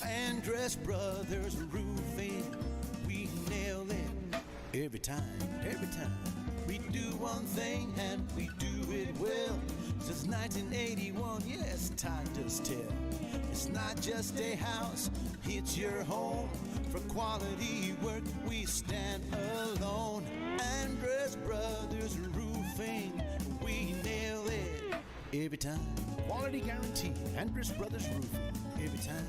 Andrus Brothers Roofing, we nail it every time, every time. We do one thing and we do it well. Since 1981, yes, time does tell. It's not just a house, it's your home. For quality work, we stand alone. Andrus Brothers Roofing, we nail it every time. Quality guarantee, Andrus Brothers Roofing, every time.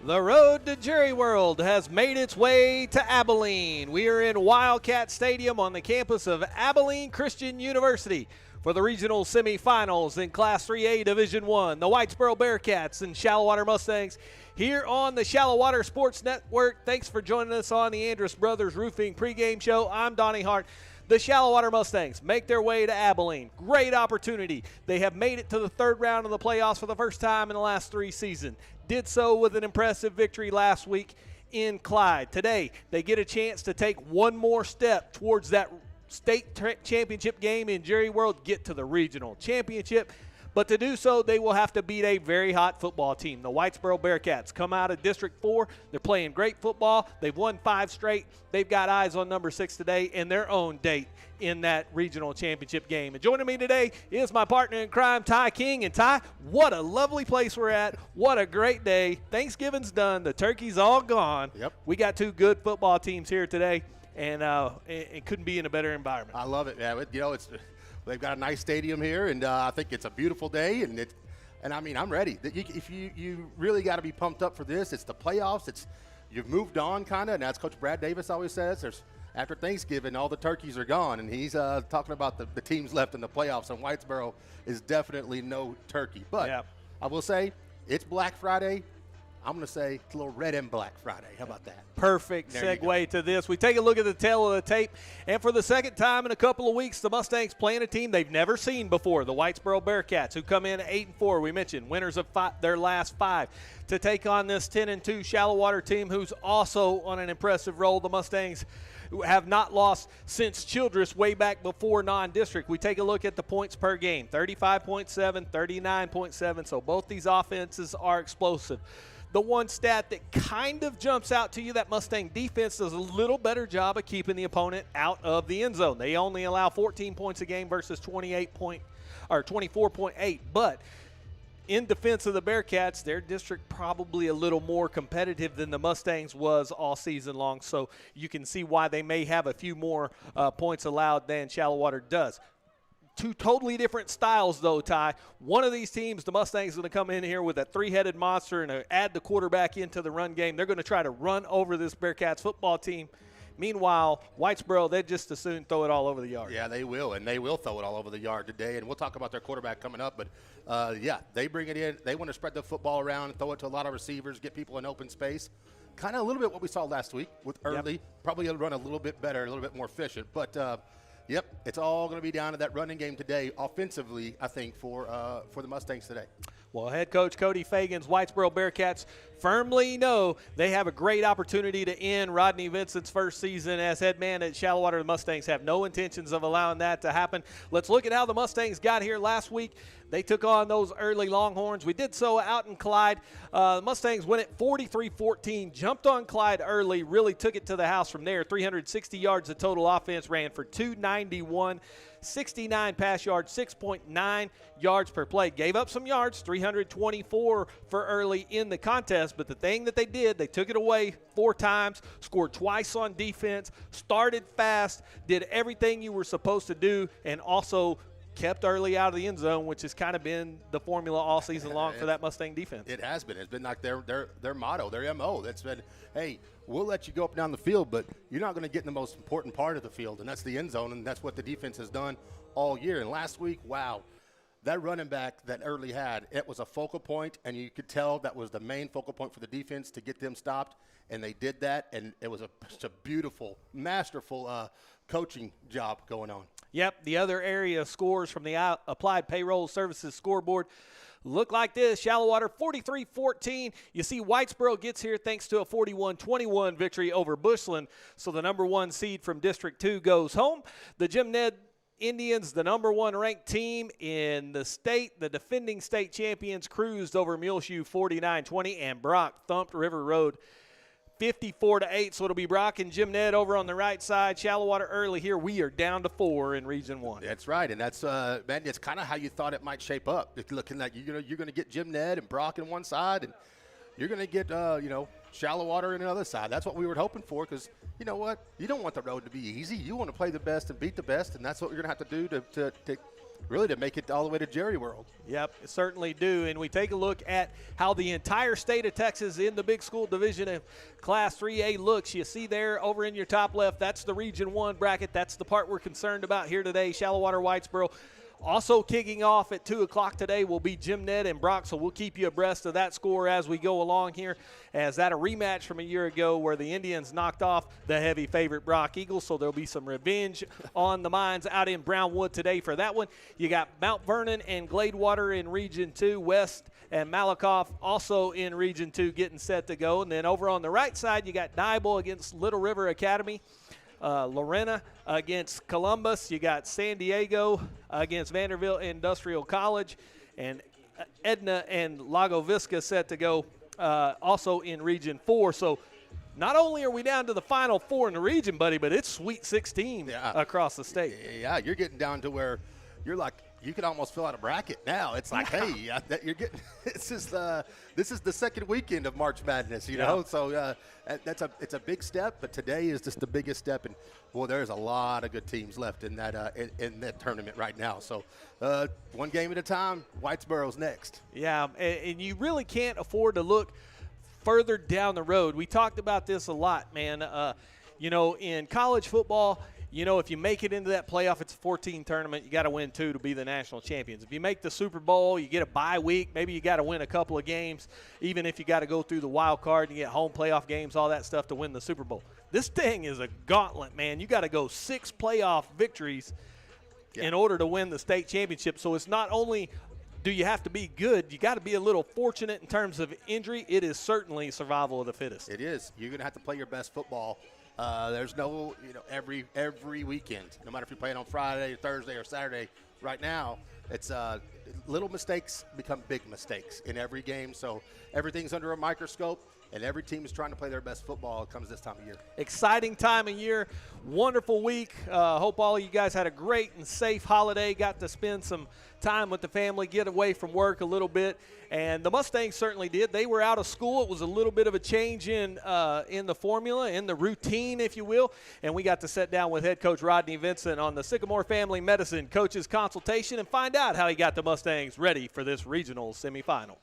The road to Jerry World has made its way to Abilene. We are in Wildcat Stadium on the campus of Abilene Christian University for the regional semifinals in Class 3A Division I. The Whitesboro Bearcats and Shallowater Mustangs here on the Shallowater Sports Network. Thanks for joining us on the Andrus Brothers Roofing pregame show. I'm Donnie Hart. The Shallowater Mustangs make their way to Abilene. Great opportunity. They have made it to the third round of the playoffs for the first time in the last 3 seasons. Did so with an impressive victory last week in Clyde. Today, they get a chance to take one more step towards that state championship game in Jerry World, get to the regional championship. But to do so, they will have to beat a very hot football team. The Whitesboro Bearcats come out of District 4. They're playing great football. They've won 5 straight. They've got eyes on number 6 today and their own date in that regional championship game. And joining me today is my partner in crime, Ty King. And Ty, what a lovely place we're at. What a great day. Thanksgiving's done. The turkey's all gone. Yep. We got 2 good football teams here today, and it couldn't be in a better environment. I love it, man. They've got a nice stadium here, and I think it's a beautiful day, and I mean, I'm ready. If you really got to be pumped up for this. It's the playoffs. You've moved on, kind of, and as Coach Brad Davis always says, after Thanksgiving, all the turkeys are gone, and he's talking about the teams left in the playoffs, and Whitesboro is definitely no turkey. But yeah. I will say, it's Black Friday. I'm going to say it's a little red and black Friday. How about that? Perfect segue to this. We take a look at the tail of the tape, and for the second time in a couple of weeks, the Mustangs playing a team they've never seen before, the Whitesboro Bearcats, who come in 8-4. We mentioned winners of their last 5 to take on this 10-2 Shallowater team, who's also on an impressive roll. The Mustangs have not lost since Childress way back before non-district. We take a look at the points per game, 35.7, 39.7, so both these offenses are explosive. The one stat that kind of jumps out to you, that Mustang defense does a little better job of keeping the opponent out of the end zone. They only allow 14 points a game versus 24.8. But in defense of the Bearcats, their district probably a little more competitive than the Mustangs was all season long. So you can see why they may have a few more points allowed than Shallowater does. 2 totally different styles, though, Ty. One of these teams, the Mustangs, is going to come in here with a 3-headed monster and add the quarterback into the run game. They're going to try to run over this Bearcats football team. Meanwhile, Whitesboro, they'd just as soon throw it all over the yard. Yeah, they will, and they will throw it all over the yard today. And we'll talk about their quarterback coming up. But, yeah, they bring it in. They want to spread the football around, throw it to a lot of receivers, get people in open space. Kind of a little bit what we saw last week with Early. Yep. Probably run a little bit better, a little bit more efficient. But, yep, it's all going to be down to that running game today, offensively, I think, for the Mustangs today. Well, head coach Cody Fagan's Whitesboro Bearcats firmly know they have a great opportunity to end Rodney Vincent's first season as head man at Shallowater. The Mustangs have no intentions of allowing that to happen. Let's look at how the Mustangs got here last week. They took on those early Longhorns. We did so out in Clyde. The Mustangs win it 43-14, jumped on Clyde early, really took it to the house from there. 360 yards of total offense, ran for 291. 69 pass yards, 6.9 yards per play. Gave up some yards, 324 for Early in the contest, but the thing that they did, they took it away 4 times, scored twice on defense, started fast, did everything you were supposed to do, and also kept Early out of the end zone, which has kind of been the formula all season long for that Mustang defense. It has been. It's been like their motto, their MO. That's been, hey, we'll let you go up and down the field, but you're not going to get in the most important part of the field, and that's the end zone, and that's what the defense has done all year. And last week, wow, that running back that Early had, it was a focal point, and you could tell that was the main focal point for the defense to get them stopped, and they did that, and it was just a beautiful, masterful coaching job going on. Yep, the other area scores from the Applied Payroll Services scoreboard look like this. Shallowater 43-14. You see Whitesboro gets here thanks to a 41-21 victory over Bushland. So the number 1 seed from District 2 goes home. The Jim Ned Indians, the number 1 ranked team in the state, the defending state champions, cruised over Muleshoe 49-20, and Brock thumped River Road 54-8. So it'll be Brock and Jim Ned over on the right side. Shallowater early here. We are down to 4 in Region 1. That's right, and that's man, it's kind of how you thought it might shape up. It's looking like you're going to get Jim Ned and Brock on one side, and you're going to get Shallowater on the other side. That's what we were hoping for, because you know what? You don't want the road to be easy. You want to play the best and beat the best, and that's what you're going to have to do to really to make it all the way to Jerry World. Yep, certainly do. And we take a look at how the entire state of Texas in the big school division of Class 3A looks. You see there over in your top left, that's the Region 1 bracket. That's the part we're concerned about here today. Shallowater, Whitesboro. Also kicking off at 2 o'clock today will be Jim Ned and Brock, so we'll keep you abreast of that score as we go along here, as that a rematch from a year ago where the Indians knocked off the heavy favorite Brock Eagles, so there'll be some revenge on the minds out in Brownwood today for that one. You got Mount Vernon and Gladewater in Region 2, West and Malakoff also in Region 2 getting set to go. And then over on the right side, you got Diable against Little River Academy. Lorena against Columbus. You got San Diego against Vanderbilt Industrial College, and Edna and Lago Vista set to go also in Region 4. So not only are we down to the Final 4 in the region, buddy, but it's Sweet 16 across the state. Yeah, you're getting down to where you're like, you can almost fill out a bracket now. It's like, hey, you're getting this is the second weekend of March Madness, you know. So it's a big step, but today is just the biggest step. And boy, there's a lot of good teams left in that tournament right now. So one game at a time. Whitesboro's next. Yeah, and you really can't afford to look further down the road. We talked about this a lot, man. In college football, if you make it into that playoff, it's a 14 tournament. You got to win 2 to be the national champions. If you make the Super Bowl, you get a bye week. Maybe you got to win a couple of games, even if you got to go through the wild card and you get home playoff games, all that stuff to win the Super Bowl. This thing is a gauntlet, man. You got to go 6 playoff victories in order to win the state championship. So it's not only do you have to be good, you got to be a little fortunate in terms of injury. It is certainly survival of the fittest. It is. You're going to have to play your best football. There's no, every weekend, no matter if you're playing on Friday or Thursday or Saturday. Right now, it's little mistakes become big mistakes in every game. So everything's under a microscope, and every team is trying to play their best football. It comes this time of year. Exciting time of year. Wonderful week. Hope all of you guys had a great and safe holiday. Got to spend some time with the family, get away from work a little bit. And the Mustangs certainly did. They were out of school. It was a little bit of a change in the formula, in the routine, if you will. And we got to sit down with head coach Rodney Vincent on the Sycamore Family Medicine coaches consultation and find out how he got the Mustangs ready for this regional semifinal.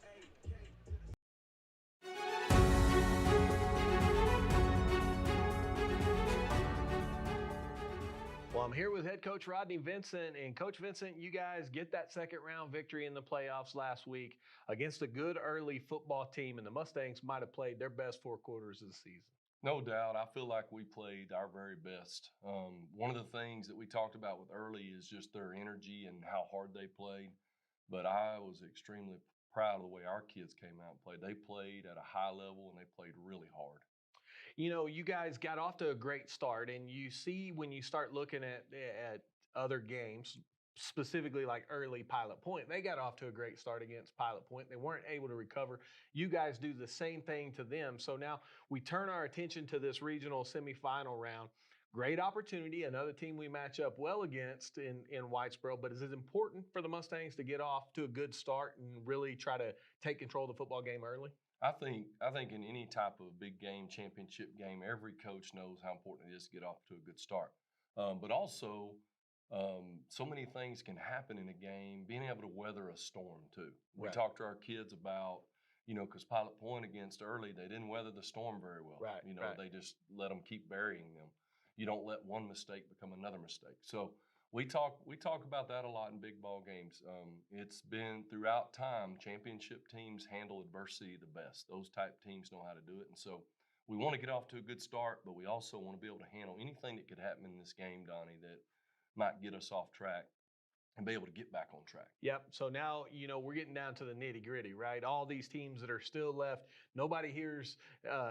Well, I'm here with head coach Rodney Vincent. And Coach Vincent, you guys get that second round victory in the playoffs last week against a good early football team, and the Mustangs might have played their best 4 quarters of the season. No doubt. I feel like we played our very best. One of the things that we talked about with early is just their energy and how hard they played. But I was extremely proud of the way our kids came out and played. They played at a high level, and they played really hard. You guys got off to a great start, and you see when you start looking at other games, specifically like early Pilot Point, they got off to a great start against Pilot Point. They weren't able to recover. You guys do the same thing to them. So now we turn our attention to this regional semifinal round. Great opportunity, another team we match up well against in Whitesboro, but is it important for the Mustangs to get off to a good start and really try to take control of the football game early? I think in any type of big game, championship game, every coach knows how important it is to get off to a good start. But also, so many things can happen in a game, being able to weather a storm too. We talked to our kids about, because Pilot Point against early, they didn't weather the storm very well. They just let them keep burying them. You don't let one mistake become another mistake. So we talk about that a lot in big ball games. It's been throughout time, championship teams handle adversity the best. Those type teams know how to do it. And so we want to get off to a good start, but we also want to be able to handle anything that could happen in this game, Donnie, that might get us off track and be able to get back on track. Yep. So now, we're getting down to the nitty gritty, right? All these teams that are still left, nobody here's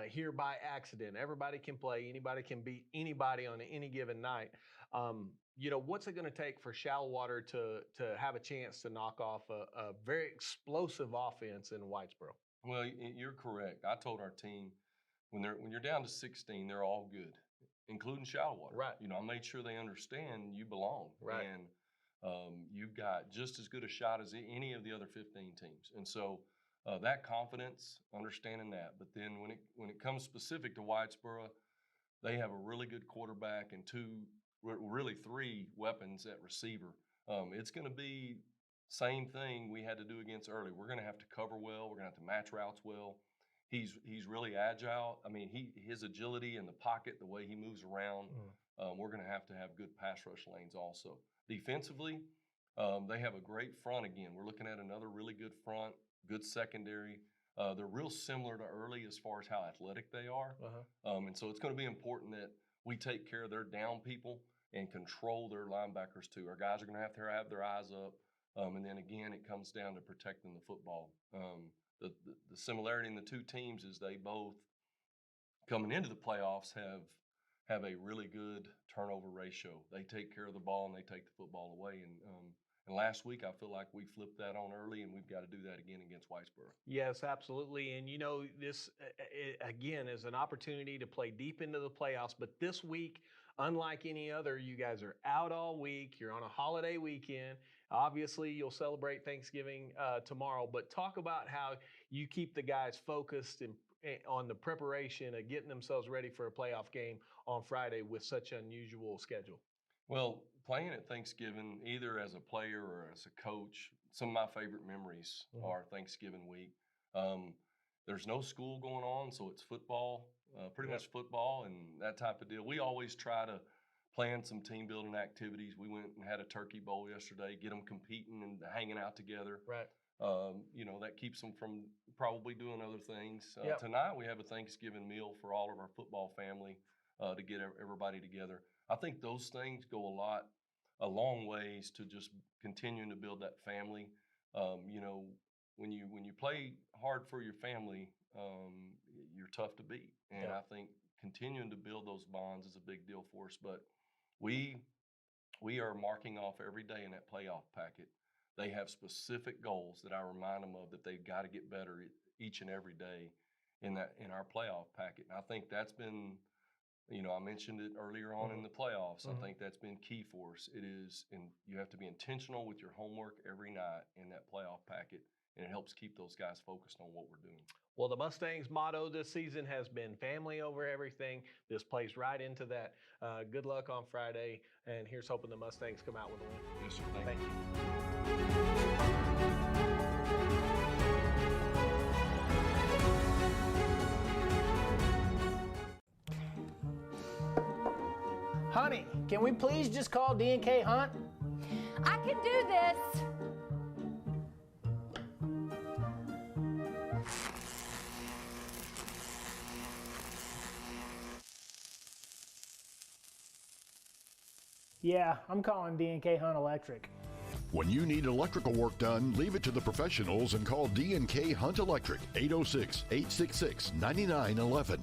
here by accident. Everybody can play. Anybody can beat anybody on any given night. What's it going to take for Shallowater to have a chance to knock off a very explosive offense in Whitesboro? Well, you're correct. I told our team when you're down to 16, they're all good, including Shallowater. Right. I made sure they understand you belong. Right. And you've got just as good a shot as any of the other 15 teams. And so that confidence, understanding that. But then when it comes specific to Whitesboro, they have a really good quarterback and three weapons at receiver. It's going to be same thing we had to do against early. We're going to have to cover well. We're going to have to match routes well. He's really agile. I mean, his agility in the pocket, the way he moves around, we're going to have good pass rush lanes also. Defensively, they have a great front again. We're looking at another really good front, good secondary. They're real similar to early as far as how athletic they are. And so it's going to be important that we take care of their down people and control their linebackers too. Our guys are going to have their eyes up. And then again, it comes down to protecting the football. The similarity in the two teams is they both, coming into the playoffs, have a really good turnover ratio. They take care of the ball and they take the football away. And last week, I feel like we flipped that on early, and we've got to do that again against Whitesboro. Yes, absolutely. And this again is an opportunity to play deep into the playoffs. But this week, unlike any other, you guys are out all week. You're on a holiday weekend. Obviously, you'll celebrate Thanksgiving tomorrow. But talk about how you keep the guys focused on the preparation of getting themselves ready for a playoff game on Friday with such an unusual schedule. Well, playing at Thanksgiving, either as a player or as a coach, some of my favorite memories are Thanksgiving week. There's no school going on, so it's football, pretty much football and that type of deal. We always try to plan some team building activities. We went and had a turkey bowl yesterday, get them competing and hanging out together. Right. That keeps them from probably doing other things. Tonight we have a Thanksgiving meal for all of our football family to get everybody together. I think those things go a long ways to just continuing to build that family. When you play hard for your family, you're tough to beat. And I think continuing to build those bonds is a big deal for us. But we are marking off every day in that playoff packet. They have specific goals that I remind them of that they've got to get better each and every day in our playoff packet. And I think that's been, I mentioned it earlier on in the playoffs. I think that's been key for us. It is, and you have to be intentional with your homework every night in that playoff packet, and it helps keep those guys focused on what we're doing. Well, the Mustangs' motto this season has been family over everything. This plays right into that. Good luck on Friday, and here's hoping the Mustangs come out with a win. Yes, sir. Thank you. Honey, can we please just call D&K Hunt? I can do this. Yeah, I'm calling D&K Hunt Electric. When you need electrical work done, leave it to the professionals and call D&K Hunt Electric, 806-866-9911.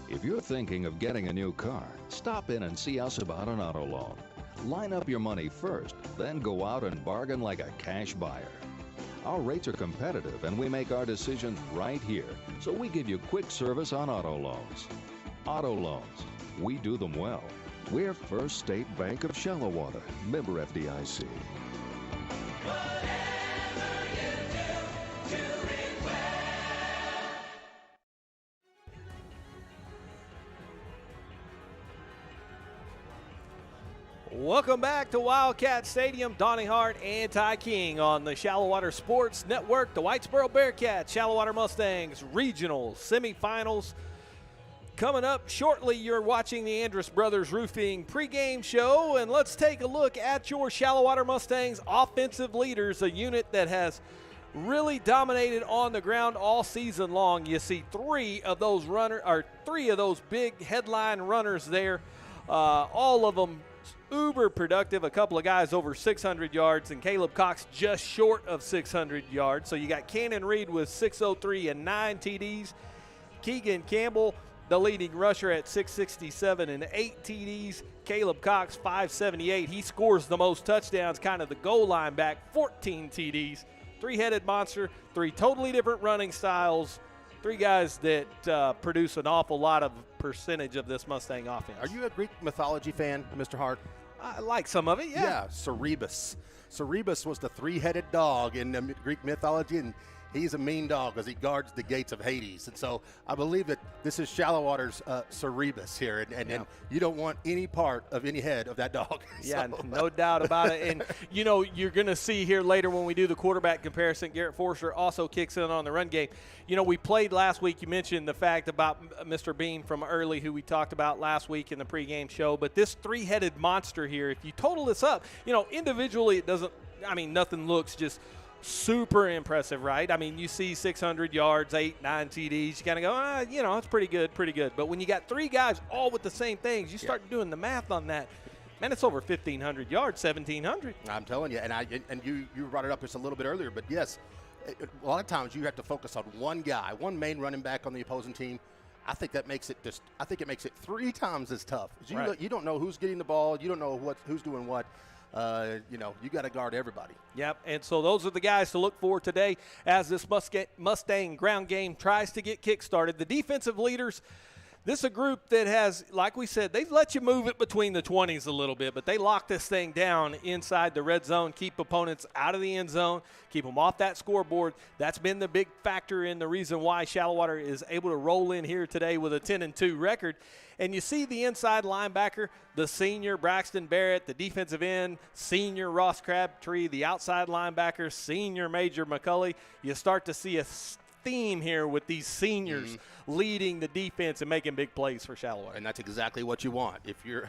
If you're thinking of getting a new car, stop in and see us about an auto loan. Line up your money first, then go out and bargain like a cash buyer. Our rates are competitive and we make our decisions right here, so we give you quick service on auto loans. Auto loans, we do them well. We're First State Bank of Shallowater, member FDIC. Welcome back to Wildcat Stadium. Donnie Hart and Ty King on the Shallowater Sports Network. The Whitesboro Bearcats, Shallowater Mustangs regional semifinals. Coming up shortly, you're watching the Andrus Brothers Roofing pregame show, and let's take a look at your Shallowater Mustangs offensive leaders, a unit that has really dominated on the ground all season long. You see three of those big headline runners there, all of them uber productive. A couple of guys over 600 yards, and Caleb Cox just short of 600 yards. So you got Cannon Reed with 603 and 9 TDs. Keegan Campbell, the leading rusher, at 667 and 8 TDs. Caleb Cox, 578. He scores the most touchdowns, kind of the goal line back, 14 TDs. Three-headed monster, three totally different running styles, three guys that produce an awful lot of percentage of this Mustang offense. Are you a Greek mythology fan, Mr. Hart? I like some of it, yeah. Yeah, Cerberus. Cerberus was the three-headed dog in Greek mythology, and he's a mean dog because he guards the gates of Hades. And so I believe that this is Shallowater's Cerberus here, and you don't want any part of any head of that dog. Yeah, no doubt about it. And, you know, you're going to see here later when we do the quarterback comparison, Garrett Forster also kicks in on the run game. You know, we played last week. You mentioned the fact about Mr. Bean from early, who we talked about last week in the pregame show. But this three-headed monster here, if you total this up, you know, individually it doesn't – I mean, nothing looks just – super impressive, right? I mean, you see 600 yards, 8, 9 TDs. You kind of go, you know, it's pretty good. But when you got three guys all with the same things, you start doing the math on that. Man, it's over 1,500 yards, 1,700. I'm telling you, and you brought it up just a little bit earlier, but yes, a lot of times you have to focus on one guy, one main running back on the opposing team. I think that makes it three times as tough. You don't know who's getting the ball. You don't know who's doing what. You know, you got to guard everybody. Yep, and so those are the guys to look for today as this Mustang ground game tries to get kick-started. The defensive leaders, this is a group that has, like we said, they've let you move it between the 20s a little bit, but they lock this thing down inside the red zone, keep opponents out of the end zone, keep them off that scoreboard. That's been the big factor in the reason why Shallowater is able to roll in here today with a 10-2 record. And you see the inside linebacker, the senior Braxton Barrett, the defensive end, senior Ross Crabtree, the outside linebacker, senior Major McCulley. You start to see a theme here with these seniors leading the defense and making big plays for Shallowater. And that's exactly what you want. If you're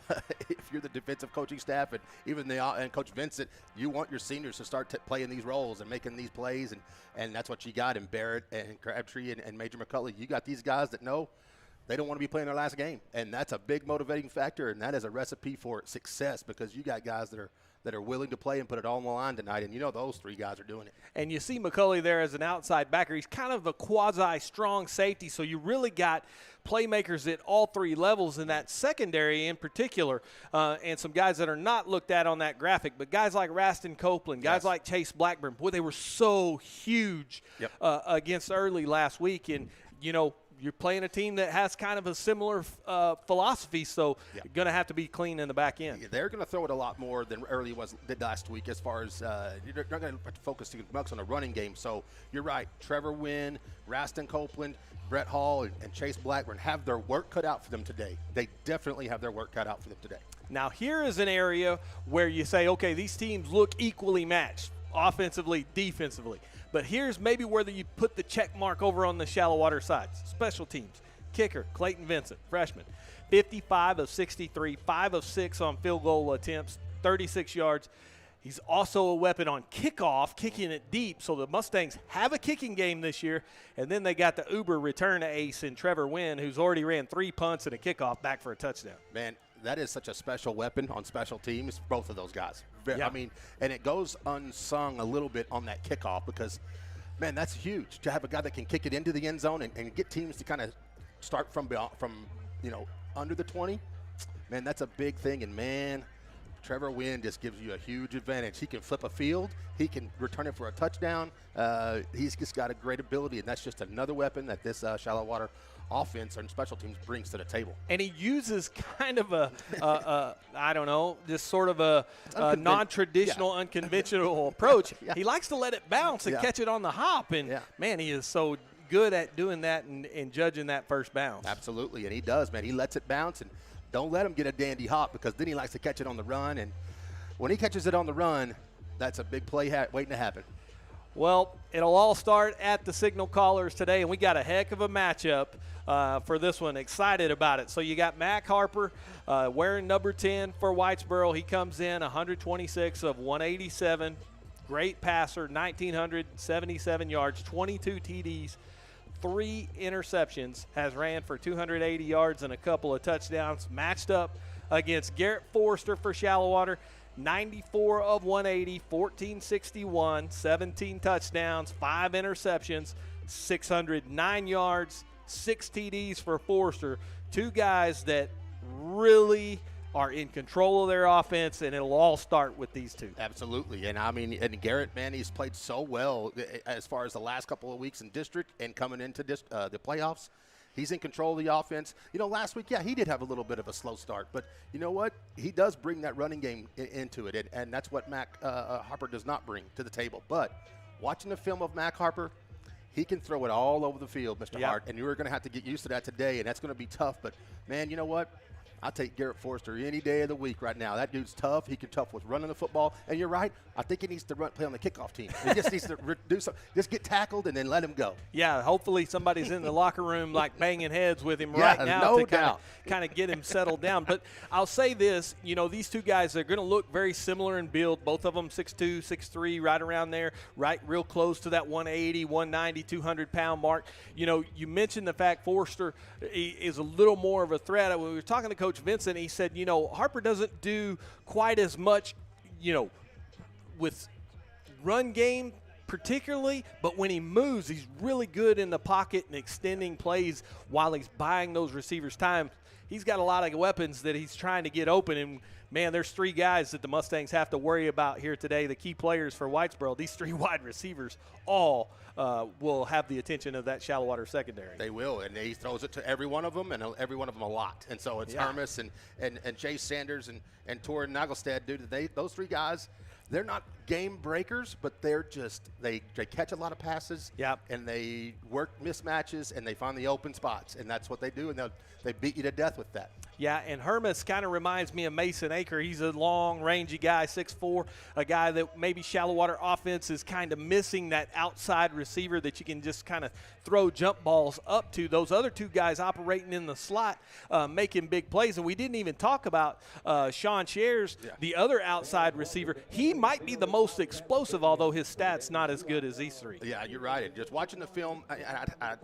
the defensive coaching staff and even and Coach Vincent, you want your seniors to start playing these roles and making these plays, and that's what you got in Barrett and Crabtree and Major McCulley. You got these guys that know they don't want to be playing their last game, and that's a big motivating factor, and that is a recipe for success because you got guys that are willing to play and put it all on the line tonight, and you know those three guys are doing it. And you see McCulley there as an outside backer. He's kind of a quasi-strong safety, so you really got playmakers at all three levels in that secondary in particular, and some guys that are not looked at on that graphic, but guys like Raston Copeland, guys like Chase Blackburn. Boy, they were so huge against Early last week, and, you know, you're playing a team that has kind of a similar philosophy, so you're going to have to be clean in the back end. Yeah, they're going to throw it a lot more than Early did last week as far as you're not going to focus too much on the running game. So you're right. Trevor Wynn, Raston Copeland, Brett Hall, and Chase Blackburn have their work cut out for them today. They definitely have their work cut out for them today. Now, here is an area where you say, okay, these teams look equally matched, offensively, defensively. But here's maybe where you put the check mark over on the Shallowater side. Special teams. Kicker, Clayton Vincent, freshman. 55 of 63, 5 of 6 on field goal attempts, 36 yards. He's also a weapon on kickoff, kicking it deep. So the Mustangs have a kicking game this year. And then they got the uber return ace in Trevor Wynn, who's already ran 3 punts and a kickoff back for a touchdown. Man, that is such a special weapon on special teams, both of those guys. I mean, and it goes unsung a little bit on that kickoff because, man, that's huge to have a guy that can kick it into the end zone and get teams to kind of start from under the 20. Man, that's a big thing. And, man, Trevor Wynn just gives you a huge advantage. He can flip a field. He can return it for a touchdown. He's just got a great ability, and that's just another weapon that this Shallowater offense and special teams brings to the table. And he uses kind of I don't know, just sort of a non-traditional, unconventional approach. He likes to let it bounce and catch it on the hop. And, man, he is so good at doing that and judging that first bounce. Absolutely, and he does, man. He lets it bounce, and don't let him get a dandy hop because then he likes to catch it on the run. And when he catches it on the run, that's a big play waiting to happen. Well, it'll all start at the Signal Callers today, and we got a heck of a matchup for this one. Excited about it. So you got Mac Harper wearing number 10 for Whitesboro. He comes in 126 of 187. Great passer, 1,977 yards, 22 TDs, 3 interceptions, has ran for 280 yards and a couple of touchdowns. Matched up against Garrett Forrester for Shallowater. 94 of 180, 1461, 17 touchdowns, 5 interceptions, 609 yards, 6 TDs for Forrester. 2 guys that really are in control of their offense, and it'll all start with these 2. Absolutely. And, I mean, and Garrett, man, he's played so well as far as the last couple of weeks in district and coming into the playoffs. He's in control of the offense. You know, last week, yeah, he did have a little bit of a slow start. But you know what? He does bring that running game into it, and that's what Mac Harper does not bring to the table. But watching the film of Mac Harper, he can throw it all over the field, Mr. Hart, and you're going to have to get used to that today, and that's going to be tough. But, man, you know what? I'll take Garrett Forrester any day of the week right now. That dude's tough. He can tough with running the football. And you're right. I think he needs to play on the kickoff team. He just needs to do something. Just get tackled and then let him go. Yeah, hopefully somebody's in the locker room like banging heads with him right now to kind of get him settled down. But I'll say this, you know, these 2 guys are going to look very similar in build. Both of them 6'2", 6'3", right around there, right real close to that 180, 190, 200-pound mark. You know, you mentioned the fact Forrester is a little more of a threat. When we were talking to Coach Vincent, he said, you know, Harper doesn't do quite as much, you know, with run game particularly, but when he moves, he's really good in the pocket and extending plays while he's buying those receivers time. He's got a lot of weapons that he's trying to get open, and man, there's 3 guys that the Mustangs have to worry about here today, the key players for Whitesboro. These 3 wide receivers all will have the attention of that Shallowater secondary. They will, and he throws it to every one of them, and every one of them a lot. And so it's Hermes and Chase Sanders and Torrin Nagelstad. Dude, those 3 guys, they're not game breakers, but they're just they catch a lot of passes. Yep. And they work mismatches, and they find the open spots, and that's what they do, and they beat you to death with that. Yeah, and Hermes kind of reminds me of Mason Aker. He's a long, rangy guy, 6'4", a guy that maybe Shallowater offense is kind of missing that outside receiver that you can just kind of throw jump balls up to. Those other 2 guys operating in the slot, making big plays. And we didn't even talk about Sean Shares, the other outside receiver. He might be the most explosive, although his stats not as good as these 3. Yeah, you're right. And just watching the film, I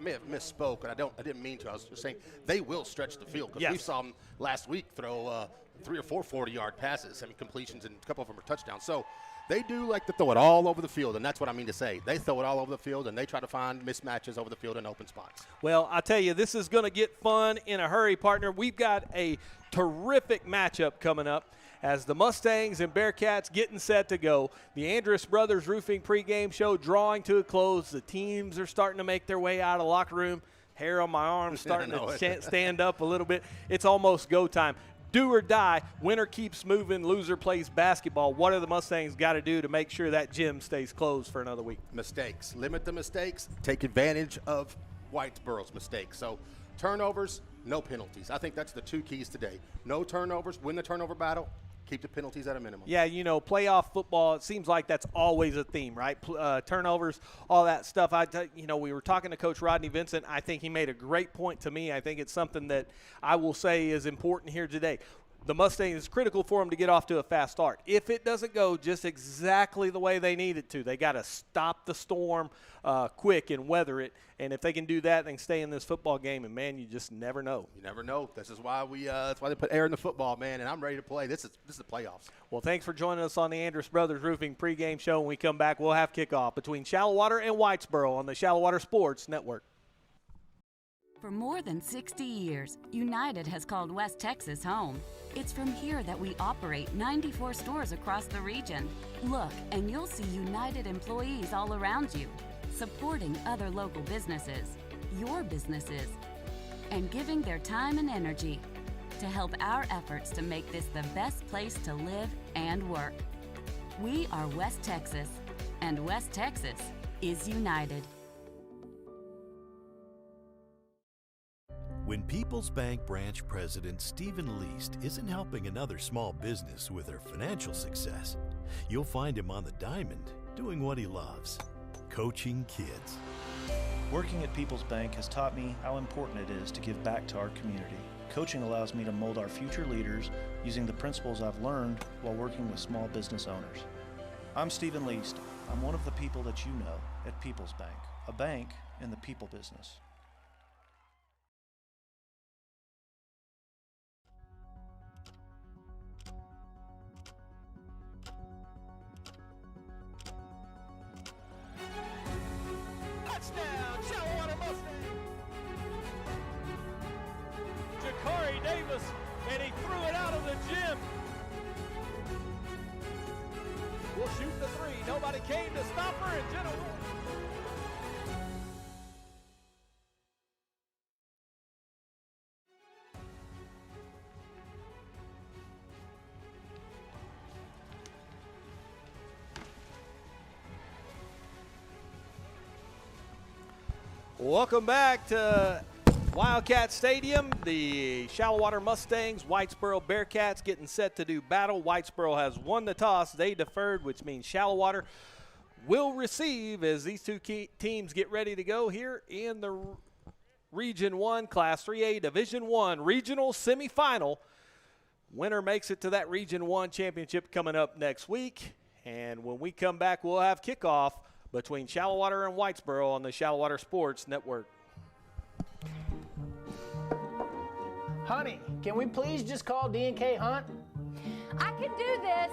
may have misspoke, and I didn't mean to. I was just saying they will stretch the field. We saw them last week throw 3 or 4 40-yard passes, completions, and a couple of them are touchdowns. So they do like to throw it all over the field, and that's what I mean to say. They throw it all over the field, and they try to find mismatches over the field in open spots. Well, I tell you, this is going to get fun in a hurry, partner. We've got a terrific matchup coming up as the Mustangs and Bearcats getting set to go. The Andrus Brothers Roofing pregame show drawing to a close. The teams are starting to make their way out of the locker room. Hair on my arm starting to stand up a little bit. It's almost go time. Do or die. Winner keeps moving. Loser plays basketball. What are the Mustangs got to do to make sure that gym stays closed for another week? Mistakes. Limit the mistakes. Take advantage of Whitesboro's mistakes. So turnovers, no penalties. I think that's the 2 keys today. No turnovers. Win the turnover battle. Keep the penalties at a minimum. Yeah, you know, playoff football, it seems like that's always a theme, right? Turnovers, all that stuff. You know, we were talking to Coach Rodney Vincent. I think he made a great point to me. I think it's something that I will say is important here today. The Mustangs, is critical for them to get off to a fast start. If it doesn't go just exactly the way they need it to, they got to stop the storm quick and weather it. And if they can do that, they can stay in this football game. And, man, you just never know. You never know. This is why that's why they put air in the football, man. And I'm ready to play. This is the playoffs. Well, thanks for joining us on the Andrus Brothers Roofing pregame show. When we come back, we'll have kickoff between Shallowater and Whitesboro on the Shallowater Sports Network. For more than 60 years, United has called West Texas home. It's from here that we operate 94 stores across the region. Look, and you'll see United employees all around you, supporting other local businesses, your businesses, and giving their time and energy to help our efforts to make this the best place to live and work. We are West Texas, and West Texas is united. When People's Bank branch president Stephen Least isn't helping another small business with their financial success, you'll find him on the diamond doing what he loves, coaching kids. Working at People's Bank has taught me how important it is to give back to our community. Coaching allows me to mold our future leaders using the principles I've learned while working with small business owners. I'm Stephen Least. I'm one of the people that you know at People's Bank, a bank in the people business. Touchdown, Shallowater Mustangs! Jakari Davis, and he threw it out of the gym. We'll shoot the three. Nobody came to stop her, and Jenna will. Welcome back to Wildcat Stadium. The Shallowater Mustangs, Whitesboro Bearcats getting set to do battle. Whitesboro has won the toss. They deferred, which means Shallowater will receive as these two teams get ready to go here in the Region 1 Class 3A Division 1 Regional Semifinal. Winner makes it to that Region 1 championship coming up next week. And when we come back, we'll have kickoff between Shallowater and Whitesboro on the Shallowater Sports Network. Honey, can we please just call D&K Hunt? I can do this.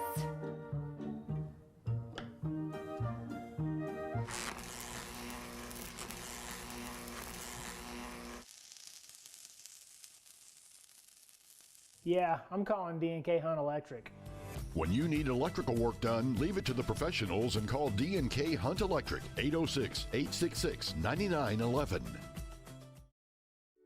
Yeah, I'm calling D&K Hunt Electric. When you need electrical work done, leave it to the professionals and call D&K Hunt Electric, 806-866-9911.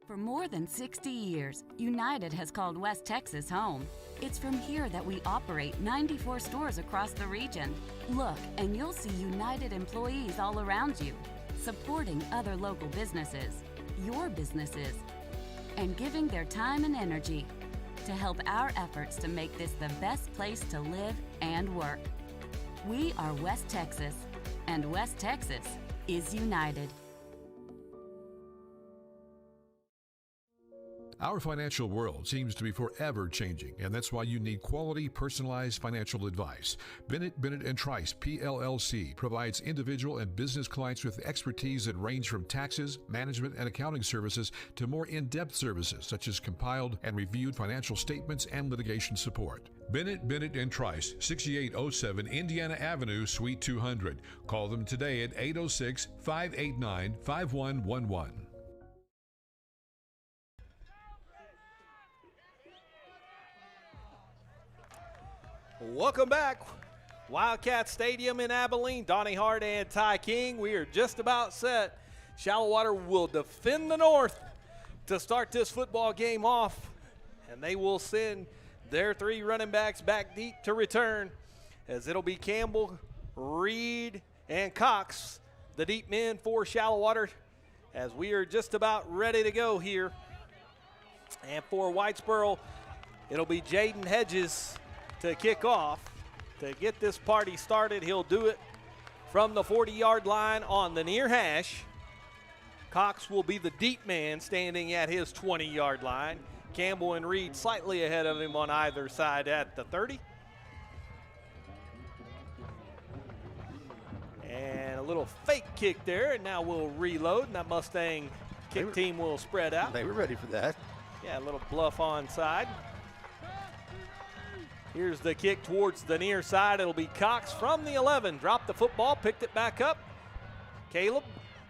For more than 60 years, United has called West Texas home. It's from here that we operate 94 stores across the region. Look, and you'll see United employees all around you, supporting other local businesses, your businesses, and giving their time and energy to help our efforts to make this the best place to live and work. We are West Texas, and West Texas is united. Our financial world seems to be forever changing, and that's why you need quality, personalized financial advice. Bennett & Trice, PLLC, provides individual and business clients with expertise that range from taxes, management, and accounting services to more in-depth services such as compiled and reviewed financial statements and litigation support. Bennett & Trice, 6807 Indiana Avenue, Suite 200. Call them today at 806-589-5111. Welcome back. Wildcat Stadium in Abilene. Donnie Hart and Ty King. We are just about set. Shallowater will defend the north to start this football game off, and they will send their three running backs back deep to return, as it'll be Campbell, Reed, and Cox, the deep men for Shallowater, as we are just about ready to go here. And for Whitesboro, it'll be Jaden Hedges to kick off. To get this party started, he'll do it from the 40-yard line on the near hash. Cox will be the deep man standing at his 20-yard line. Campbell and Reed slightly ahead of him on either side at the 30. And a little fake kick there, and now we'll reload, and that Mustang kick team will spread out. They were ready for that. Yeah, a little bluff onside. Here's the kick towards the near side. It'll be Cox from the 11. Dropped the football, picked it back up. Caleb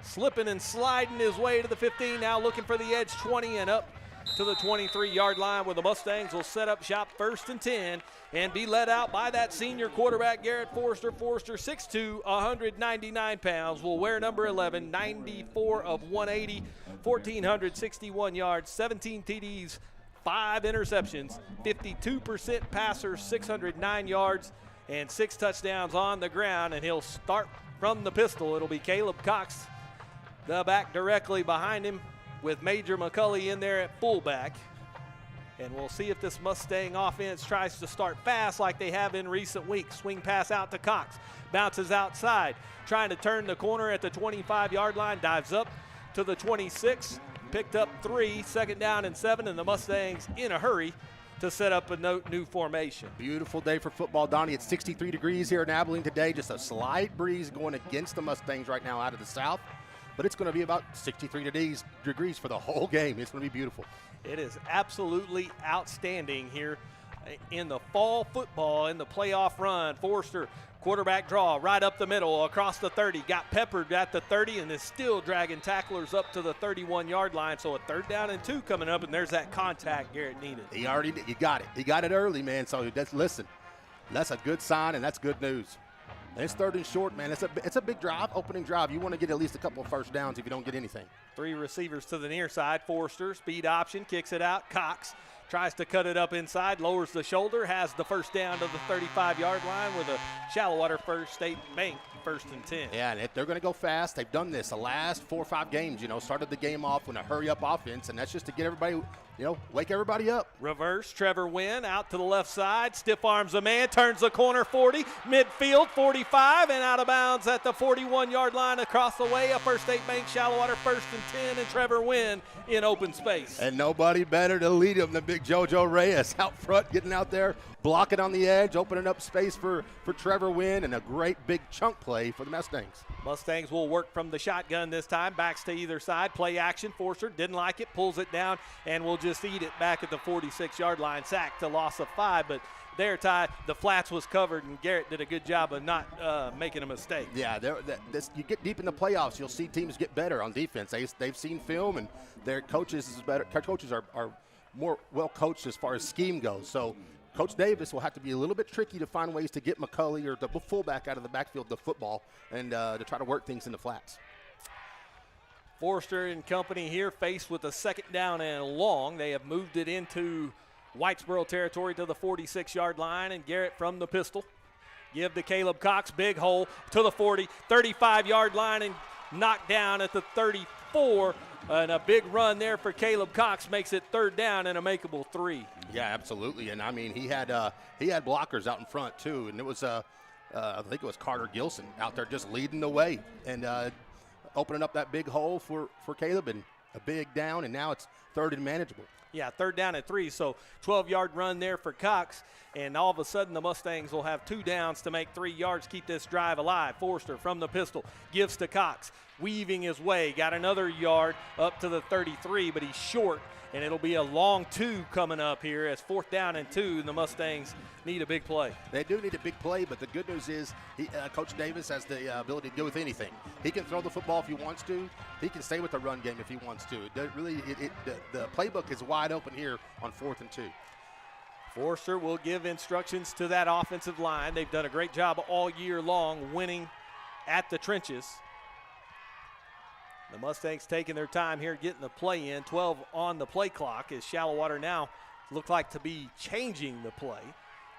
slipping and sliding his way to the 15. Now looking for the edge 20 and up to the 23-yard line, where the Mustangs will set up shop 1st and 10 and be led out by that senior quarterback, Garrett Forrester. Forrester, 6'2", 199 pounds, will wear number 11, 94 of 180, 1,461 yards, 17 TDs, 5 interceptions, 52% passer, 609 yards, and 6 touchdowns on the ground. And he'll start from the pistol. It'll be Caleb Cox, the back directly behind him, with Major McCulley in there at fullback. And we'll see if this Mustang offense tries to start fast like they have in recent weeks. Swing pass out to Cox. Bounces outside. Trying to turn the corner at the 25-yard line. Dives up to the 26. Picked up 3. 2nd down and 7. And the Mustangs in a hurry to set up a new formation. Beautiful day for football, Donnie. It's 63 degrees here in Abilene today. Just a slight breeze going against the Mustangs right now out of the south. But it's going to be about 63 degrees for the whole game. It's going to be beautiful. It is absolutely outstanding here in the fall football in the playoff run. Forster, quarterback draw right up the middle across the 30. Got peppered at the 30 and is still dragging tacklers up to the 31-yard line. So a 3rd down and 2 coming up, and there's that contact Garrett needed. He already did. You got it. He got it early, man. So listen, that's a good sign, and that's good news. And it's 3rd and short, man. It's a big drive, opening drive. You want to get at least a couple of first downs if you don't get anything. 3 receivers to the near side. Forster, speed option, kicks it out. Cox tries to cut it up inside, lowers the shoulder, has the 1st down to the 35-yard line with a Shallowater First State Bank 1st and 10. Yeah, and they're going to go fast. They've done this the last 4 or 5 games, started the game off with a hurry-up offense, and that's just to get everybody, wake everybody up. Reverse, Trevor Wynn out to the left side, stiff arms a man, turns the corner 40, midfield 45, and out of bounds at the 41-yard line across the way. A First State Bank Shallowater 1st and 10, and Trevor Wynn in open space. And nobody better to lead him than big JoJo Reyes out front, getting out there, blocking on the edge, opening up space for Trevor Wynn, and a great big chunk play for the Mustangs. Mustangs will work from the shotgun this time, backs to either side, play action. Forster didn't like it, pulls it down, and will just eat it back at the 46-yard line. Sack to loss of 5, but there, Ty, the flats was covered, and Garrett did a good job of not making a mistake. Yeah, you get deep in the playoffs, you'll see teams get better on defense. They've seen film, and their coaches is better. Coaches are more well coached as far as scheme goes. So Coach Davis will have to be a little bit tricky to find ways to get McCulley or the fullback out of the backfield to football and to try to work things in the flats. Forster and company here faced with a 2nd down and long. They have moved it into Whitesboro territory to the 46-yard line, and Garrett from the pistol. Give to Caleb Cox, big hole to the 40, 35-yard line, and knocked down at the 34. And a big run there for Caleb Cox makes it 3rd down and a makeable 3. Yeah, absolutely. And I mean, he had blockers out in front too, and it was I think it was Carter Gilson out there just leading the way and opening up that big hole for Caleb, and a big down, and now it's 3rd and manageable. Yeah, 3rd down and 3, so 12-yard run there for Cox, and all of a sudden the Mustangs will have 2 downs to make 3 yards, keep this drive alive. Forster from the pistol gives to Cox, weaving his way, got another yard up to the 33, but he's short, and it'll be a long 2 coming up here as 4th down and 2, and the Mustangs need a big play. They do need a big play, but the good news is Coach Davis has the ability to go with anything. He can throw the football if he wants to. He can stay with the run game if he wants to. The playbook is wide open here on 4th and 2. Forster will give instructions to that offensive line. They've done a great job all year long winning at the trenches. The Mustangs taking their time here getting the play in. 12 on the play clock as Shallowater now look like to be changing the play.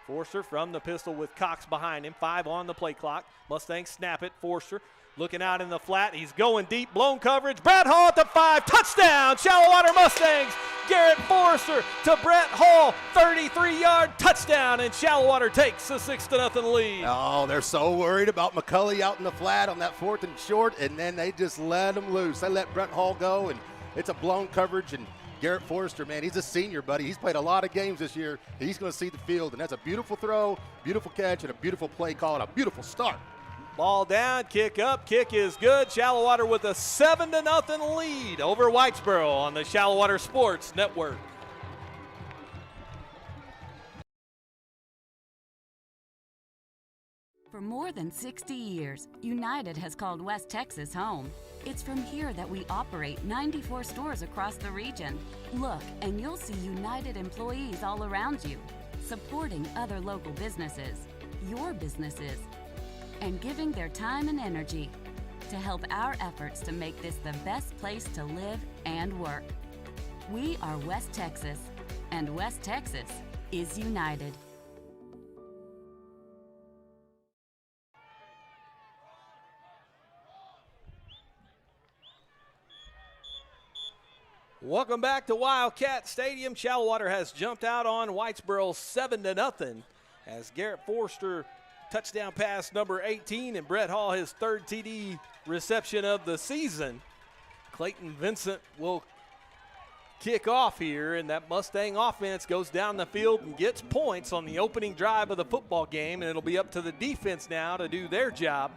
Forster from the pistol with Cox behind him. 5 on the play clock. Mustangs snap it. Forster looking out in the flat. He's going deep. Blown coverage. Brett Hall at the 5. Touchdown. Shallowater Mustangs. Garrett Forster to Brett Hall. 33-yard touchdown. And Shallowater takes a 6-0 lead. Oh, they're so worried about McCulley out in the flat on that 4th and short, and then they just let him loose. They let Brett Hall go, and it's a blown coverage. And Garrett Forster, man, he's a senior, buddy. He's played a lot of games this year. He's going to see the field, and that's a beautiful throw, beautiful catch, and a beautiful play call, and a beautiful start. Ball down, kick up, kick is good. Shallowater with a 7-0 lead over Whitesboro on the Shallowater Sports Network. For more than 60 years, United has called West Texas home. It's from here that we operate 94 stores across the region. Look, and you'll see United employees all around you, supporting other local businesses, your businesses, and giving their time and energy to help our efforts to make this the best place to live and work. We are West Texas, and West Texas is united. Welcome back to Wildcat Stadium. Shallowater has jumped out on Whitesboro 7-0 as Garrett Forster touchdown pass number 18 and Brett Hall his third TD reception of the season. Clayton Vincent will kick off here, and that Mustang offense goes down the field and gets points on the opening drive of the football game, and it'll be up to the defense now to do their job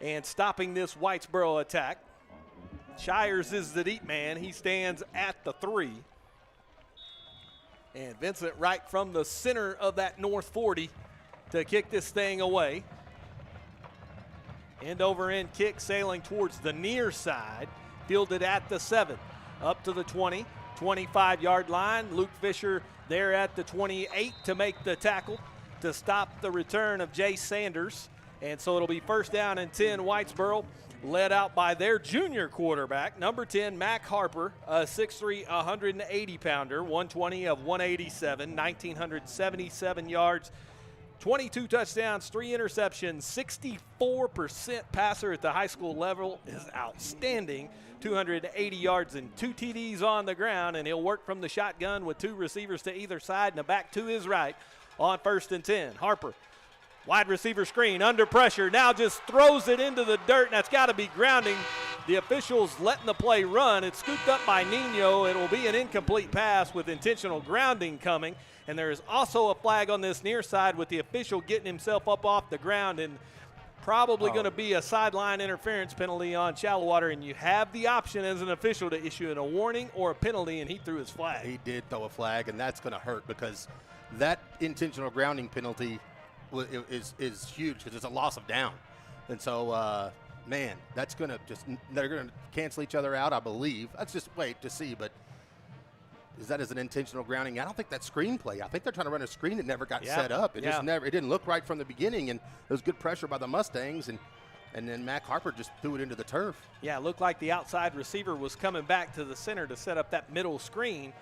and stopping this Whitesboro attack. Shires is the deep man. He stands at the 3. And Vincent right from the center of that north 40 to kick this thing away. End over end kick sailing towards the near side. Fielded at the 7. Up to the 20, 25-yard line. Luke Fisher there at the 28 to make the tackle to stop the return of Jay Sanders. And so it'll be first down and 10 Whitesboro, led out by their junior quarterback, number 10, Mac Harper, a 6'3", 180-pounder, 120 of 187, 1,977 yards, 22 touchdowns, 3 interceptions, 64% passer at the high school level is outstanding, 280 yards and 2 TDs on the ground, and he'll work from the shotgun with 2 receivers to either side and a back to his right on first and 10. Harper. Wide receiver screen, under pressure, now just throws it into the dirt, and that's got to be grounding. The officials letting the play run. It's scooped up by Nino. It will be an incomplete pass with intentional grounding coming, and there is also a flag on this near side with the official getting himself up off the ground, and probably going to be a sideline interference penalty on Shallowater, and you have the option as an official to issue a warning or a penalty, and he threw his flag. He did throw a flag, and that's going to hurt because that intentional grounding penalty is huge because it's a loss of down. And so, man, that's going to they're going to cancel each other out, I believe. Let's just wait to see, but is that as an intentional grounding? I don't think that's screenplay. I think they're trying to run a screen that never got set up. It didn't look right from the beginning, and there was good pressure by the Mustangs, and then Mac Harper just threw it into the turf. Yeah, it looked like the outside receiver was coming back to the center to set up that middle screen,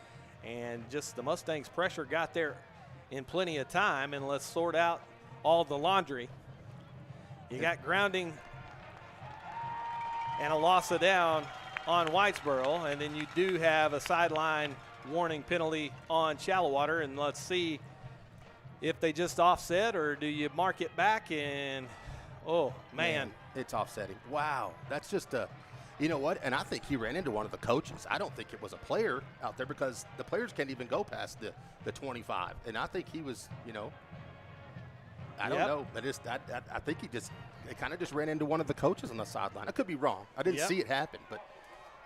and just the Mustangs' pressure got there in plenty of time, and let's sort out all the laundry. You got grounding and a loss of down on Whitesboro, and then you do have a sideline warning penalty on Shallowater, and let's see if they just offset or do you mark it back, and oh man, it's offsetting. Wow, that's just you know what, and I think he ran into one of the coaches. I don't think it was a player out there because the players can't even go past the 25, and I think he was, I don't know, but I think it kind of just ran into one of the coaches on the sideline. I could be wrong. I didn't see it happen, but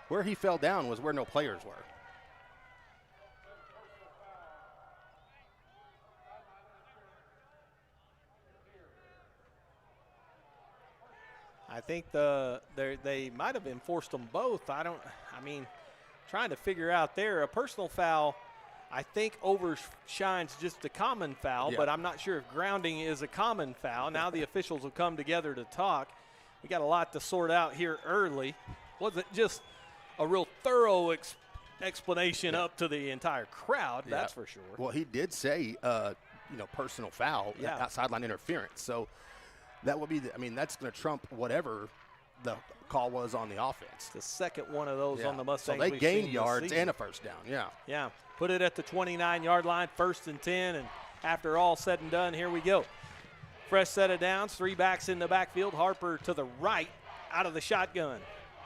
where he fell down was where no players were. I think they might have enforced them both. Trying to figure out there. A personal foul, I think, overshines just the common foul, but I'm not sure if grounding is a common foul. Now the officials have come together to talk. We got a lot to sort out here early. Wasn't just a real thorough explanation up to the entire crowd, that's for sure. Well, he did say, personal foul, sideline interference. So that would be, that's going to trump whatever the call was on the offense. The second one of those on the Mustangs. So they gained yards and a first down, Yeah, put it at the 29-yard line, first and 10, and after all said and done, here we go. Fresh set of downs, 3 backs in the backfield. Harper to the right out of the shotgun.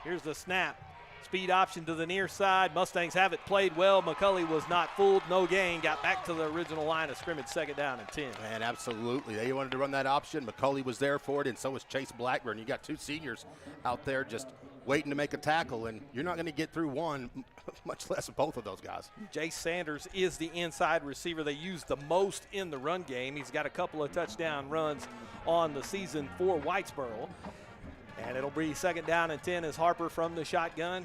Here's the snap. Speed option to the near side. Mustangs have it played well. McCulley was not fooled. No gain. Got back to the original line of scrimmage, second down and 10. Man, absolutely. They wanted to run that option. McCulley was there for it, and so was Chase Blackburn. You got 2 seniors out there just waiting to make a tackle, and you're not going to get through one, much less both of those guys. Jay Sanders is the inside receiver they use the most in the run game. He's got a couple of touchdown runs on the season for Whitesboro. And it'll be second down and 10 as Harper from the shotgun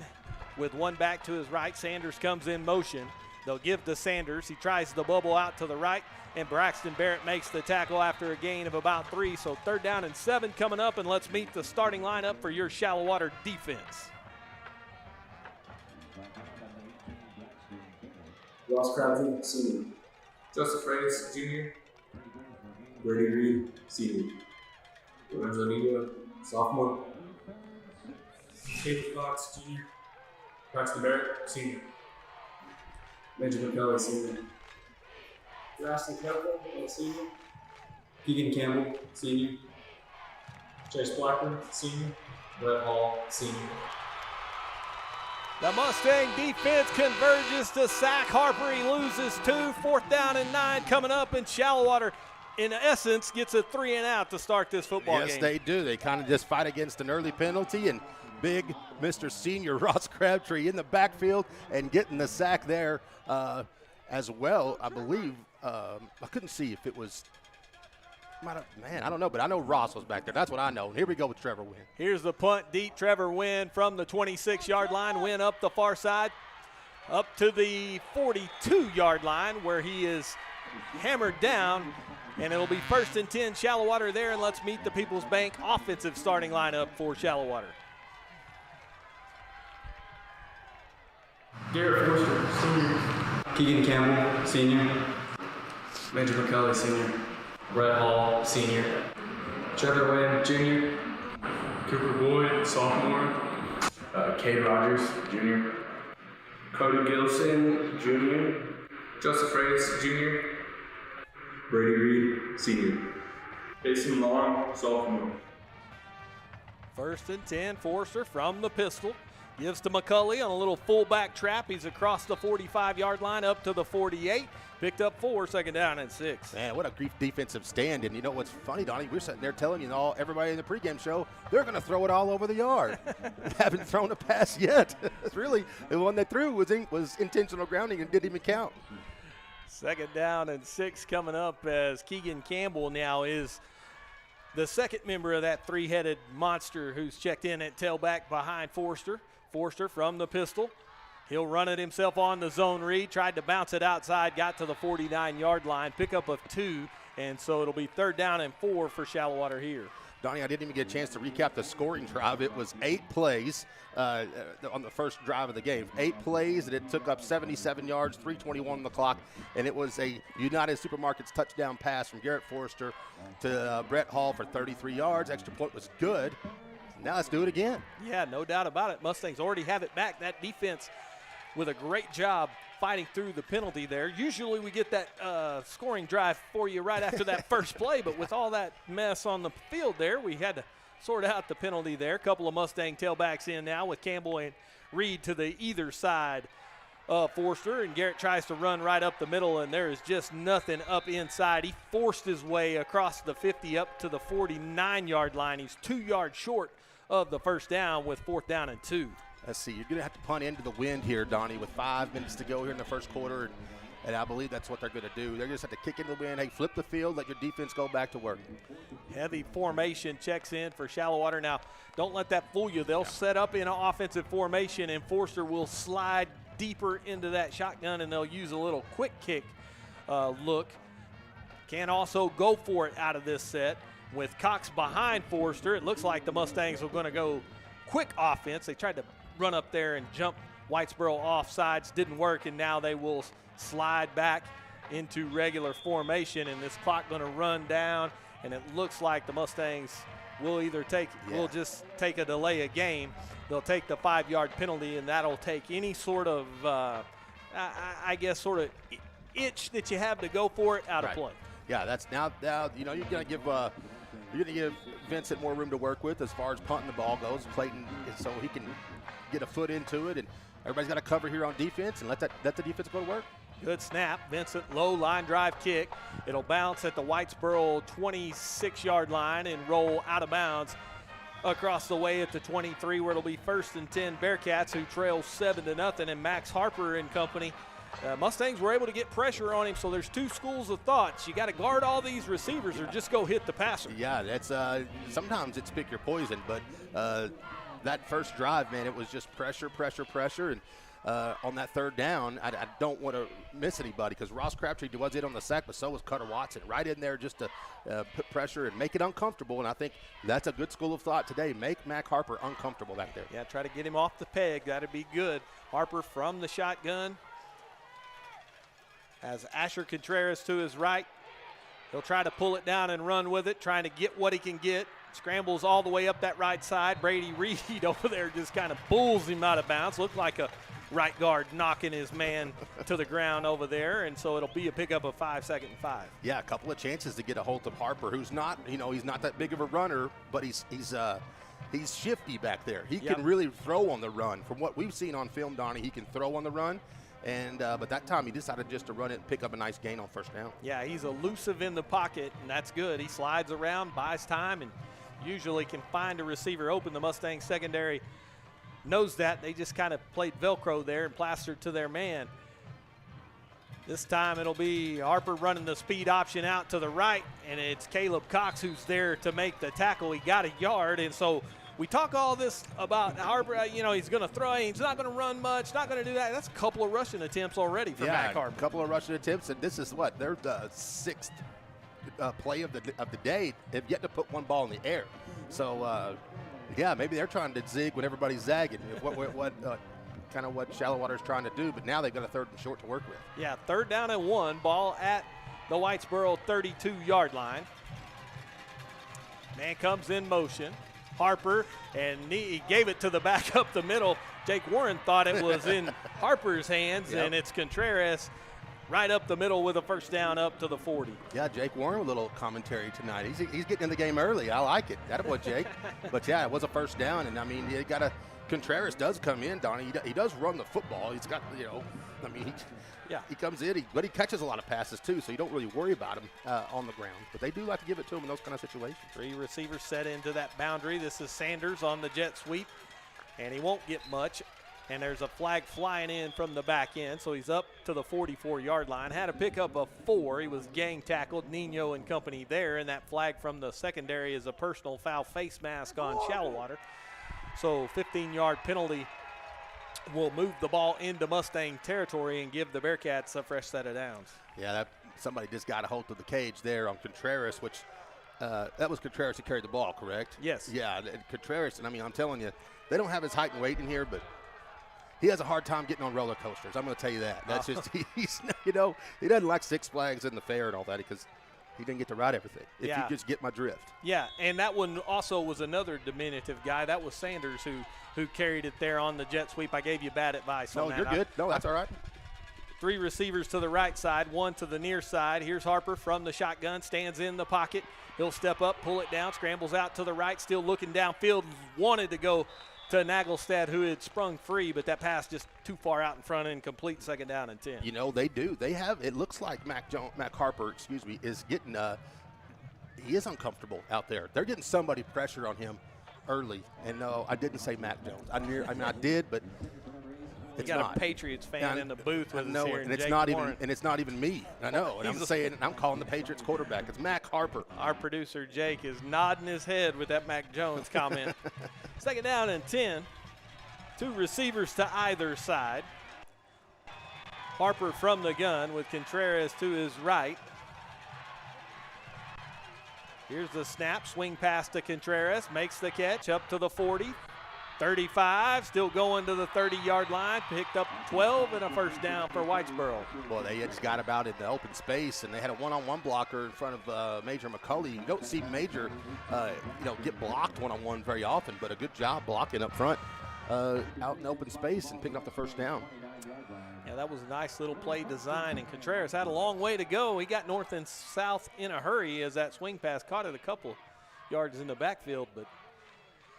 with 1 back to his right. Sanders comes in motion. They'll give to Sanders. He tries the bubble out to the right, and Braxton Barrett makes the tackle after a gain of about 3. So third down and 7 coming up, and let's meet the starting lineup for your Shallowater defense. Ross Crabtree, senior. Joseph Reyes, junior. Brady Reed, senior. Lorenzo Nino, sophomore. David Fox, junior. Paxton Barrett, senior. Benjamin Kelly, senior. Raston Campbell, senior. Keegan Campbell, senior. Chase Blackman, senior. Brett Hall, senior. The Mustang defense converges to sack Harper. He loses 2. 4th down and 9 coming up, and Shallowater, in essence, gets a 3 and out to start this football game. Yes, they do. They kind of just fight against an early penalty, and big Mr. Senior Ross Crabtree in the backfield and getting the sack there as well. I believe I couldn't see if it was. Man, I don't know, but I know Ross was back there. That's what I know. Here we go with Trevor Wynn. Here's the punt deep. Trevor Wynn from the 26-yard line. Wynn up the far side, up to the 42-yard line where he is hammered down, and it'll be 1st and 10 Shallowater there, and let's meet the People's Bank offensive starting lineup for Shallowater. Garrett Forster, senior. Keegan Campbell, senior. Benjamin Kelly, senior. Brett Hall, senior. Trevor Wynn, junior. Cooper Boyd, sophomore. Cade Rogers, junior. Cody Gilson, junior. Joseph Reyes, junior. Brady Reed, senior. Jason Long, sophomore. 1st and 10, Forster from the pistol. Gives to McCulley on a little fullback trap. He's across the 45-yard line up to the 48. Picked up 4, 2nd down and 6. Man, what a great defensive stand. And you know what's funny, Donnie? We're sitting there telling everybody in the pregame show, they're going to throw it all over the yard. They haven't thrown a pass yet. It's really, the one they threw was intentional grounding and didn't even count. 2nd down and 6 coming up as Keegan Campbell now is the second member of that 3-headed monster who's checked in at tailback behind Forster. Forster from the pistol. He'll run it himself on the zone read. Tried to bounce it outside, got to the 49-yard line. Pickup of 2, and so it'll be 3rd down and 4 for Shallowater here. Donnie, I didn't even get a chance to recap the scoring drive. It was 8 plays on the first drive of the game. 8 plays, and it took up 77 yards, 3:21 on the clock, and it was a United Supermarkets touchdown pass from Garrett Forster to Brett Hall for 33 yards. Extra point was good. Now let's do it again. Yeah, no doubt about it. Mustangs already have it back. That defense with a great job fighting through the penalty there. Usually we get that scoring drive for you right after that first play, but with all that mess on the field there, we had to sort out the penalty there. A couple of Mustang tailbacks in now with Campbell and Reed to the either side of Forster, and Garrett tries to run right up the middle, and there is just nothing up inside. He forced his way across the 50 up to the 49-yard line. He's 2 yards short of the 1st down with 4th down and 2. Let's see, you're going to have to punt into the wind here, Donnie, with 5 minutes to go here in the first quarter, and I believe that's what they're going to do. They're just have to kick into the wind. Hey, flip the field, let your defense go back to work. Heavy formation checks in for Shallowater. Now, don't let that fool you. They'll set up in an offensive formation, and Forster will slide deeper into that shotgun, and they'll use a little quick kick look. Can also go for it out of this set. With Cox behind Forster, it looks like the Mustangs are going to go quick offense. They tried to run up there and jump Whitesboro offsides, didn't work, and now they will slide back into regular formation, and this clock going to run down, and it looks like the Mustangs will either will just take a delay of game. They'll take the 5-yard penalty, and that'll take any sort of, I guess, sort of itch that you have to go for it out of play. Yeah, that's now you know, you're going to give Vincent more room to work with as far as punting the ball goes. Clayton, so he can get a foot into it, and everybody's got to cover here on defense and let the defense go to work. Good snap. Vincent, low line drive kick. It'll bounce at the Whitesboro 26-yard line and roll out of bounds across the way at the 23, where it'll be 1st and 10 Bearcats, who trail 7-0, and Max Harper and company. Mustangs were able to get pressure on him, so there's 2 schools of thoughts. You got to guard all these receivers or just go hit the passer. Yeah, that's sometimes it's pick your poison, but that first drive, man, it was just pressure, and on that 3rd down, I don't want to miss anybody because Ross Crabtree was in on the sack, but so was Cutter Watson. Right in there just to put pressure and make it uncomfortable, and I think that's a good school of thought today. Make Mac Harper uncomfortable back there. Yeah, try to get him off the peg. That'd be good. Harper from the shotgun. Has Asher Contreras to his right. He'll try to pull it down and run with it, trying to get what he can get. Scrambles all the way up that right side. Brady Reed over there just kind of pulls him out of bounds. Looked like a right guard knocking his man to the ground over there, and so it'll be a pickup of 5, 2nd and 5. Yeah, a couple of chances to get a hold of Harper, who's not, he's not that big of a runner, but he's shifty back there. He can really throw on the run. From what we've seen on film, Donnie, he can throw on the run. And but that time he decided just to run it and pick up a nice gain on first down. Yeah, he's elusive in the pocket, and that's good. He slides around, buys time, and usually can find a receiver open. The Mustangs secondary knows that. They just kind of played Velcro there and plastered to their man. This time it'll be Harper running the speed option out to the right, and it's Caleb Cox who's there to make the tackle. He got a yard, and so we talk all this about Harper, he's going to throw, he's not going to run much, not going to do that. That's a couple of rushing attempts already for Mac Harper. A couple of rushing attempts, and this is what? They're the 6th play of the day. They've yet to put one ball in the air. So, maybe they're trying to zig when everybody's zagging. Kind of what Shallowater's trying to do, but now they've got a 3rd and short to work with. Yeah, 3rd down and 1, ball at the Whitesboro 32-yard line. Man comes in motion. Harper, and he gave it to the back up the middle. Jake Warren thought it was in Harper's hands, and it's Contreras right up the middle with a first down up to the 40. Yeah, Jake Warren with a little commentary tonight. He's getting in the game early. I like it. That was Jake. But, it was a first down, and, you got to – Contreras does come in, Donnie. He does run the football. He's got, he comes in, but he catches a lot of passes too, so you don't really worry about him on the ground. But they do like to give it to him in those kind of situations. 3 receivers set into that boundary. This is Sanders on the jet sweep, and he won't get much. And there's a flag flying in from the back end, so he's up to the 44-yard line. Had a pickup of 4. He was gang tackled, Nino and company there, and that flag from the secondary is a personal foul face mask on Shallowater. So 15-yard penalty will move the ball into Mustang territory and give the Bearcats a fresh set of downs. Yeah, somebody just got a hold of the cage there on Contreras, which that was Contreras who carried the ball, correct? Yes. Yeah, Contreras, and I'm telling you, they don't have his height and weight in here, but he has a hard time getting on roller coasters. I'm going to tell you that. That's just, he doesn't like Six Flags and the fair and all that because he didn't get to ride everything, if you just get my drift. Yeah, and that one also was another diminutive guy. That was Sanders who carried it there on the jet sweep. I gave you bad advice on that. No, you're good. No, that's all right. 3 receivers to the right side, 1 to the near side. Here's Harper from the shotgun, stands in the pocket. He'll step up, pull it down, scrambles out to the right, still looking downfield. Wanted to go to Nagelstad, who had sprung free, but that pass just too far out in front and complete 2nd down and 10. They do. They have, it looks like Mac Harper, is getting, he is uncomfortable out there. They're getting somebody pressure on him early. And no, I didn't say Mac Jones. I did, but it's got a Patriots fan in the booth with us here, and it's not even me. I know, and I'm calling the Patriots quarterback. It's Mac Harper. Our producer Jake is nodding his head with that Mac Jones comment. 2nd down and 10. 2 receivers to either side. Harper from the gun with Contreras to his right. Here's the snap, swing pass to Contreras, makes the catch up to the 40. 35, still going to the 30-yard line, picked up 12 and a first down for Whitesboro. Well, they just got about in the open space, and they had a one-on-one blocker in front of Major McCulley. You don't see Major, get blocked one-on-one very often, but a good job blocking up front out in open space and picking up the first down. Yeah, that was a nice little play design, and Contreras had a long way to go. He got north and south in a hurry as that swing pass caught it a couple yards in the backfield, but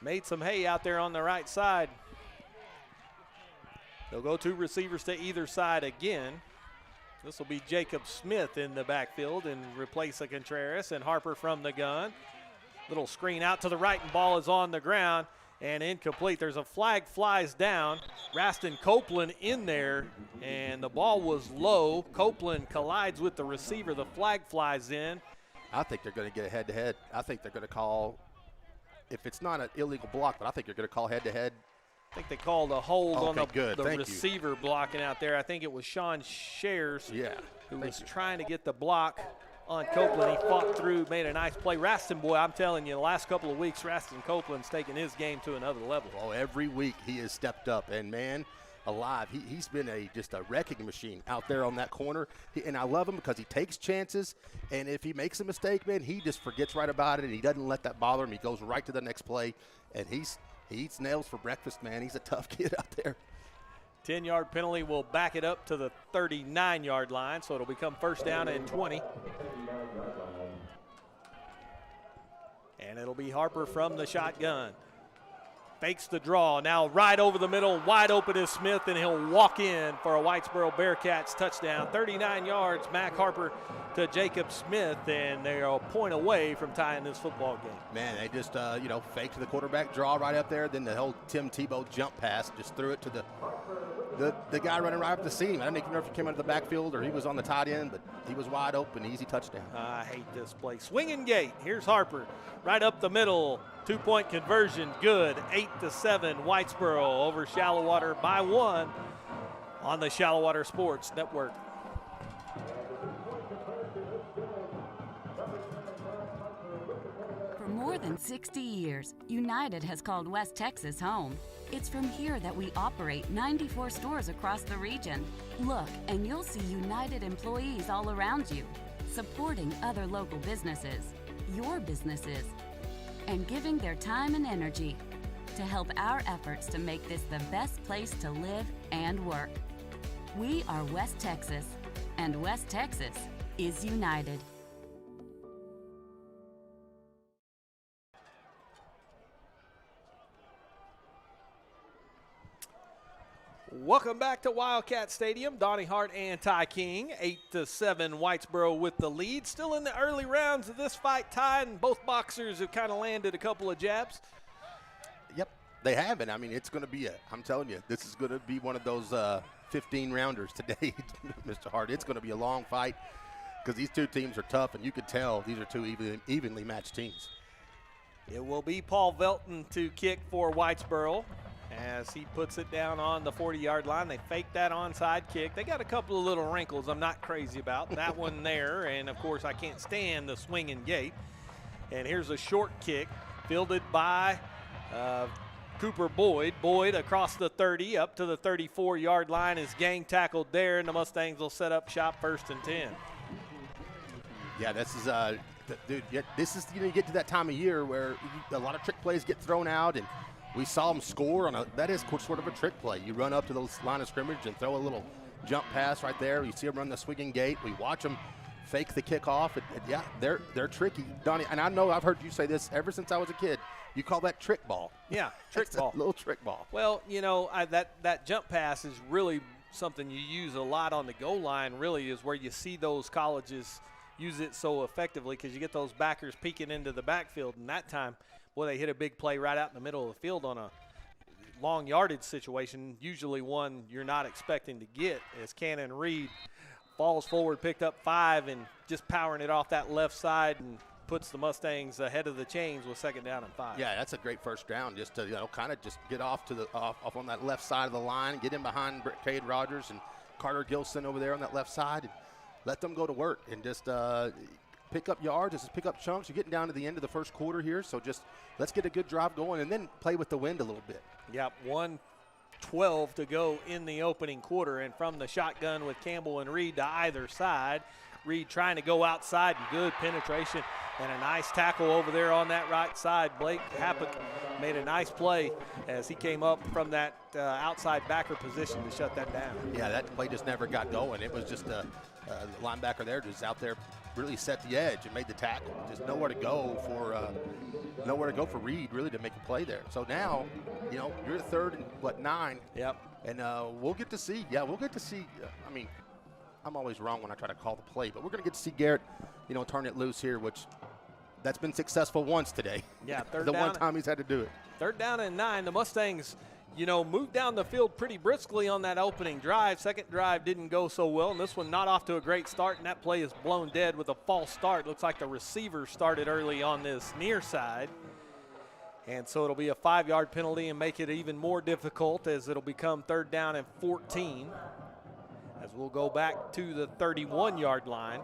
made some hay out there on the right side. They'll go 2 receivers to either side again. This will be Jacob Smith in the backfield and replace a Contreras, and Harper from the gun. Little screen out to the right, and ball is on the ground and incomplete. There's a flag flies down. Raston Copeland in there, and the ball was low. Copeland collides with the receiver. The flag flies in. I think they're going to get a head-to-head. I think they're going to call, if it's not an illegal block, but I think you're going to call head-to-head. I think they called a hold on the Thank receiver blocking out there. I think it was Sean Shares who was trying to get the block on Copeland. He fought through, made a nice play. Raston, boy, I'm telling you, the last couple of weeks, Raston Copeland's taken his game to another level. Well, every week he has stepped up, and man, alive. He's been just a wrecking machine out there on that corner. And I love him because he takes chances. And if he makes a mistake, man, he just forgets right about it, and he doesn't let that bother him. He goes right to the next play, and he eats nails for breakfast, man. He's a tough kid out there. 10-yard penalty will back it up to the 39-yard line, so it'll become first down and 20. And it'll be Harper from the shotgun. Fakes the draw, now right over the middle, wide open is Smith, and he'll walk in for a Whitesboro Bearcats touchdown. 39 yards, Mac Harper to Jacob Smith, and they're a point away from tying this football game. Man, they just, faked the quarterback draw right up there, then the whole Tim Tebow jump pass, just threw it to the guy running right up the seam. I don't even know if he came out of the backfield or he was on the tight end, but he was wide open, easy touchdown. I hate this play. Swinging gate, here's Harper, right up the middle. 2-point conversion, good. 8-7, Whitesboro over Shallowater by 1 on the Shallowater Sports Network. For more than 60 years, United has called West Texas home. It's from here that we operate 94 stores across the region. Look, and you'll see United employees all around you, supporting other local businesses, your businesses, and giving their time and energy to help our efforts to make this the best place to live and work. We are West Texas, and West Texas is united. Welcome back to Wildcat Stadium. Donnie Hart and Ty King, 8-7, Whitesboro with the lead. Still in the early rounds of this fight, Ty, and both boxers have kind of landed a couple of jabs. Yep, they have, and I mean, it's going to be I'm telling you, this is going to be one of those 15-rounders today, Mr. Hart. It's going to be a long fight because these two teams are tough, and you could tell these are two evenly matched teams. It will be Paul Velton to kick for Whitesboro as he puts it down on the 40-yard line. They fake that onside kick. They got a couple of little wrinkles I'm not crazy about. That one there, and, of course, I can't stand the swinging gate. And here's a short kick fielded by Cooper Boyd. Boyd across the 30 up to the 34-yard line is gang tackled there, and the Mustangs will set up shop 1st and 10. Yeah, this is dude. This is you get to that time of year where a lot of trick plays get thrown out, and we saw them score on that is sort of a trick play. You run up to the line of scrimmage and throw a little jump pass right there. You see them run the swinging gate. We watch them fake the kickoff. And yeah, they're tricky, Donnie. And I know I've heard you say this ever since I was a kid. You call that trick ball. Yeah, trick ball. A little trick ball. Well, that jump pass is really something you use a lot on the goal line. Really is where you see those colleges use it so effectively because you get those backers peeking into the backfield. And that time, boy, they hit a big play right out in the middle of the field on a long yardage situation, usually one you're not expecting to get, as Cannon Reed falls forward, picked up 5, and just powering it off that left side and puts the Mustangs ahead of the chains with 2nd down and 5. Yeah, that's a great first down, just to kind of just get off to off on that left side of the line, get in behind Cade Rogers and Carter Gilson over there on that left side, and let them go to work and just pick up yards, just pick up chunks. You're getting down to the end of the first quarter here, so just let's get a good drive going and then play with the wind a little bit. Yep, 1:12 to go in the opening quarter, and from the shotgun with Campbell and Reed to either side. Reed trying to go outside, and good penetration and a nice tackle over there on that right side. Blake Happick made a nice play as he came up from that outside backer position to shut that down. Yeah, that play just never got going. It was just the linebacker there just out there really set the edge and made the tackle. Just nowhere to go for Reed really to make a play there. So now, you're the 3rd and 9. Yep. And we'll get to see. Yeah, we'll get to see. I mean, I'm always wrong when I try to call the play, but we're going to get to see Garrett, turn it loose here, which that's been successful once today. Yeah, the one time he's had to do it. 3rd down and 9. The Mustangs, moved down the field pretty briskly on that opening drive. Second drive didn't go so well, and this one not off to a great start, and that play is blown dead with a false start. Looks like the receiver started early on this near side. And so it'll be a 5-yard penalty and make it even more difficult as it'll become 3rd down and 14. As we'll go back to the 31-yard line.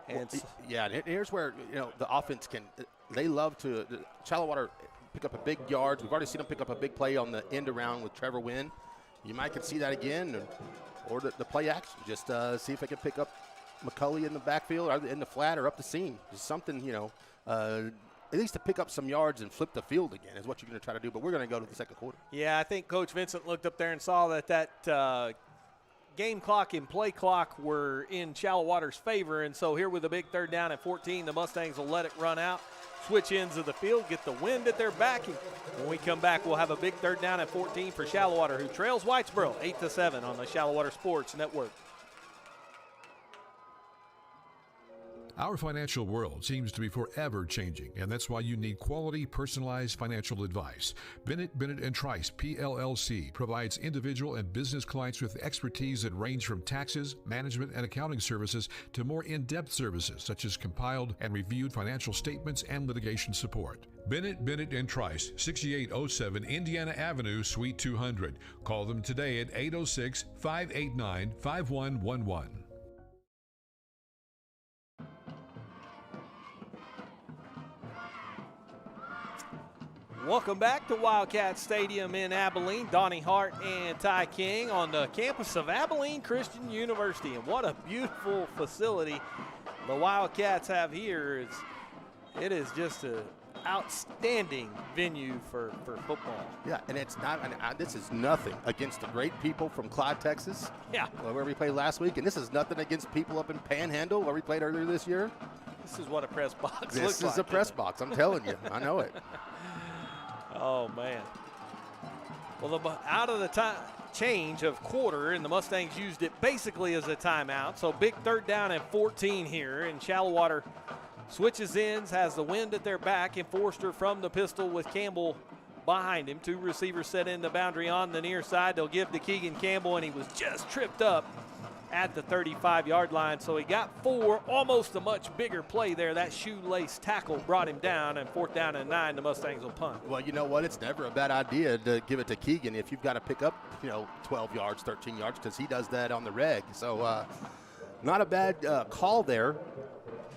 And and here's where the offense they love to Shallowater pick up a big yard. We've already seen him pick up a big play on the end around with Trevor Wynn. You might could see that again, or the play action. Just see if they can pick up McCulley in the backfield or in the flat or up the seam. Just something, at least to pick up some yards and flip the field again is what you're going to try to do. But we're going to go to the second quarter. Yeah, I think Coach Vincent looked up there and saw that game clock and play clock were in Shallowater's favor. And so here with a big 3rd down and 14, the Mustangs will let it run out, switch ends of the field, get the wind at their back. And when we come back, we'll have a big 3rd down and 14 for Shallowater, who trails Whitesboro 8-7 on the Shallowater Sports Network. Our financial world seems to be forever changing, and that's why you need quality, personalized financial advice. Bennett & Trice, PLLC, provides individual and business clients with expertise that range from taxes, management, and accounting services to more in-depth services such as compiled and reviewed financial statements and litigation support. Bennett & Trice, 6807 Indiana Avenue, Suite 200. Call them today at 806-589-5111. Welcome back to Wildcat Stadium in Abilene. Donnie Hart and Ty King on the campus of Abilene Christian University. And what a beautiful facility the Wildcats have here. It is just an outstanding venue for football. Yeah, and it's not, this is nothing against the great people from Clyde, Texas. Yeah. Where we played last week. And this is nothing against people up in Panhandle where we played earlier this year. This is what a press box looks like. This is a press box, I'm telling you. I know it. Oh, man. Well, out of the change of quarter, and the Mustangs used it basically as a timeout. So big 3rd down and 14 here, and Shallowater switches ends, has the wind at their back, and Forster from the pistol with Campbell behind him. 2 receivers set in the boundary on the near side. They'll give to Keegan Campbell, and he was just tripped up at the 35-yard line. So he got 4, almost a much bigger play there. That shoelace tackle brought him down, and 4th down and 9, the Mustangs will punt. Well, you know what? It's never a bad idea to give it to Keegan if you've got to pick up, 12 yards, 13 yards, because he does that on the reg. So not a bad call there.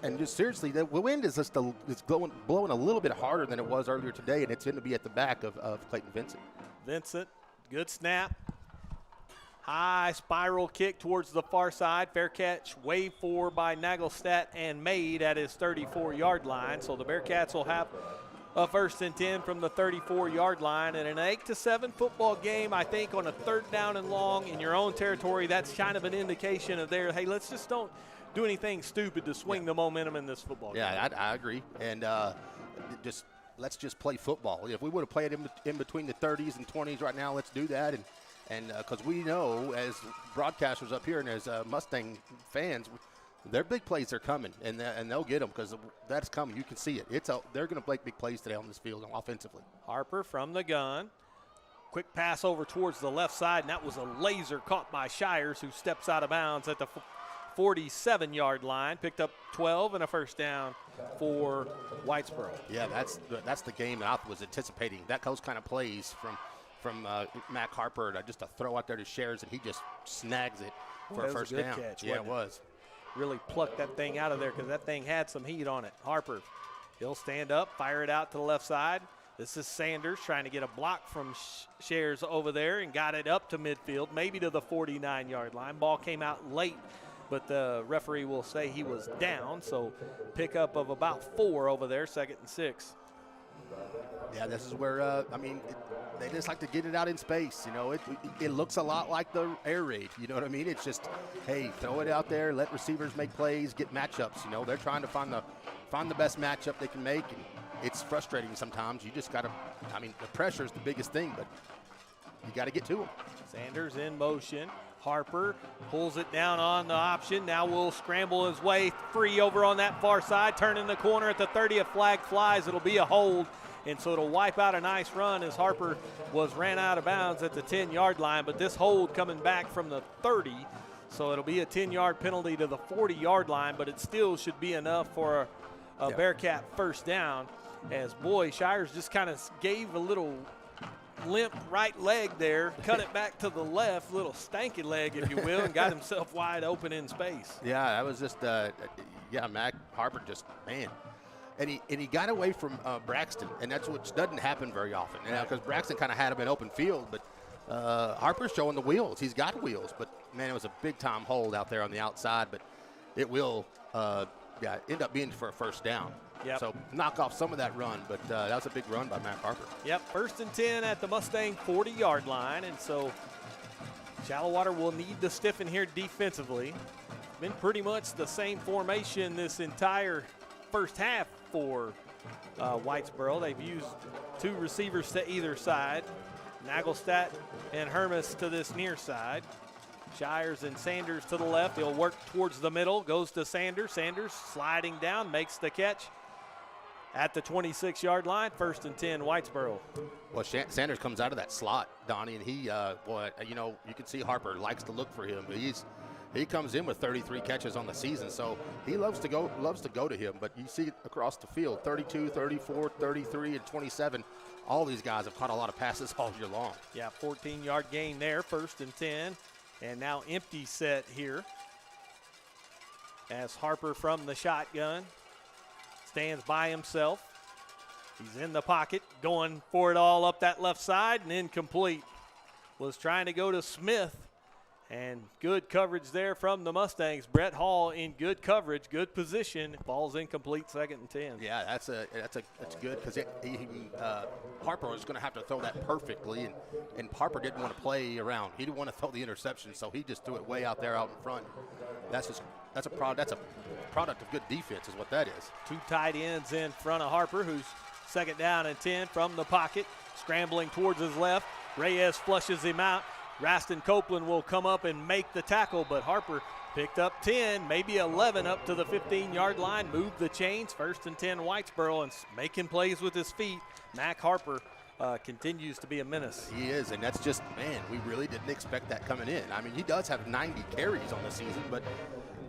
And just seriously, the wind is just blowing a little bit harder than it was earlier today, and it's going to be at the back of Clayton Vincent. Vincent, good snap. High spiral kick towards the far side. Fair catch, wave for by Nagelstadt and made at his 34-yard line. So the Bearcats will have a 1st and 10 from the 34-yard line. And an 8-7 football game, I think, on a 3rd down and long in your own territory, that's kind of an indication of hey, let's just don't do anything stupid to swing the momentum in this football game. Yeah, I agree. And let's just play football. If we would have played in between the 30s and 20s right now, let's do that. And because we know as broadcasters up here and as Mustang fans, their big plays are coming, and they'll get them because that's coming. You can see it. They're going to make big plays today on this field offensively. Harper from the gun. Quick pass over towards the left side, and that was a laser caught by Shires, who steps out of bounds at the 47-yard line. Picked up 12 and a 1st down for Whitesboro. Yeah, that's the game I was anticipating. Those kind of plays from Mac Harper, just a throw out there to Shares, and he just snags it for a 1st down. Catch, yeah, it was. Really plucked that thing out of there because that thing had some heat on it. Harper, he'll stand up, fire it out to the left side. This is Sanders trying to get a block from Shares over there and got it up to midfield, maybe to the 49-yard line. Ball came out late, but the referee will say he was down, so pickup of about 4 over there, 2nd and 6. Yeah, this is where, they just like to get it out in space. It looks a lot like the air raid. You know what I mean? It's just, hey, throw it out there, let receivers make plays, get matchups. They're trying to find the best matchup they can make, and it's frustrating sometimes. You just got to, the pressure is the biggest thing, but you got to get to them. Sanders in motion. Harper pulls it down on the option. Now will scramble his way free over on that far side. Turning the corner at the 30. A flag flies. It'll be a hold. And so it'll wipe out a nice run as Harper ran out of bounds at the 10-yard line. But this hold coming back from the 30. So it'll be a 10-yard penalty to the 40-yard line. But it still should be enough for a Bearcat 1st down. As, Shires just kind of gave a little limp right leg there, cut it back to the left, little stanky leg, if you will, and got himself wide open in space. Yeah, that was just, Mac Harper just, man. and he got away from Braxton, and that's what doesn't happen very often. Because Braxton kind of had him in open field, but Harper's showing the wheels. He's got wheels, but man, it was a big time hold out there on the outside, but it will end up being for a first down. Yep. So knock off some of that run, but that was a big run by Matt Harper. Yep, 1st and 10 at the Mustang 40-yard line, and so Shallowater will need to stiffen here defensively. Been pretty much the same formation this entire first half for Whitesboro. They've used 2 receivers to either side, Nagelstadt and Hermes to this near side. Shires and Sanders to the left. He'll work towards the middle, goes to Sanders. Sanders sliding down, makes the catch at the 26-yard line. 1st and 10, Whitesboro. Well, Sanders comes out of that slot, Donnie, and he, you can see Harper likes to look for him. He comes in with 33 catches on the season, so he loves to go to him. But you see across the field, 32, 34, 33, and 27. All these guys have caught a lot of passes all year long. Yeah, 14-yard gain there, 1st and 10. And now empty set here as Harper from the shotgun stands by himself. He's in the pocket, going for it all up that left side, and incomplete. Was trying to go to Smith, and good coverage there from the Mustangs. Brett Hall in good coverage, good position. Ball's incomplete, 2nd and 10. Yeah, that's good because Harper was going to have to throw that perfectly, and Harper didn't want to play around. He didn't want to throw the interception, so he just threw it way out there out in front. That's a product of good defense is what that is. 2 tight ends in front of Harper, who's 2nd down and 10 from the pocket, scrambling towards his left. Reyes flushes him out. Raston Copeland will come up and make the tackle, but Harper picked up 10, maybe 11 up to the 15-yard line, moved the chains. 1st and 10 Whitesboro, and making plays with his feet. Mac Harper continues to be a menace. He is, and that's just, man, we really didn't expect that coming in. I mean, he does have 90 carries on the season, but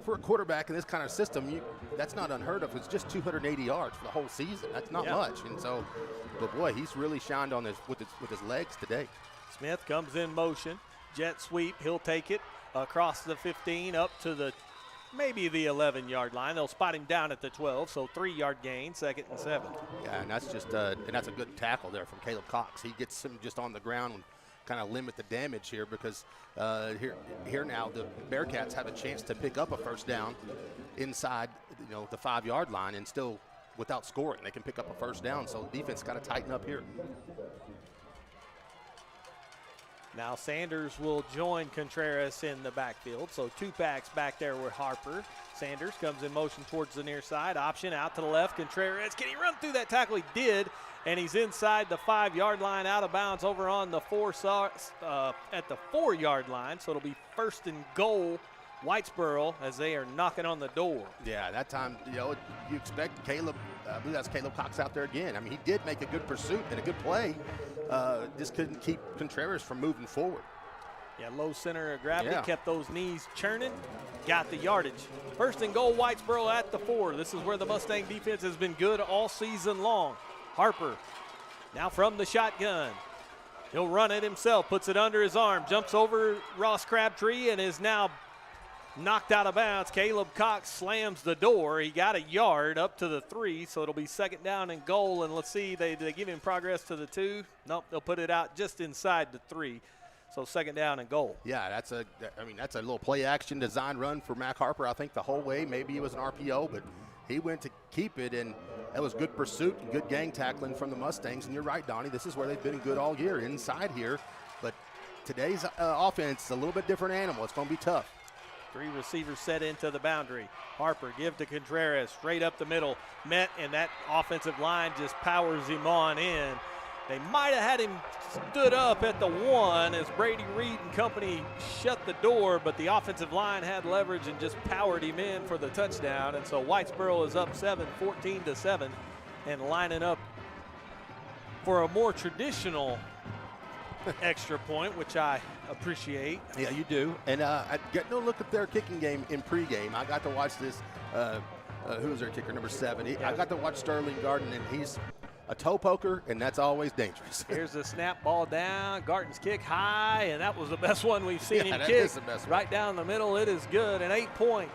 for a quarterback in this kind of system, that's not unheard of. It's just 280 yards for the whole season. That's not much, and so, but boy, he's really shined on with his legs today. Smith comes in motion, jet sweep, he'll take it across the 15 up to maybe the 11-yard line. They'll spot him down at the 12, so 3-yard gain, 2nd and 7. Yeah, and that's just that's a good tackle there from Caleb Cox. He gets him just on the ground and kind of limit the damage here because here now the Bearcats have a chance to pick up a first down inside the 5-yard line and still without scoring. They can pick up a first down, so the defense got to tighten up here. Now Sanders will join Contreras in the backfield. So 2 backs back there with Harper. Sanders comes in motion towards the near side. Option out to the left. Contreras, can he run through that tackle? He did. And he's inside the 5-yard line, out of bounds over on the at the 4-yard line. So it'll be 1st and goal, Whitesboro, as they are knocking on the door. Yeah, that time, you expect Caleb, I believe that's Caleb Cox out there again. I mean, he did make a good pursuit and a good play. Just couldn't keep Contreras from moving forward. Yeah, low center of gravity, kept those knees churning, got the yardage. 1st and goal, Whitesboro at the 4. This is where the Mustang defense has been good all season long. Harper now from the shotgun. He'll run it himself, puts it under his arm, jumps over Ross Crabtree, and is now knocked out of bounds. Caleb Cox slams the door. He got a yard up to the 3, so it'll be 2nd down and goal. And let's see, they give him progress to the 2. Nope, they'll put it out just inside the 3. So 2nd down and goal. Yeah, that's a little play action design run for Mac Harper. I think the whole way, maybe it was an RPO, but he went to keep it, and that was good pursuit and good gang tackling from the Mustangs. And you're right, Donnie, this is where they've been good all year, inside here. But today's offense is a little bit different animal. It's going to be tough. 3 receivers set into the boundary. Harper give to Contreras, straight up the middle, met, and that offensive line just powers him on in. They might have had him stood up at the 1 as Brady Reed and company shut the door, but the offensive line had leverage and just powered him in for the touchdown. And so Whitesboro is up 14-7, and lining up for a more traditional extra point, which I appreciate. Yeah, you do. And I got no look at their kicking game in pregame. I got to watch this. Who's their kicker? Number 7. I got to watch Sterling Garden, and he's a toe poker, and that's always dangerous. Here's the snap, ball down. Garden's kick high, and that was the best one we've seen him that kick. Is the best one. Right down the middle. It is good. An 8-point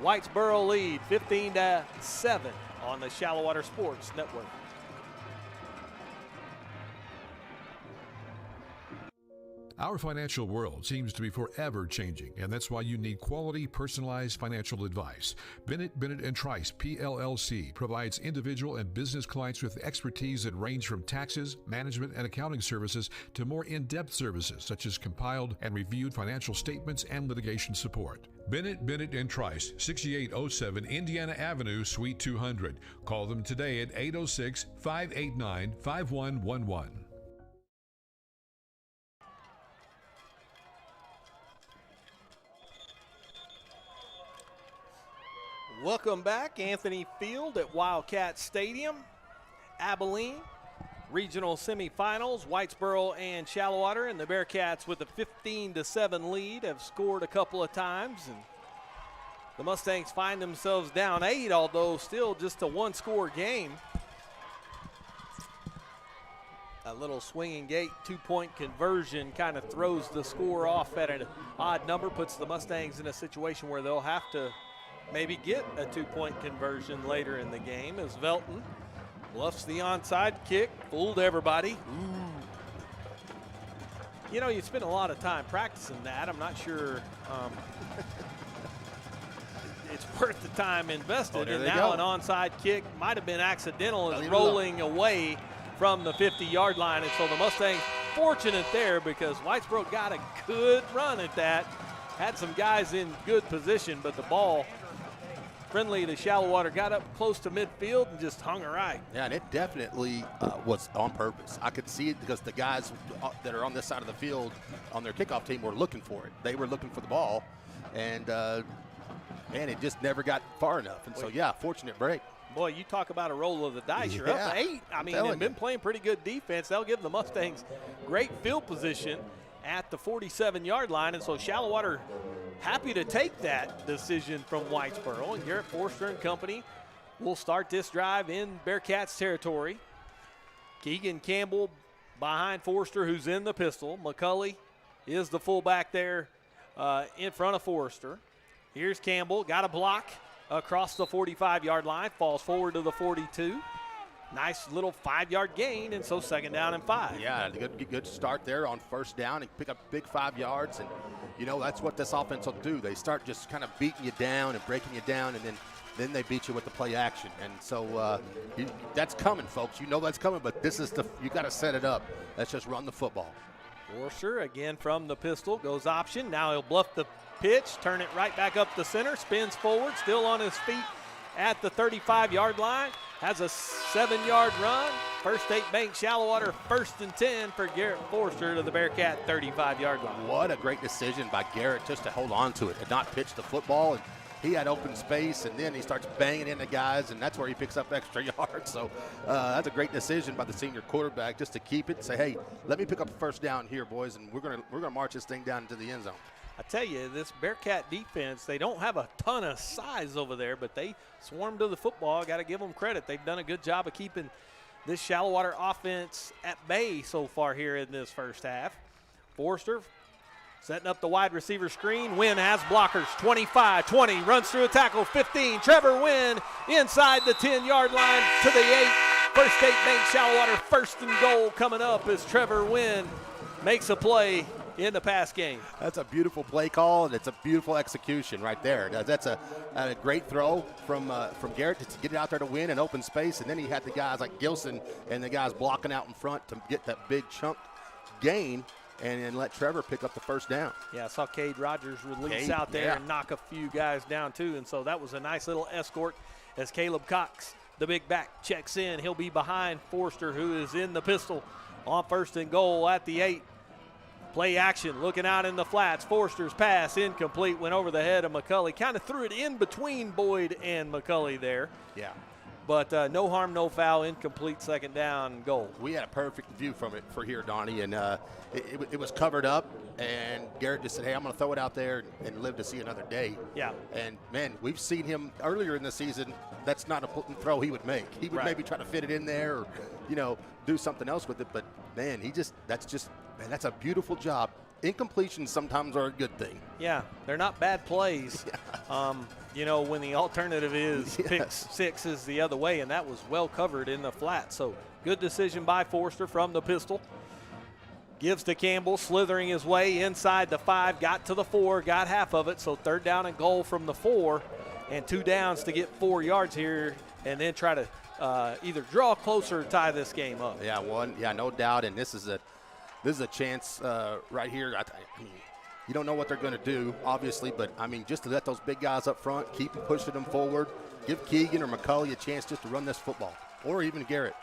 Whitesboro lead, 15-7. on the Shallowater Sports Network. Our financial world seems to be forever changing, and that's why you need quality, personalized financial advice. Bennett & Trice, PLLC, provides individual and business clients with expertise that range from taxes, management, and accounting services to more in-depth services such as compiled and reviewed financial statements and litigation support. Bennett & Trice, 6807 Indiana Avenue, Suite 200. Call them today at 806-589-5111. Welcome back, Anthony Field at Wildcat Stadium. Abilene, regional semifinals, Whitesboro and Shallowater, and the Bearcats with a 15-7 lead have scored a couple of times, and the Mustangs find themselves down 8, although still just a one-score game. A little swinging gate two-point conversion kind of throws the score off at an odd number, puts the Mustangs in a situation where they'll have to maybe get a two-point conversion later in the game as Velton bluffs the onside kick, fooled everybody. Ooh. You know, you spend a lot of time practicing that. I'm not sure it's worth the time invested. And now an onside kick might have been accidental as rolling away from the 50-yard line. And so the Mustangs fortunate there because Whitesboro got a good run at that. Had some guys in good position, but the ball friendly to Shallowater, got up close to midfield and just hung her right. Yeah, and it definitely was on purpose. I could see it because the guys that are on this side of the field on their kickoff team were looking for it. They were looking for the ball, and man, it just never got far enough. And so, yeah, fortunate break. Boy, you talk about a roll of the dice. You're up 8. I mean, they've been playing pretty good defense. They'll give the Mustangs great field position at the 47-yard line, and so Shallowater happy to take that decision from Whitesboro, and Garrett Forster and company will start this drive in Bearcats territory. Keegan Campbell behind Forster, who's in the pistol. McCulley is the fullback there in front of Forster. Here's Campbell, got a block across the 45-yard line, falls forward to the 42. Nice little 5-yard gain, and so 2nd down and 5. Yeah, good start there on 1st down and pick up big 5 yards. And, you know, that's what this offense will do. They start just kind of beating you down and breaking you down, and then they beat you with the play action. And so that's coming, folks. You know that's coming, but this is you got to set it up. Let's just run the football. Forster again from the pistol, goes option. Now he'll bluff the pitch, turn it right back up the center, spins forward, still on his feet at the 35-yard line. Has a 7-yard run. First State Bank Shallowater, 1st and 10 for Garrett Forster to the Bearcat 35-yard line. What a great decision by Garrett just to hold on to it and not pitch the football. And he had open space, and then he starts banging into guys, and that's where he picks up extra yards. So that's a great decision by the senior quarterback just to keep it and say, hey, let me pick up a 1st down here, boys, and we're gonna march this thing down into the end zone. I tell you, this Bearcat defense, they don't have a ton of size over there, but they swarm to the football. Got to give them credit. They've done a good job of keeping this Shallowater offense at bay so far here in this first half. Forster setting up the wide receiver screen. Wynn has blockers, 25, 20, runs through a tackle, 15. Trevor Wynn inside the 10-yard line to the 8. First State Bank Shallowater 1st and goal coming up as Trevor Wynn makes a play in the pass game. That's a beautiful play call, and it's a beautiful execution right there. That's a great throw from Garrett to get it out there to win an open space, and then he had the guys like Gilson and the guys blocking out in front to get that big chunk gain and then let Trevor pick up the 1st down. Yeah, I saw Cade Rogers release out there and knock a few guys down too, and so that was a nice little escort as Caleb Cox, the big back, checks in. He'll be behind Forster, who is in the pistol on 1st and goal at the 8. Play action, looking out in the flats. Forster's pass incomplete, went over the head of McCulley. Kind of threw it in between Boyd and McCulley there. Yeah. But no harm, no foul, incomplete 2nd down goal. We had a perfect view from it for here, Donnie, and it was covered up, and Garrett just said, hey, I'm going to throw it out there and live to see another day. Yeah. And, man, we've seen him earlier in the season. That's not a throw he would make. He would maybe try to fit it in there or, you know, do something else with it. But, man, that's a beautiful job. Incompletions sometimes are a good thing. Yeah, they're not bad plays. you know, when the alternative is Yes. pick six is the other way, and that was well covered in the flat. So good decision by Forster from the pistol. Gives to Campbell, slithering his way inside the 5, got to the 4, got half of it. So 3rd down and goal from the 4, and 2 downs to get 4 yards here, and then try to either draw closer or tie this game up. Yeah, no doubt. And this is a chance right here. I mean, you don't know what they're going to do, obviously, but I mean, just to let those big guys up front keep pushing them forward, give Keegan or McCulley a chance just to run this football, or even Garrett.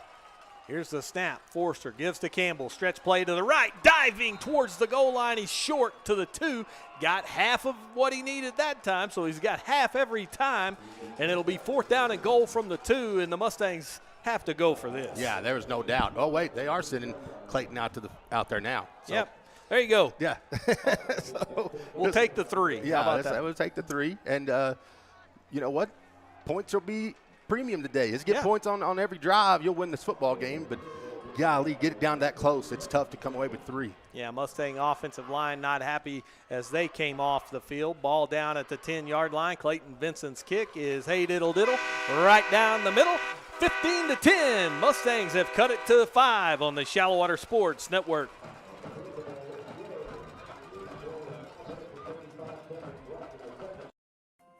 Here's the snap. Forster gives to Campbell. Stretch play to the right. Diving towards the goal line. He's short to the 2. Got half of what he needed that time, so he's got half every time. And it'll be 4th down and goal from the 2, and the Mustangs have to go for this. Yeah, there's no doubt. Oh, wait, they are sending Clayton out there now. So. Yep. There you go. Yeah. We'll take the 3. Yeah, how about that? We'll take the 3. And you know what? Points will be premium today. Let's get points on every drive. You'll win this football game, but golly, get it down that close. It's tough to come away with 3. Yeah, Mustang offensive line not happy as they came off the field. Ball down at the 10-yard line. Clayton Vincent's kick is hey diddle diddle right down the middle. 15-10. Mustangs have cut it to 5 on the Shallowater Sports Network.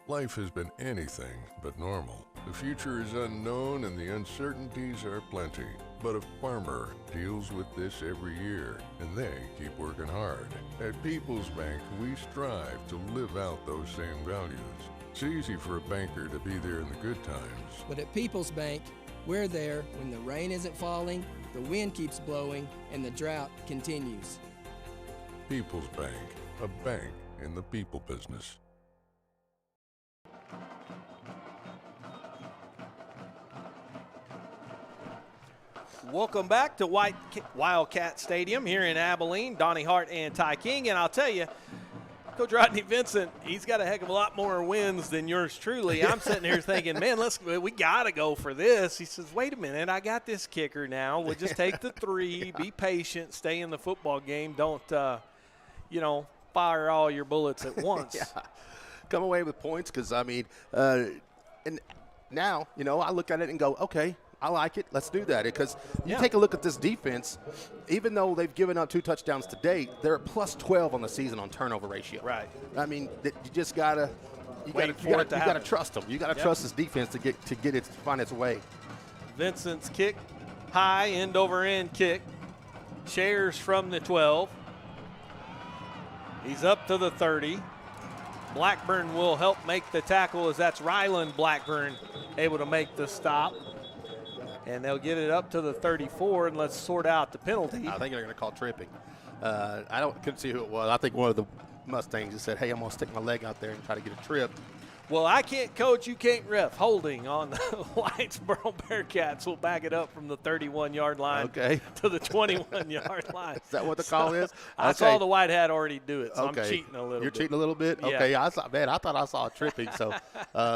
Life has been anything but normal. The future is unknown and the uncertainties are plenty. But a farmer deals with this every year, and they keep working hard. At People's Bank, we strive to live out those same values. It's easy for a banker to be there in the good times. But at People's Bank, we're there when the rain isn't falling, the wind keeps blowing, and the drought continues. People's Bank, a bank in the people business. Welcome back to Wildcat Stadium here in Abilene. Donnie Hart and Ty King, and I'll tell you, Coach Rodney Vincent, he's got a heck of a lot more wins than yours truly. I'm sitting here thinking, man, we got to go for this. He says, wait a minute, I got this kicker now. We'll just take the 3, be patient, stay in the football game. Don't, fire all your bullets at once. Yeah. Come away with points because, I mean, and now, I look at it and go, okay, I like it. Let's do that. Because you take a look at this defense, even though they've given up 2 touchdowns to date, they're at plus 12 on the season on turnover ratio. Right. I mean, you just gotta trust them. You gotta trust this defense to find its way. Vincent's kick, high end over end kick, shares from the 12. He's up to the 30. Blackburn will help make the tackle as that's Ryland Blackburn able to make the stop. And they'll get it up to the 34, and let's sort out the penalty. I think they're going to call tripping. Couldn't see who it was. I think one of the Mustangs just said, hey, I'm going to stick my leg out there and try to get a trip. Well, I can't coach, you can't ref. Holding on the Whitesboro Bearcats will back it up from the 31-yard line to the 21-yard line. Is that what the call is? I saw the white hat already do it, so I'm cheating a little bit. You're cheating a little bit? Yeah. Okay, I thought I saw a tripping. So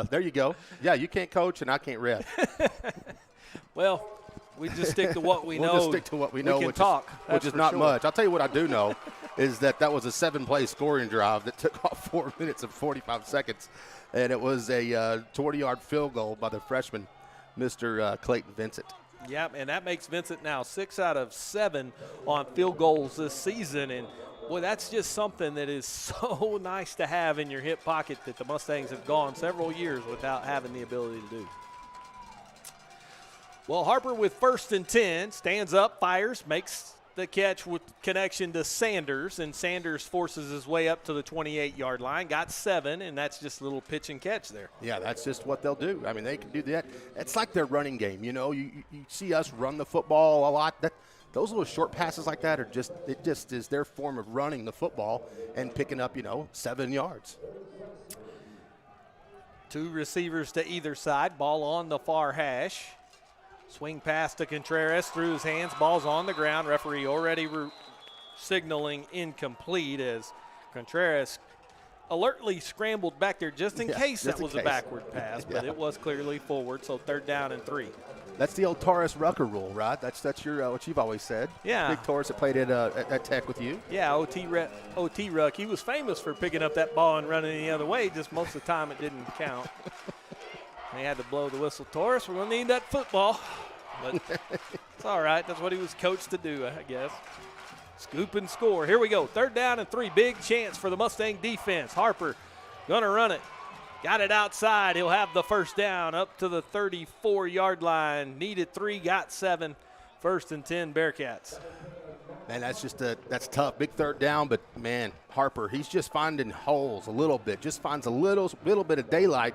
there you go. Yeah, you can't coach and I can't ref. Well, we just stick to what we know. We'll just stick to what we know, which is not much. I'll tell you what I do know is that was a 7-play scoring drive that took off 4 minutes and 45 seconds, and it was a 20-yard field goal by the freshman, Mr. Clayton Vincent. Yep, and that makes Vincent now 6 out of 7 on field goals this season, and boy, that's just something that is so nice to have in your hip pocket that the Mustangs have gone several years without having the ability to do. Well, Harper with 1st and 10, stands up, fires, makes the catch with connection to Sanders, and Sanders forces his way up to the 28-yard line, got 7, and that's just a little pitch and catch there. Yeah, that's just what they'll do. I mean, they can do that. It's like their running game, You see us run the football a lot. Those little short passes like that it just is their form of running the football and picking up, 7 yards. 2 receivers to either side, ball on the far hash. Swing pass to Contreras through his hands. Ball's on the ground. Referee already signaling incomplete as Contreras alertly scrambled back there just in case that was a backward pass, but it was clearly forward, so 3rd down and 3. That's the old Taurus Rucker rule, right? That's your what you've always said. Yeah. Big Taurus that played at Tech with you. Yeah, OT Ruck. He was famous for picking up that ball and running the other way. Just most of the time it didn't count. They had to blow the whistle. Taurus, we're going to need that football. But it's all right. That's what he was coached to do, I guess. Scoop and score. Here we go. 3rd down and 3. Big chance for the Mustang defense. Harper going to run it. Got it outside. He'll have the 1st down up to the 34-yard line. Needed 3, got 7. 1st and 10 Bearcats. Man, that's tough. Big 3rd down, but man, Harper, he's just finding holes a little bit. Just finds a little bit of daylight,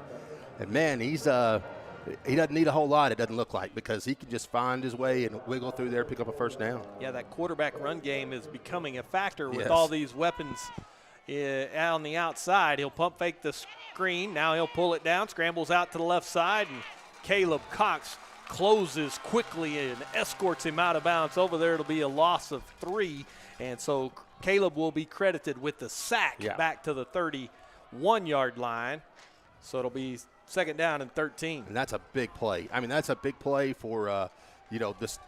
and man, he doesn't need a whole lot. It doesn't look like, because he can just find his way and wiggle through there, pick up a 1st down. Yeah, that quarterback run game is becoming a factor with Yes. all these weapons on the outside. He'll pump fake the screen. Now he'll pull it down, scrambles out to the left side, and Caleb Cox closes quickly and escorts him out of bounds. Over there, it'll be a loss of 3, and so Caleb will be credited with the sack back to the 31-yard line. So it'll be 2nd down and 13. And that's a big play. I mean, that's a big play for this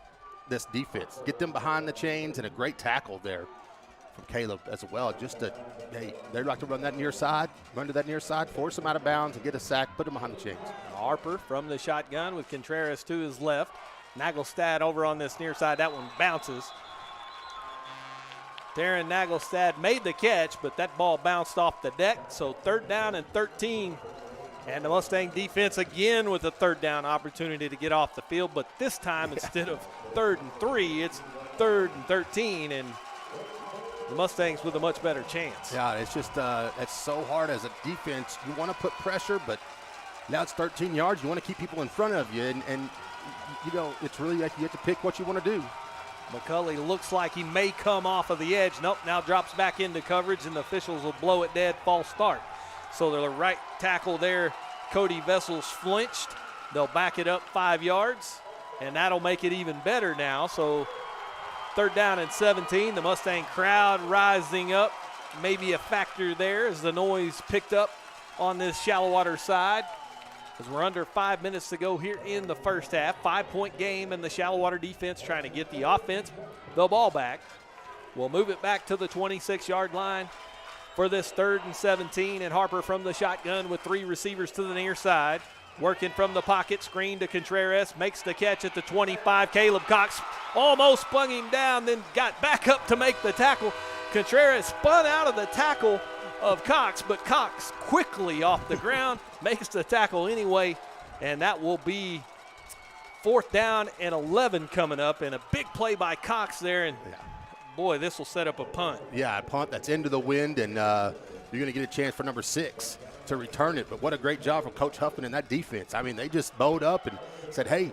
defense. Get them behind the chains, and a great tackle there from Caleb as well. They'd like to run that near side, force them out of bounds and get a sack, put them behind the chains. Harper from the shotgun with Contreras to his left. Nagelstad over on this near side. That one bounces. Darren Nagelstad made the catch, but that ball bounced off the deck. So 3rd down and 13. And the Mustang defense again with a 3rd down opportunity to get off the field. But this time, instead of 3rd and 3, it's 3rd and 13. And the Mustangs with a much better chance. Yeah, it's just it's so hard as a defense. You want to put pressure, but now it's 13 yards. You want to keep people in front of you, and it's really like you have to pick what you want to do. McCulley looks like he may come off of the edge. Nope, now drops back into coverage, and the officials will blow it dead, false start. So the right tackle there, Cody Vessels, flinched. They'll back it up 5 yards, and that'll make it even better now. So 3rd down and 17. The Mustang crowd rising up. Maybe a factor there as the noise picked up on this Shallowater side. As we're under 5 minutes to go here in the 1st half. 5-point game, and the Shallowater defense trying to get the offense the ball back. We'll move it back to the 26-yard line for this 3rd and 17. And Harper from the shotgun with 3 receivers to the near side. Working from the pocket, screen to Contreras, makes the catch at the 25. Caleb Cox almost spun him down, then got back up to make the tackle. Contreras spun out of the tackle of Cox, but Cox quickly off the ground, makes the tackle anyway, and that will be 4th down and 11 coming up, and a big play by Cox there, and boy, this will set up a punt. Yeah, a punt that's into the wind, and you're going to get a chance for number 6 to return it. But what a great job from Coach Huffman and that defense. I mean, they just bowed up and said, hey,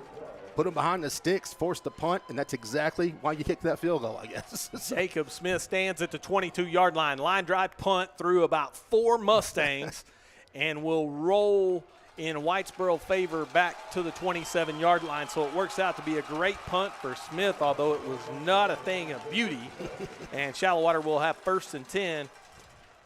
put them behind the sticks, force the punt, and that's exactly why you kicked that field goal, I guess. Jacob Smith stands at the 22-yard line. Line drive punt through about 4 Mustangs and will roll in Whitesboro favor back to the 27-yard line. So it works out to be a great punt for Smith, although it was not a thing of beauty. And Shallowater will have 1st and 10.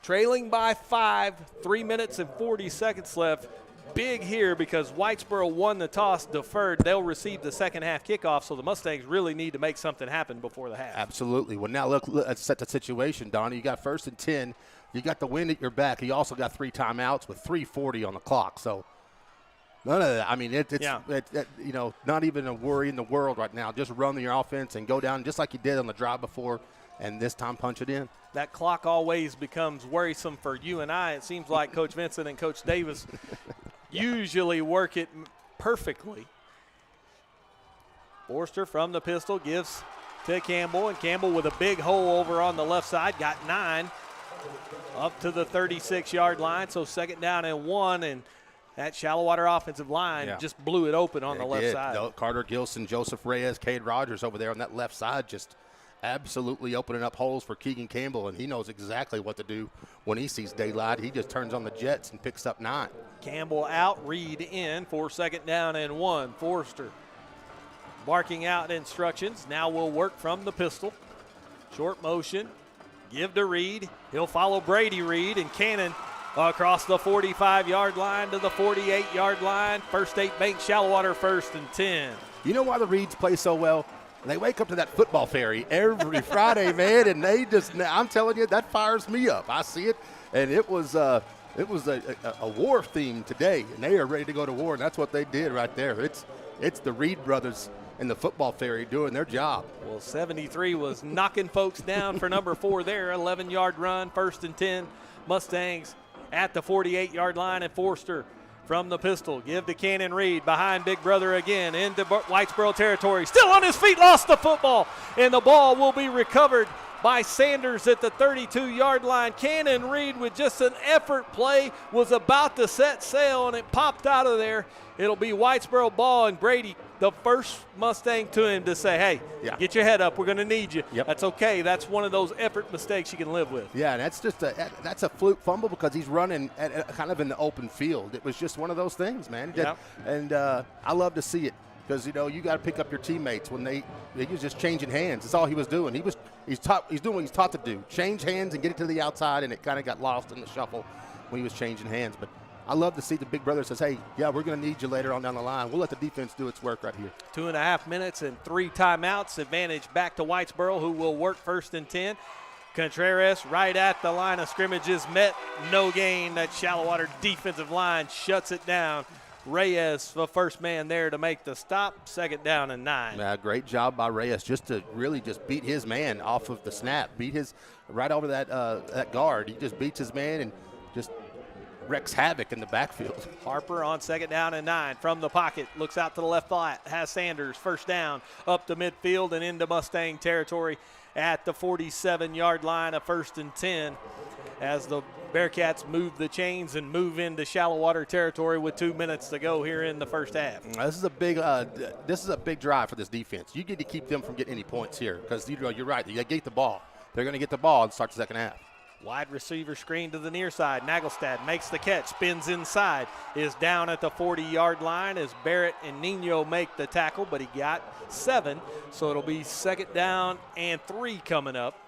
Trailing by 5, 3 minutes and 40 seconds left. Big here because Whitesboro won the toss, deferred. They'll receive the 2nd half kickoff, so the Mustangs really need to make something happen before the half. Absolutely. Well, now look, let's set the situation, Donnie. You got 1st and 10. You got the wind at your back. You also got 3 timeouts with 3:40 on the clock. So none of that. I mean, it's not even a worry in the world right now. Just run your offense and go down just like you did on the drive before, and this time punch it in. That clock always becomes worrisome for you and I. It seems like Coach Vincent and Coach Davis usually work it perfectly. Forster from the pistol gives to Campbell, and Campbell with a big hole over on the left side, got 9 up to the 36-yard line. So 2nd down and 1, and that Shallowater offensive line just blew it open on the left side. Carter Gilson, Joseph Reyes, Cade Rogers over there on that left side just absolutely opening up holes for Keegan Campbell, and he knows exactly what to do when he sees daylight. He just turns on the jets and picks up 9. Campbell out, Reed in for 2nd down and 1. Forster barking out instructions. Now we'll work from the pistol. Short motion, give to Reed. He'll follow Brady Reed, and Cannon across the 45-yard line to the 48-yard line. First State Bank Shallowater 1st and 10. You know why the Reeds play so well? They wake up to that football fairy every Friday, man, and they I'm telling you, that fires me up. I see it, and it was a war theme today, and they are ready to go to war, and that's what they did right there. It's the Reed brothers and the football fairy doing their job. Well, 73 was knocking folks down for number 4 there. 11-yard run, 1st and 10. Mustangs at the 48-yard line, and Forster from the pistol. Give to Cannon Reed behind Big Brother again into Whitesboro territory. Still on his feet, lost the football, and the ball will be recovered by Sanders at the 32-yard line. Cannon Reed, with just an effort play, was about to set sail, and it popped out of there. It'll be Whitesboro ball, and Brady, the first Mustang to him to say, hey, get your head up. We're going to need you. Yep. That's okay. That's one of those effort mistakes you can live with. Yeah, and that's a fluke fumble because he's running kind of in the open field. It was just one of those things, man. Yep. And I love to see it because, you got to pick up your teammates when he was just changing hands. That's all he was doing. He's doing what he's taught to do, change hands and get it to the outside, and it kind of got lost in the shuffle when he was changing hands. But I love to see the big brother says, hey, yeah, we're going to need you later on down the line. We'll let the defense do its work right here. 2.5 minutes and 3 timeouts. Advantage back to Whitesboro, who will work 1st and 10. Contreras right at the line of scrimmage is met. No gain. That Shallowater defensive line shuts it down. Reyes, the first man there to make the stop. 2nd down and 9. Yeah, great job by Reyes just to really just beat his man off of the snap. Beat his right over that guard. He just beats his man and just wrecks havoc in the backfield. Harper on 2nd down and 9 from the pocket. Looks out to the left flat. Has Sanders. 1st down up to midfield and into Mustang territory at the 47-yard line of 1st and 10 as the Bearcats move the chains and move into Shallowater territory with 2 minutes to go here in the first half. This is a big drive for this defense. You need to keep them from getting any points here because you're right. You get the ball. They're going to get the ball and start the second half. Wide receiver screen to the near side. Nagelstad makes the catch, spins inside, is down at the 40-yard line as Barrett and Nino make the tackle, but he got 7, so it'll be 2nd down and 3 coming up.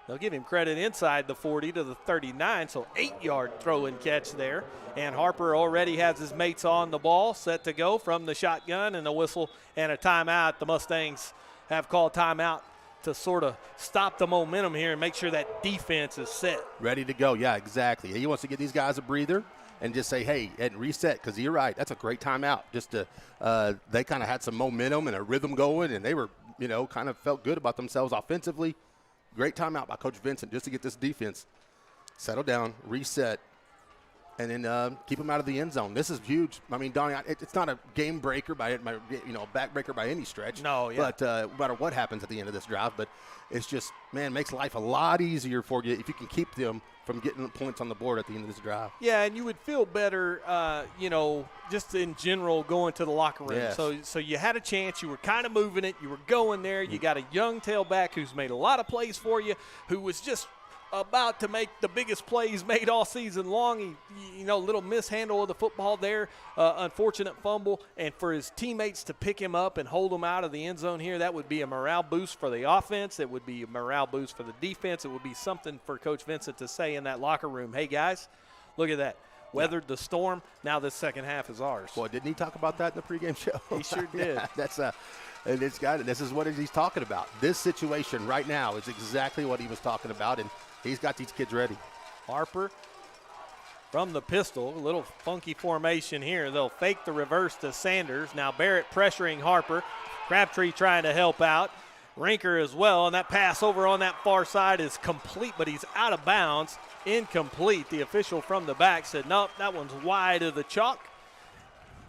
They'll give him credit inside the 40 to the 39, so 8-yard throw and catch there. And Harper already has his mates on the ball, set to go from the shotgun, and a whistle and a timeout. The Mustangs have called timeout to sort of stop the momentum here and make sure that defense is set. Ready to go, yeah, exactly. He wants to get these guys a breather and just say, hey, and reset, because you're right. That's a great timeout. Just to, they kind of had some momentum and a rhythm going, and they were, kind of felt good about themselves offensively. Great timeout by Coach Vincent just to get this defense settle down, reset, and then keep them out of the end zone. This is huge. I mean, Donnie, it's not a game breaker back breaker by any stretch. No, yeah. But no matter what happens at the end of this drive, but it's just, man, makes life a lot easier for you if you can keep them from getting points on the board at the end of this drive. Yeah, and you would feel better, just in general going to the locker room. Yes. So you had a chance. You were kind of moving it. You were going there. You got a young tailback who's made a lot of plays for you, who was just about to make the biggest plays made all season long. He, little mishandle of the football there, unfortunate fumble, and for his teammates to pick him up and hold him out of the end zone here, that would be a morale boost for the offense. It would be a morale boost for the defense. It would be something for Coach Vincent to say in that locker room, hey, guys, look at that. Weathered the storm. Now this second half is ours. Boy, didn't he talk about that in the pregame show? He sure did. Yeah, this is what he's talking about. This situation right now is exactly what he was talking about, and he's got these kids ready. Harper from the pistol. A little funky formation here. They'll fake the reverse to Sanders. Now Barrett pressuring Harper. Crabtree trying to help out. Rinker as well. And that pass over on that far side is complete, but he's out of bounds. Incomplete. The official from the back said, nope, that one's wide of the chalk.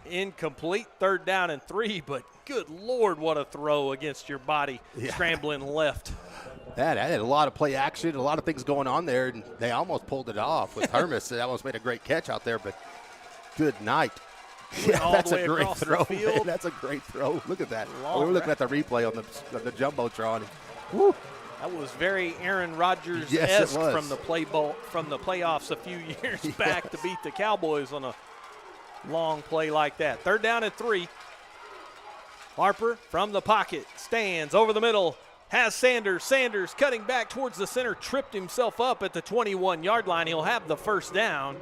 Incomplete. 3rd down and 3, but good Lord, what a throw against your body. Yeah. Scrambling left. That had a lot of play action, a lot of things going on there, and they almost pulled it off with Hermes. That almost made a great catch out there, but good night. Yeah, that's a great throw. Man, that's a great throw. Look at that. We're looking at the replay on the Jumbotron. Woo. That was very Aaron Rodgers-esque from the playoffs a few years back to beat the Cowboys on a long play like that. 3rd down and 3. Harper from the pocket stands over the middle. Has Sanders. Sanders cutting back towards the center, tripped himself up at the 21-yard line. He'll have the 1st down.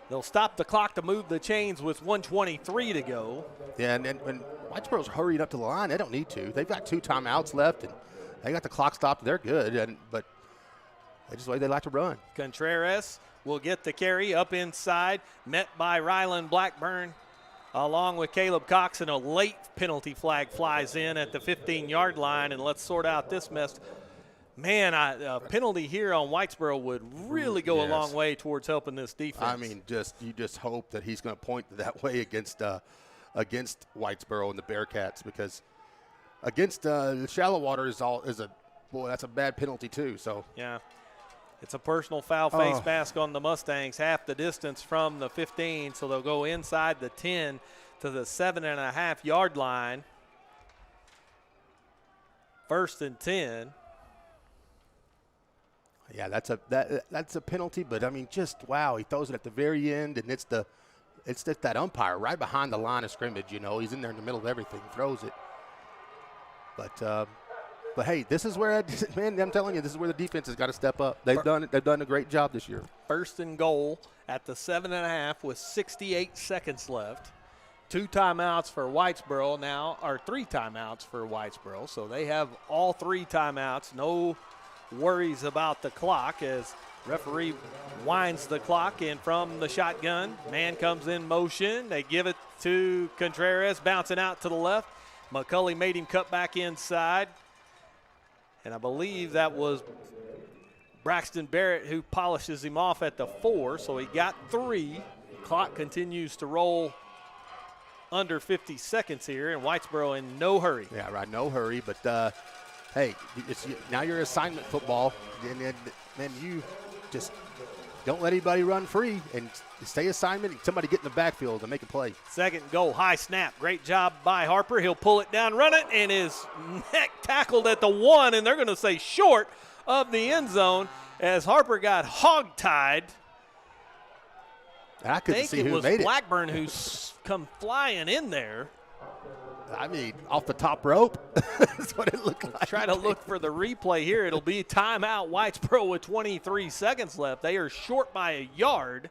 They'll stop the clock to move the chains with 1:23 to go. Yeah, and Whitesboro's hurrying up to the line. They don't need to. They've got 2 timeouts left, and they got the clock stopped. They're good, but that's just the way they like to run. Contreras will get the carry up inside, met by Rylan Blackburn along with Caleb Cox, and a late penalty flag flies in at the 15-yard line, and let's sort out this mess. Man, a penalty here on Whitesboro would really go a long way towards helping this defense. I mean, you just hope that he's going to point that way against Whitesboro and the Bearcats, because against Shallowater that's a bad penalty too. So yeah, it's a personal foul face mask on the Mustangs, half the distance from the 15, so they'll go inside the 10 to the 7.5-yard line. 1st and 10. Yeah, that's a penalty, but I mean, just wow, he throws it at the very end, and it's just that umpire right behind the line of scrimmage. He's in there in the middle of everything, throws it. But hey, this is where I'm telling you, this is where the defense has got to step up. They've done a great job this year. 1st and goal at the 7.5 with 68 seconds left. 2 timeouts for Whitesboro now, or 3 timeouts for Whitesboro. So they have all 3 timeouts. No worries about the clock as referee winds the clock in from the shotgun. Man comes in motion. They give it to Contreras, bouncing out to the left. McCulley made him cut back inside. And I believe that was Braxton Barrett who polishes him off at the 4. So he got 3. Clock continues to roll under 50 seconds here, and Whitesboro in no hurry. Yeah, right, no hurry. But, hey, now you're assignment football. And then you just don't let anybody run free and stay assignment and somebody get in the backfield and make a play. 2nd goal, high snap. Great job by Harper. He'll pull it down, run it, and is neck tackled at the 1, and they're going to say short of the end zone as Harper got hog-tied. I couldn't see who made it. I think it was Blackburn who's come flying in there. I mean, off the top rope. That's what it looked like. Try to look for the replay here. It'll be timeout Whitesboro with 23 seconds left. They are short by a yard.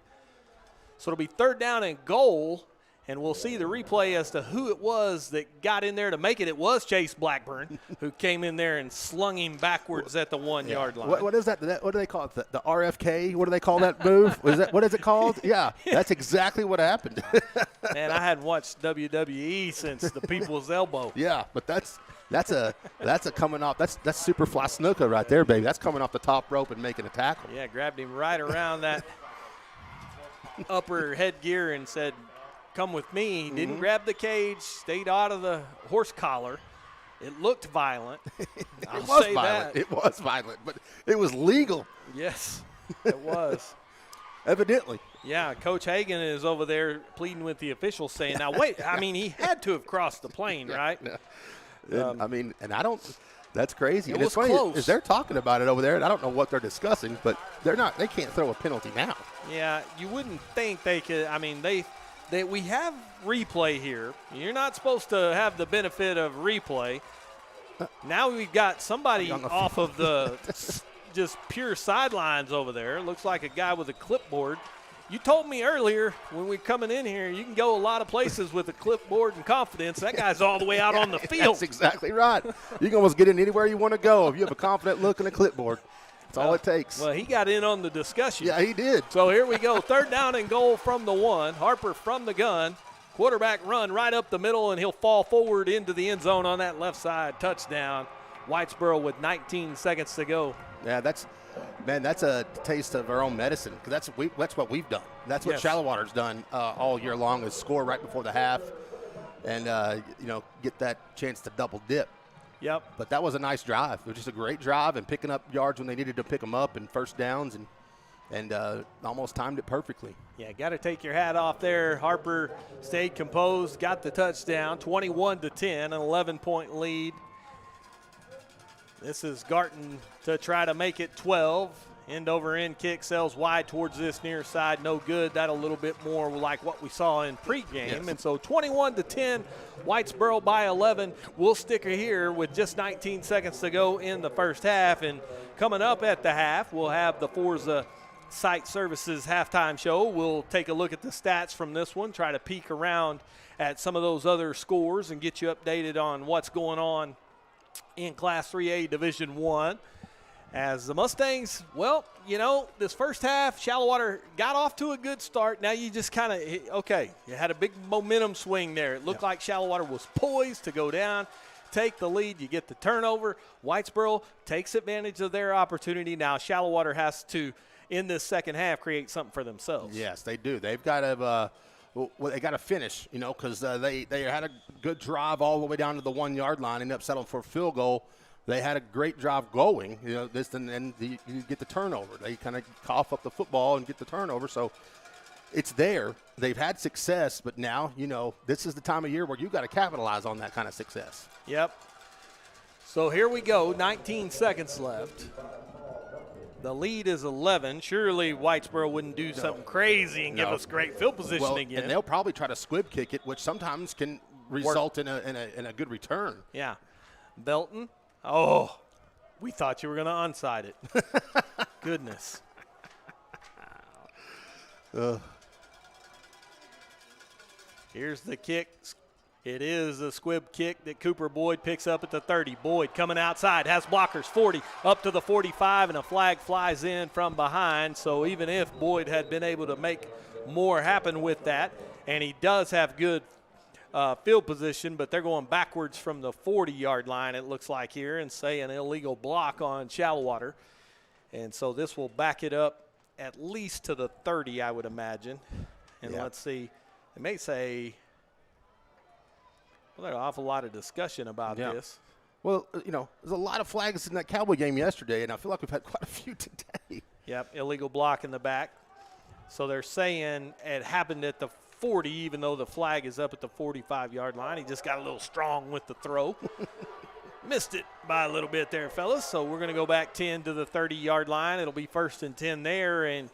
So it'll be 3rd down and goal, and we'll see the replay as to who it was that got in there to make it. It was Chase Blackburn who came in there and slung him backwards at the 1-yard line. What is that? What do they call it? The RFK? What do they call that move? What is it called? Yeah, that's exactly what happened. Man, I hadn't watched WWE since the People's Elbow. Yeah, but that's a coming off. That's Superfly Snuka right there, baby. That's coming off the top rope and making a tackle. Yeah, grabbed him right around that upper headgear and said, "Come with me." He didn't grab the cage, stayed out of the horse collar. It looked violent. It was violent, but it was legal. Yes, it was. Evidently. Yeah, Coach Hagan is over there pleading with the officials saying, now wait, I mean, he had to have crossed the plane, right? Yeah. That's crazy. It and was it's funny close. is they're talking about it over there, and I don't know what they're discussing, but they can't throw a penalty now. Yeah, you wouldn't think they could. I mean, we have replay here. You're not supposed to have the benefit of replay. Now we've got somebody off of the just pure sidelines over there. Looks like a guy with a clipboard. You told me earlier when we were coming in here, you can go a lot of places with a clipboard and confidence. That guy's all the way out on the field. That's exactly right. You can almost get in anywhere you want to go if you have a confident look and a clipboard. That's all it takes. Well, he got in on the discussion. Yeah, he did. So here we go. 3rd down and goal from the 1. Harper from the gun. Quarterback run right up the middle, and he'll fall forward into the end zone on that left side. Touchdown. Whitesboro with 19 seconds to go. Yeah, that's a taste of our own medicine, because that's what we've done. That's what Shallowater's done all year long, is score right before the half and, get that chance to double dip. Yep. But that was a nice drive. It was just a great drive and picking up yards when they needed to pick them up and 1st downs and almost timed it perfectly. Yeah, got to take your hat off there. Harper stayed composed, got the touchdown, 21-10, an 11-point lead. This is Garton to try to make it 12. End over end kick sails wide towards this near side. No good. That a little bit more like what we saw in pregame. Yes. And so 21-10, Whitesboro by 11. We'll stick her here with just 19 seconds to go in the first half. And coming up at the half, we'll have the Forza Site Services halftime show. We'll take a look at the stats from this one, try to peek around at some of those other scores and get you updated on what's going on in Class 3A Division 1. As the Mustangs, well, you know, this first half, Shallowater got off to a good start. Now you just kind of, okay, you had a big momentum swing there. It looked like Shallowater was poised to go down, take the lead. You get the turnover. Whitesboro takes advantage of their opportunity. Now Shallowater has to, in this second half, create something for themselves. Yes, they do. They've got to they got to finish, you know, because they had a good drive all the way down to the 1 yard line, ended up settling for a field goal. They had a great drive going, you know, and you get the turnover. They kind of cough up the football and get the turnover. So it's there. They've had success, but now, you know, this is the time of year where you got to capitalize on that kind of success. Yep. So here we go, 19 seconds left. The lead is 11. Surely Whitesboro wouldn't do something crazy and give us great field position again. And they'll probably try to squib kick it, which sometimes can result in a good return. Yeah. Belton. Oh, we thought you were going to onside it. Goodness. Here's the kick. It is a squib kick that Cooper Boyd picks up at the 30. Boyd coming outside, has blockers, 40, up to the 45, and a flag flies in from behind. So even if Boyd had been able to make more happen with that, and he does have good field position, but they're going backwards from the 40-yard line, it looks like here, and say an illegal block on Shallowater. And so this will back it up at least to the 30, I would imagine. And let's see. They may say, well, there's an awful lot of discussion about this. Well, you know, there's a lot of flags in that Cowboy game yesterday, and I feel like we've had quite a few today. Yep, illegal block in the back. So they're saying it happened at the 40, even though the flag is up at the 45-yard line. He just got a little strong with the throw. Missed it by a little bit there, fellas. So we're going to go back 10 to the 30-yard line. It'll be 1st and 10 there. And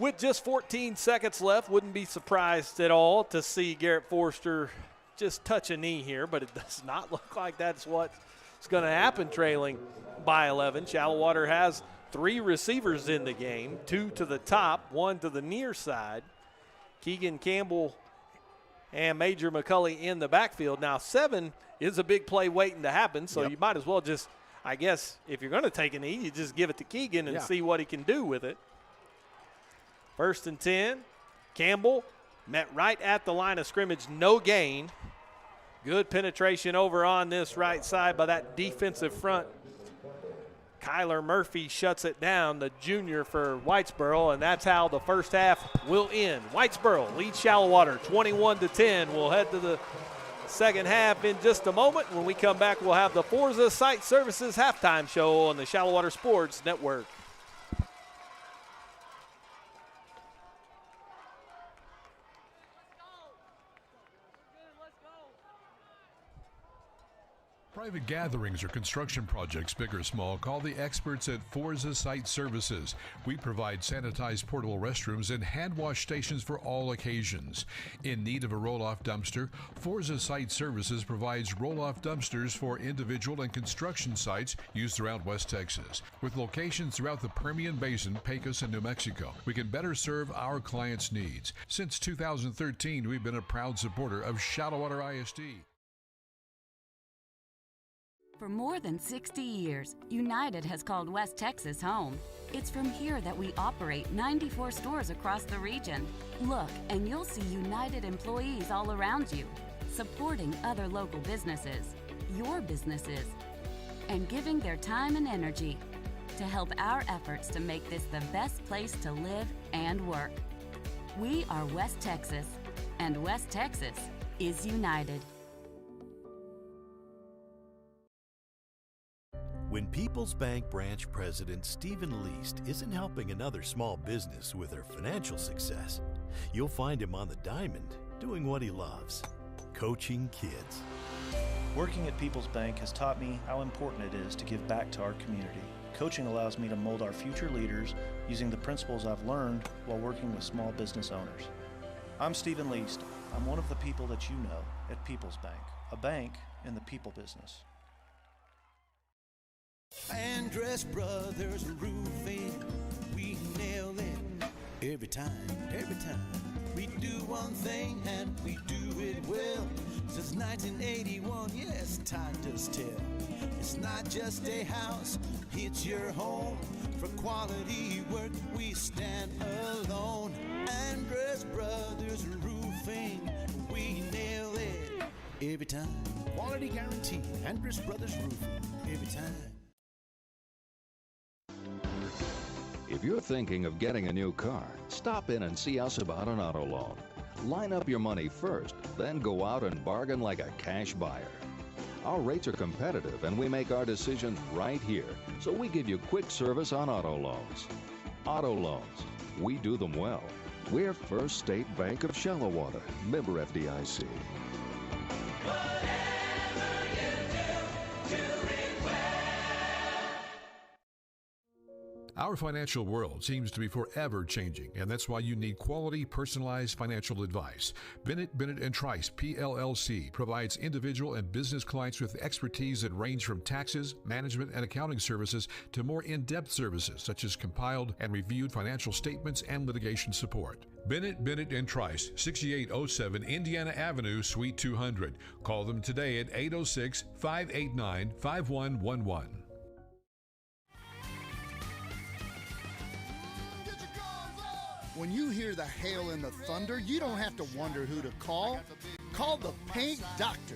with just 14 seconds left, wouldn't be surprised at all to see Garrett Forster just touch a knee here, but it does not look like that's what's going to happen trailing by 11. Shallowater has 3 receivers in the game, 2 to the top, 1 to the near side. Keegan Campbell and Major McCulley in the backfield. Now 7 is a big play waiting to happen, so you might as well just, I guess, if you're going to take a knee, you just give it to Keegan and see what he can do with it. 1st and 10. Campbell met right at the line of scrimmage, no gain. Good penetration over on this right side by that defensive front. Kyler Murphy shuts it down, the junior for Whitesboro, and that's how the first half will end. Whitesboro leads Shallowater 21-10. We'll head to the second half in just a moment. When we come back, we'll have the Forza Site Services halftime show on the Shallowater Sports Network. Private gatherings or construction projects, big or small, call the experts at Forza Site Services. We provide sanitized portable restrooms and hand wash stations for all occasions. In need of a roll-off dumpster, Forza Site Services provides roll-off dumpsters for individual and construction sites used throughout West Texas. With locations throughout the Permian Basin, Pecos, and New Mexico, we can better serve our clients' needs. Since 2013, we've been a proud supporter of Shallowater ISD. For more than 60 years, United has called West Texas home. It's from here that we operate 94 stores across the region. Look, and you'll see United employees all around you, supporting other local businesses, your businesses, and giving their time and energy to help our efforts to make this the best place to live and work. We are West Texas, and West Texas is United. When People's Bank branch president Stephen Least isn't helping another small business with their financial success, you'll find him on the diamond doing what he loves, coaching kids. Working at People's Bank has taught me how important it is to give back to our community. Coaching allows me to mold our future leaders using the principles I've learned while working with small business owners. I'm Stephen Least. I'm one of the people that you know at People's Bank, a bank in the people business. Andrus Brothers Roofing, we nail it every time. We do one thing and we do it well. Since 1981, yes, time does tell. It's not just a house, it's your home. For quality work, we stand alone. Andrus Brothers Roofing, we nail it every time. Quality guarantee, Andrus Brothers Roofing, every time. If you're thinking of getting a new car, stop in and see us about an auto loan. Line up your money first, then go out and bargain like a cash buyer. Our rates are competitive and we make our decisions right here, so we give you quick service on auto loans. Auto loans, we do them well. We're First State Bank of Shallowater, member FDIC. Our financial world seems to be forever changing, and that's why you need quality, personalized financial advice. Bennett & Trice, PLLC, provides individual and business clients with expertise that range from taxes, management, and accounting services to more in-depth services such as compiled and reviewed financial statements and litigation support. Bennett & Trice, 6807 Indiana Avenue, Suite 200. Call them today at 806-589-5111. When you hear the hail and the thunder, you don't have to wonder who to call. Call the Paint Doctor.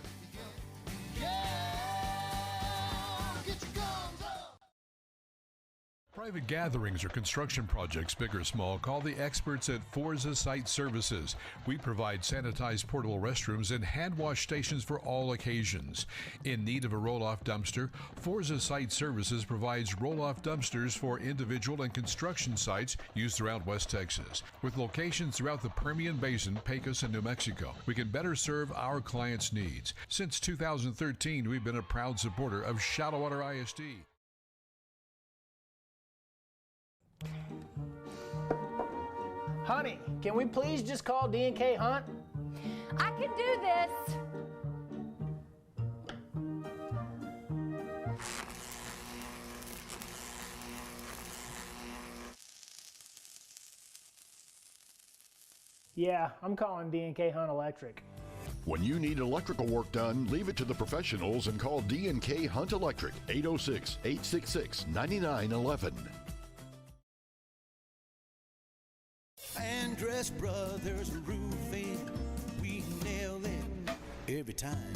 Private gatherings or construction projects, big or small, call the experts at Forza Site Services. We provide sanitized portable restrooms and hand wash stations for all occasions. In need of a roll-off dumpster, Forza Site Services provides roll-off dumpsters for individual and construction sites used throughout West Texas. With locations throughout the Permian Basin, Pecos, and New Mexico, we can better serve our clients' needs. Since 2013, we've been a proud supporter of Shallowater ISD. Honey, can we please just call D&K Hunt? I can do this. Yeah, I'm calling D&K Hunt Electric. When you need electrical work done, leave it to the professionals and call D&K Hunt Electric, 806-866-9911. Andrus Brothers Roofing, we nail it every time.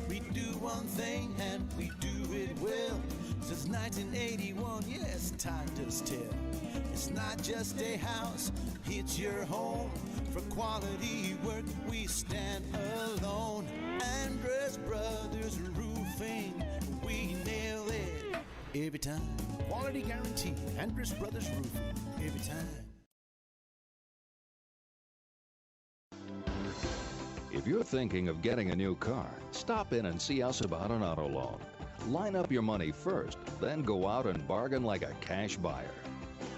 We do one thing and we do it well. Since 1981, yes, time does tell. It's not just a house, it's your home. For quality work, we stand alone. Andrus Brothers Roofing, we nail it every time. Quality guarantee, Andrus Brothers Roofing, every time. If you're thinking of getting a new car, stop in and see us about an auto loan. Line up your money first, then go out and bargain like a cash buyer.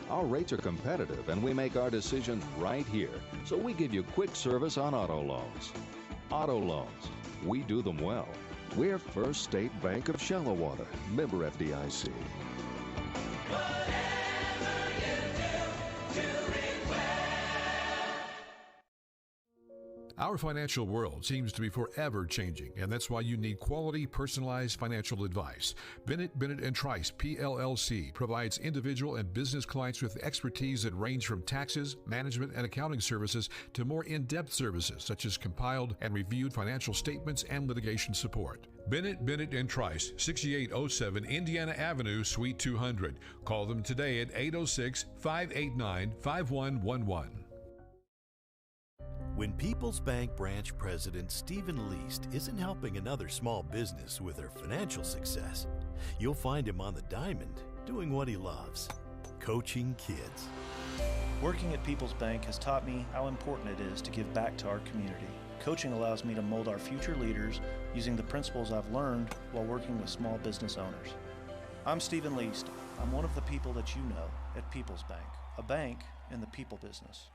Our rates are competitive and we make our decisions right here, so we give you quick service on auto loans. Auto loans, we do them well. We're First State Bank of Shallowater, member FDIC. Our financial world seems to be forever changing, and that's why you need quality, personalized financial advice. Bennett & Trice, PLLC, provides individual and business clients with expertise that range from taxes, management, and accounting services to more in-depth services such as compiled and reviewed financial statements and litigation support. Bennett & Trice, 6807 Indiana Avenue, Suite 200. Call them today at 806-589-5111. When People's Bank branch president Stephen Least isn't helping another small business with their financial success, you'll find him on the diamond doing what he loves, coaching kids. Working at People's Bank has taught me how important it is to give back to our community. Coaching allows me to mold our future leaders using the principles I've learned while working with small business owners. I'm Stephen Least. I'm one of the people that you know at People's Bank, a bank in the people business.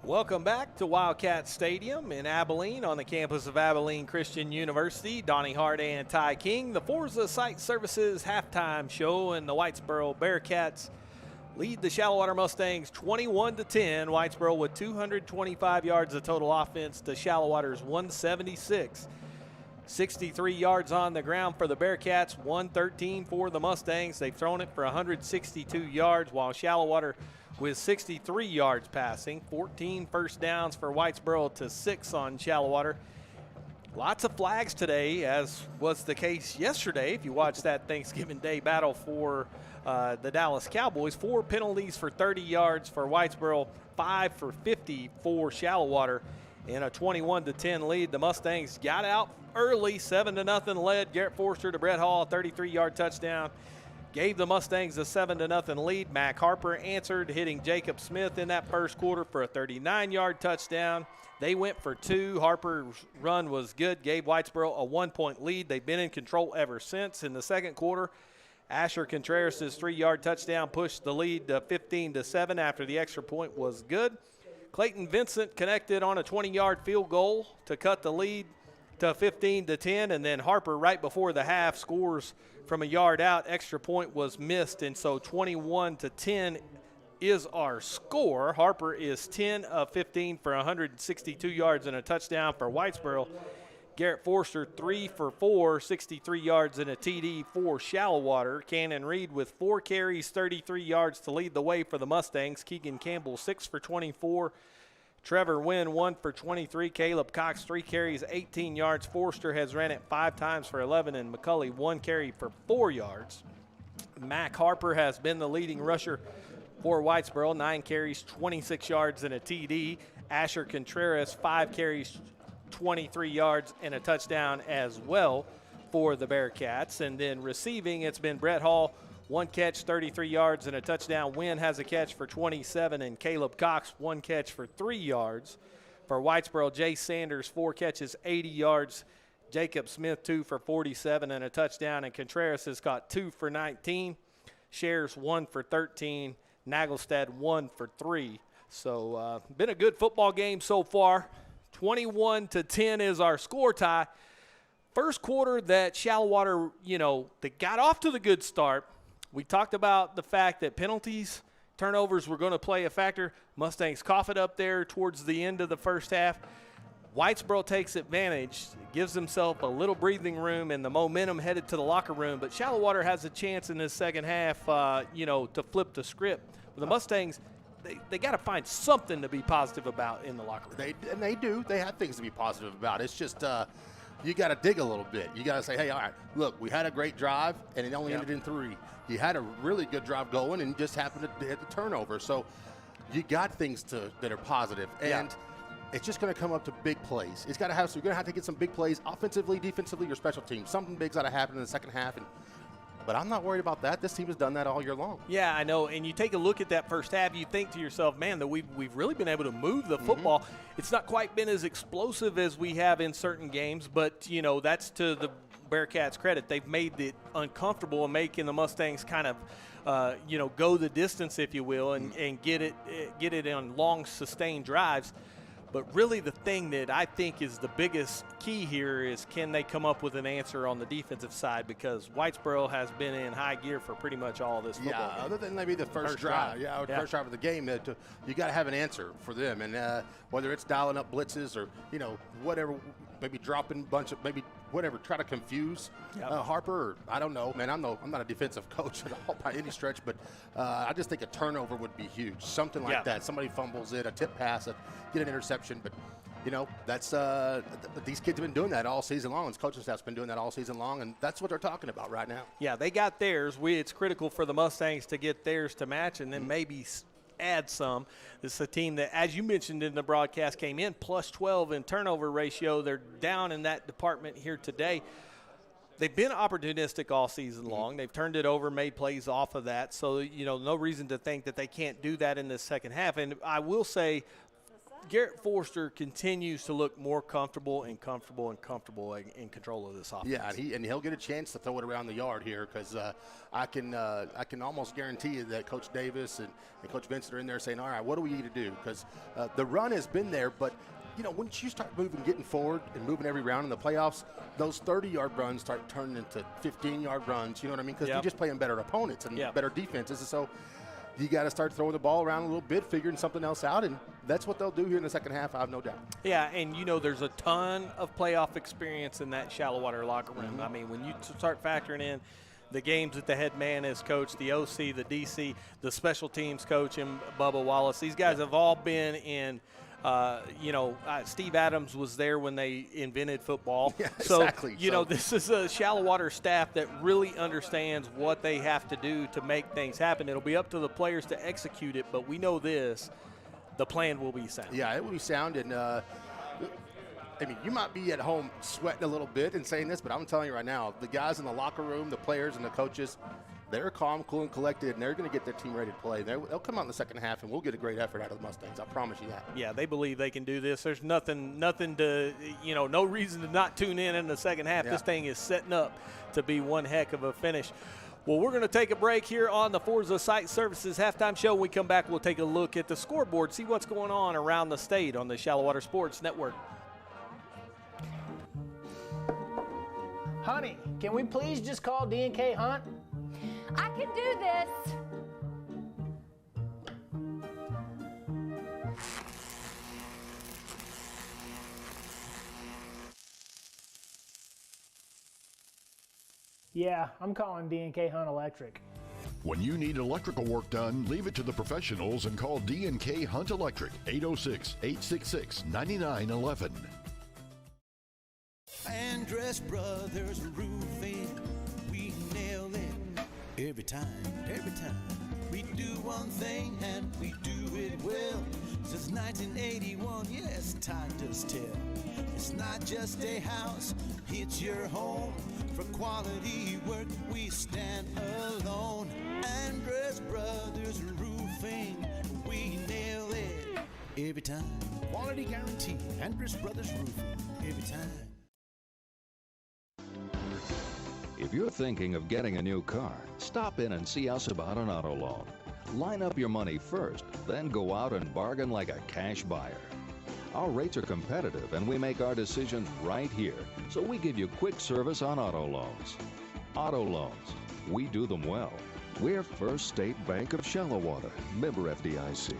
Welcome back to Wildcat Stadium in Abilene on the campus of Abilene Christian University. Donnie Hart and Ty King, the Forza Site Services halftime show, and the Whitesboro Bearcats lead the Shallowater Mustangs 21-10. Whitesboro with 225 yards of total offense to Shallowater's 176. 63 yards on the ground for the Bearcats, 113 for the Mustangs. They've thrown it for 162 yards, while Shallowater with 63 yards passing. 14 first downs for Whitesboro to 6 on Shallowater. Lots of flags today, as was the case yesterday. If you watched that Thanksgiving Day battle for the Dallas Cowboys, 4 penalties for 30 yards for Whitesboro, 5 for 50 for Shallowater. In a 21-10 lead, the Mustangs got out early, 7-0 led. Garrett Forster to Brett Hall, 33-yard touchdown. Gave the Mustangs a 7-0 lead. Mac Harper answered, hitting Jacob Smith in that first quarter for a 39-yard touchdown. They went for 2. Harper's run was good, gave Whitesboro a 1-point lead. They've been in control ever since. In the second quarter, Asher Contreras' 3-yard touchdown pushed the lead to 15-7 after the extra point was good. Clayton Vincent connected on a 20-yard field goal to cut the lead to 15-10, and then Harper right before the half scores from a yard out. Extra point was missed, and so 21-10 is our score. Harper is 10 of 15 for 162 yards and a touchdown for Whitesboro. Garrett Forster 3 for 4, 63 yards and a TD for Shallowater. Cannon Reed with 4 carries, 33 yards to lead the way for the Mustangs. Keegan Campbell 6 for 24. Trevor Wynn 1 for 23. Caleb Cox 3 carries, 18 yards. Forster has ran it 5 times for 11, and McCulley 1 carry for 4 yards. Mac Harper has been the leading rusher for Whitesboro, 9 carries, 26 yards and a TD. Asher Contreras 5 carries, 23 yards and a touchdown as well for the Bearcats. And then receiving, it's been Brett Hall, 1 catch, 33 yards and a touchdown. Wynn has a catch for 27, and Caleb Cox 1 catch for 3 yards. For Whitesboro, Jay Sanders 4 catches, 80 yards. Jacob Smith 2 for 47 and a touchdown, and Contreras has got 2 for 19. Shares 1 for 13. Nagelstad 1 for 3. So been a good football game so far. 21-10 is our score, Ty. First quarter that Shallowater, they got off to the good start. We talked about the fact that penalties, turnovers were going to play a factor. Mustangs cough it up there towards the end of the first half. Whitesboro takes advantage, gives himself a little breathing room and the momentum headed to the locker room. But Shallowater has a chance in this second half, to flip the script. The Mustangs, they got to find something to be positive about in the locker room. They do. They have things to be positive about. It's just you got to dig a little bit. You got to say, hey, all right, look, we had a great drive, and it only ended in 3. You had a really good drive going, and just happened to hit the turnover. So you got things that are positive, and it's just going to come up to big plays. It's got to have. So you're going to have to get some big plays, offensively, defensively, your special teams. Something big's got to happen in the second half, but I'm not worried about that. This team has done that all year long. Yeah, I know. And you take a look at that first half, you think to yourself, man, that we've really been able to move the football. It's not quite been as explosive as we have in certain games, but, that's to the Bearcats' credit. They've made it uncomfortable and making the Mustangs kind of, go the distance, if you will, and get it on long, sustained drives. But really the thing that I think is the biggest key here is, can they come up with an answer on the defensive side? Because Whitesboro has been in high gear for pretty much all this football game. Other than maybe the first drive. First drive of the game, you got to have an answer for them. And whether it's dialing up blitzes or, whatever, maybe dropping a bunch of, maybe whatever, try to confuse Harper. Or, I don't know, man. I'm not a defensive coach at all by any stretch, but I just think a turnover would be huge. Something like that. Somebody fumbles it, a tip pass, get an interception. But, that's these kids have been doing that all season long. This coaching staff's been doing that all season long, and that's what they're talking about right now. Yeah, they got theirs. It's critical for the Mustangs to get theirs to match, and then maybe add some. This is a team that, as you mentioned in the broadcast, came in plus 12 in turnover ratio. They're down in that department here today. They've been opportunistic all season long. They've turned it over, made plays off of that. So, no reason to think that they can't do that in this second half. And I will say, Garrett Forster continues to look more comfortable in control of this offense. Yeah, and he'll get a chance to throw it around the yard here because I can almost guarantee you that Coach Davis and Coach Vincent are in there saying, all right, what do we need to do? Because the run has been there, but once you start getting forward and moving every round in the playoffs, those 30-yard runs start turning into 15-yard runs. You know what I mean? Because you're just playing better opponents and better defenses. And so you got to start throwing the ball around a little bit, figuring something else out, and that's what they'll do here in the second half, I have no doubt. Yeah, and there's a ton of playoff experience in that Shallowater locker room. Mm-hmm. I mean, when you start factoring in the games that the head man has coached, the OC, the DC, the special teams coach, and Bubba Wallace, these guys have all been in – Steve Adams was there when they invented football. Yeah, so, exactly. This is a Shallowater staff that really understands what they have to do to make things happen. It'll be up to the players to execute it, but we know this, the plan will be sound. Yeah, it will be sound, and you might be at home sweating a little bit and saying this, but I'm telling you right now, the guys in the locker room, the players and the coaches, they're calm, cool, and collected, and they're going to get their team ready to play. They'll come out in the second half, and we'll get a great effort out of the Mustangs. I promise you that. Yeah, they believe they can do this. There's nothing to, no reason to not tune in the second half. Yeah. This thing is setting up to be one heck of a finish. Well, we're going to take a break here on the Forza Site Services halftime show. When we come back, we'll take a look at the scoreboard, see what's going on around the state on the Shallowater Sports Network. Honey, can we please just call D&K Hunt? I can do this. Yeah, I'm calling D&K Hunt Electric. When you need electrical work done, leave it to the professionals and call D&K Hunt Electric, 806-866-9911. Andrus Brothers Roofing, we nail it every time. We do one thing and we do it well. Since 1981, yes, time does tell. It's not just a house, it's your home. For quality work, we stand alone. Andrus Brothers Roofing, we nail it every time. Quality guarantee, Andrus Brothers Roofing, every time. If you're thinking of getting a new car, stop in and see us about an auto loan. Line up your money first, then go out and bargain like a cash buyer. Our rates are competitive and we make our decisions right here, so we give you quick service on auto loans. Auto loans, we do them well. We're First State Bank of Shallowater, member FDIC.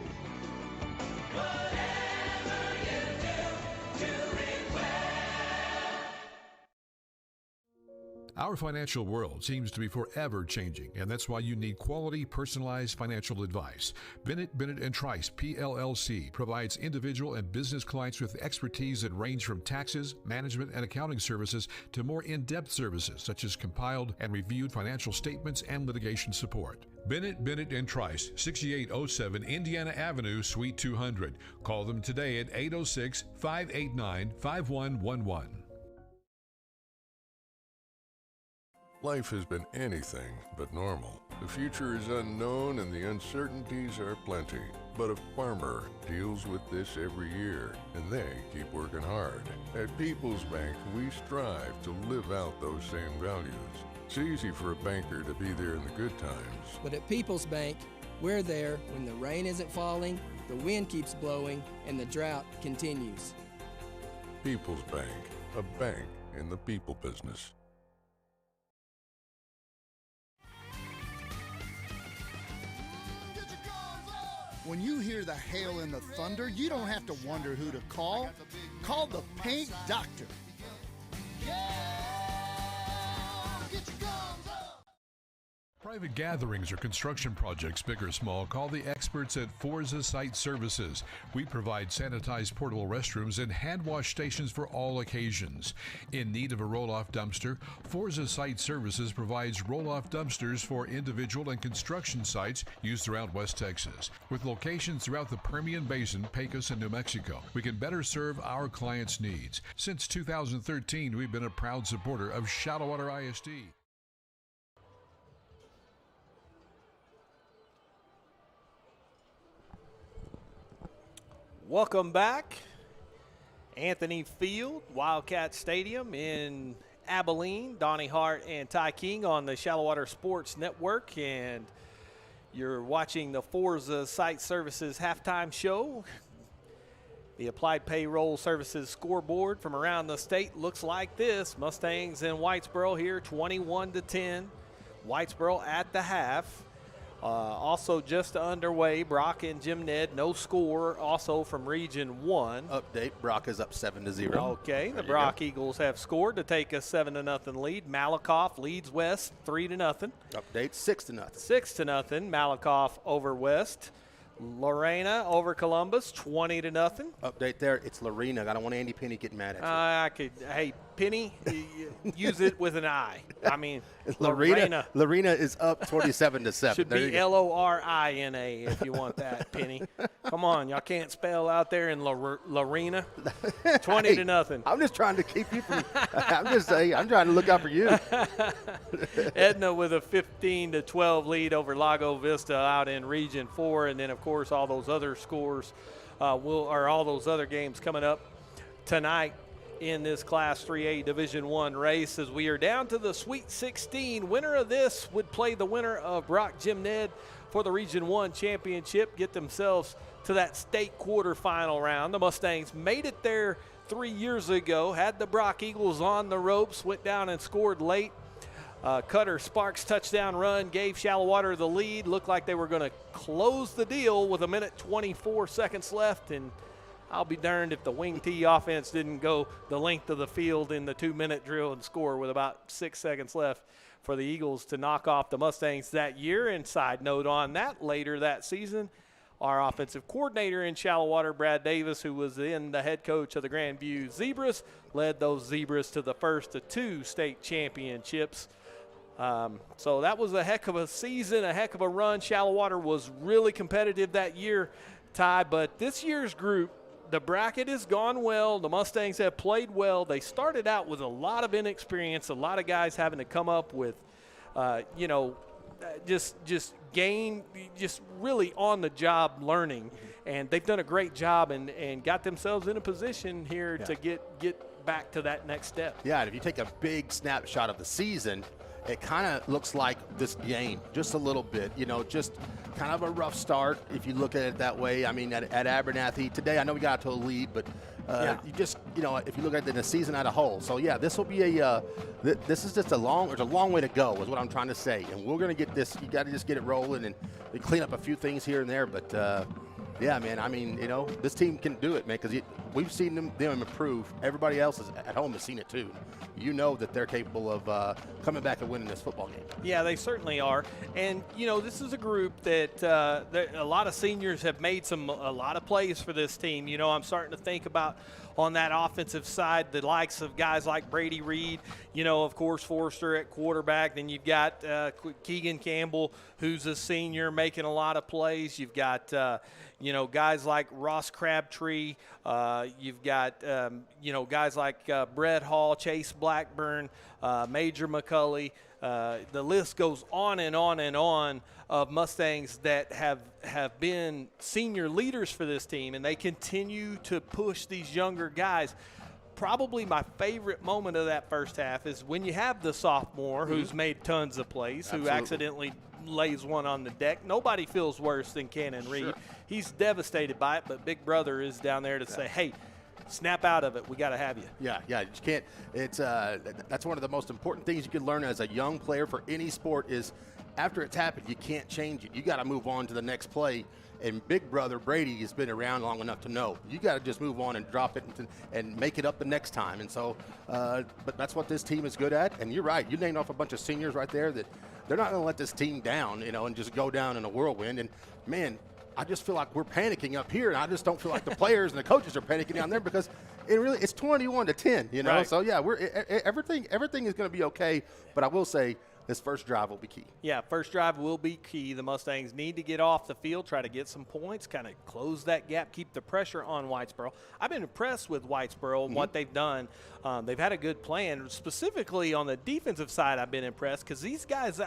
Our financial world seems to be forever changing, and that's why you need quality, personalized financial advice. Bennett & Trice, PLLC, provides individual and business clients with expertise that range from taxes, management, and accounting services to more in-depth services such as compiled and reviewed financial statements and litigation support. Bennett & Trice, 6807 Indiana Avenue, Suite 200. Call them today at 806-589-5111. Life has been anything but normal. The future is unknown and the uncertainties are plenty. But a farmer deals with this every year, and they keep working hard. At People's Bank, we strive to live out those same values. It's easy for a banker to be there in the good times. But at People's Bank, we're there when the rain isn't falling, the wind keeps blowing, and the drought continues. People's Bank, a bank in the people business. When you hear the hail and the thunder, you don't have to wonder who to call. Call the Paint Doctor. Private gatherings or construction projects, big or small, call the experts at Forza Site Services. We provide sanitized portable restrooms and hand wash stations for all occasions. In need of a roll-off dumpster, Forza Site Services provides roll-off dumpsters for individual and construction sites used throughout West Texas. With locations throughout the Permian Basin, Pecos, and New Mexico, we can better serve our clients' needs. Since 2013, we've been a proud supporter of Shallowater ISD. Welcome back. Anthony Field, Wildcat Stadium in Abilene. Donnie Hart and Ty King on the Shallowater Sports Network. And you're watching the Forza Site Services halftime show. The Applied Payroll Services scoreboard from around the state looks like this. Mustangs in Whitesboro here, 21-10. Whitesboro at the half. Also just underway, Brock and Jim Ned, no score, also from Region 1. Update, Brock is up 7-0. Okay, the Brock Eagles have scored to take a 7-0 lead. Malakoff leads West 3-0. Update, 6-0. 6-0, Malakoff over West. Lorena over Columbus, 20-0. Update there, it's Lorena. I don't want Andy Penny getting mad at you. Hey, Penny, use it with an I. I mean, Lorena is up 27-7. Should be Lorina if you want that, Penny. Come on, y'all can't spell out there in Lorena. 20-0. I'm just trying to keep you from. I'm just saying. I'm trying to look out for you. Edna with a 15-12 lead over Lago Vista out in Region 4, and then of course all those other scores all those other games coming up tonight in this Class 3A Division I race as we are down to the Sweet 16. Winner of this would play the winner of Brock Jim Ned for the Region 1 championship, get themselves to that state quarterfinal round. The Mustangs made it there 3 years ago, had the Brock Eagles on the ropes, went down and scored late. Cutter Sparks touchdown run gave Shallowater the lead. Looked like they were going to close the deal with 1:24 seconds left, and I'll be darned if the wing T offense didn't go the length of the field in the 2-minute drill and score with about 6 seconds left for the Eagles to knock off the Mustangs that year. And side note on that, later that season, our offensive coordinator in Shallowater, Brad Davis, who was then the head coach of the Grandview Zebras, led those Zebras to the first of 2 state championships. So that was a heck of a season, a heck of a run. Shallowater was really competitive that year, Ty, but this year's group, the bracket has gone well. The Mustangs have played well. They started out with a lot of inexperience, a lot of guys having to come up with, just really on-the-job learning. And they've done a great job and got themselves in a position here to get back to that next step. Yeah, and if you take a big snapshot of the season, it kind of looks like this game, just a little bit, just kind of a rough start if you look at it that way. I mean, at Abernathy today, I know we got to a lead, but you just, if you look at the season as a whole. So, yeah, this will be this is just a long way to go is what I'm trying to say. And we're going to get this, you got to just get it rolling and clean up a few things here and there. But, yeah, man, I mean, this team can do it, man, because we've seen them improve. Everybody else at home has seen it, too. You know that they're capable of coming back and winning this football game. Yeah, they certainly are. And, this is a group that a lot of seniors have made a lot of plays for this team. I'm starting to think about on that offensive side, the likes of guys like Brady Reed, of course, Forrester at quarterback. Then you've got Keegan Campbell, who's a senior, making a lot of plays. You've got, guys like Ross Crabtree. You've got, guys like Brett Hall, Chase Blackburn, Major McCulley. The list goes on and on and on of Mustangs that have been senior leaders for this team, and they continue to push these younger guys. Probably my favorite moment of that first half is when you have the sophomore who's made tons of plays, who accidentally lays one on the deck. Nobody feels worse than Cannon Reed. Sure. He's devastated by it, but Big Brother is down there to say, hey, snap out of it. We got to have you. Yeah, you can't. It's that's one of the most important things you can learn as a young player for any sport is after it's happened, you can't change it. You got to move on to the next play. And Big Brother Brady has been around long enough to know you got to just move on and drop it and make it up the next time. And so, but that's what this team is good at. And you're right. You named off a bunch of seniors right there that they're not going to let this team down, and just go down in a whirlwind. And man, I just feel like we're panicking up here, and I just don't feel like the players and the coaches are panicking down there because it's 21-10, Right. So yeah, everything is going to be okay. But I will say, this first drive will be key. Yeah, first drive will be key. The Mustangs need to get off the field, try to get some points, kind of close that gap, keep the pressure on Whitesboro. I've been impressed with Whitesboro and what they've done. They've had a good plan. Specifically on the defensive side, I've been impressed because these guys,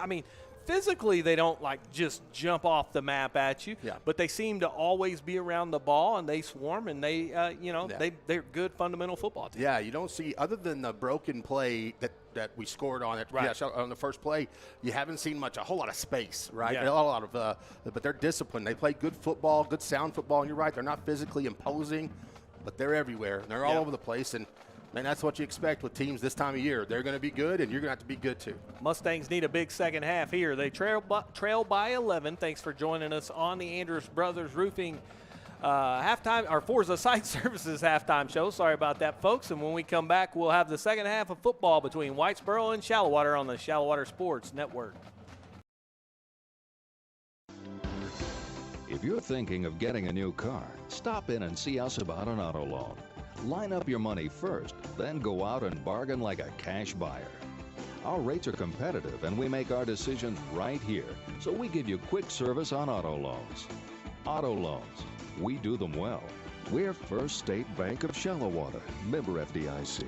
physically they don't like just jump off the map at you, but they seem to always be around the ball, and they swarm, and they, they're good fundamental football team. Yeah, you don't see, other than the broken play that we scored on it, on the first play, you haven't seen a whole lot of space, right? Yeah. A lot of, but they're disciplined. They play good football, good sound football, and you're right, they're not physically imposing, but they're everywhere. They're all over the place, and man, that's what you expect with teams this time of year. They're going to be good, and you're going to have to be good too. Mustangs need a big second half here. They trail by 11. Thanks for joining us on the Andrus Brothers Roofing halftime, or Forza Site Services halftime show. Sorry about that, folks. And when we come back, we'll have the second half of football between Whitesboro and Shallowater on the Shallowater Sports Network. If you're thinking of getting a new car, stop in and see us about an auto loan. Line up your money first, then go out and bargain like a cash buyer. Our rates are competitive, and we make our decisions right here, so we give you quick service on auto loans. Auto loans, we do them well. We're First State Bank of Shallowater, member FDIC.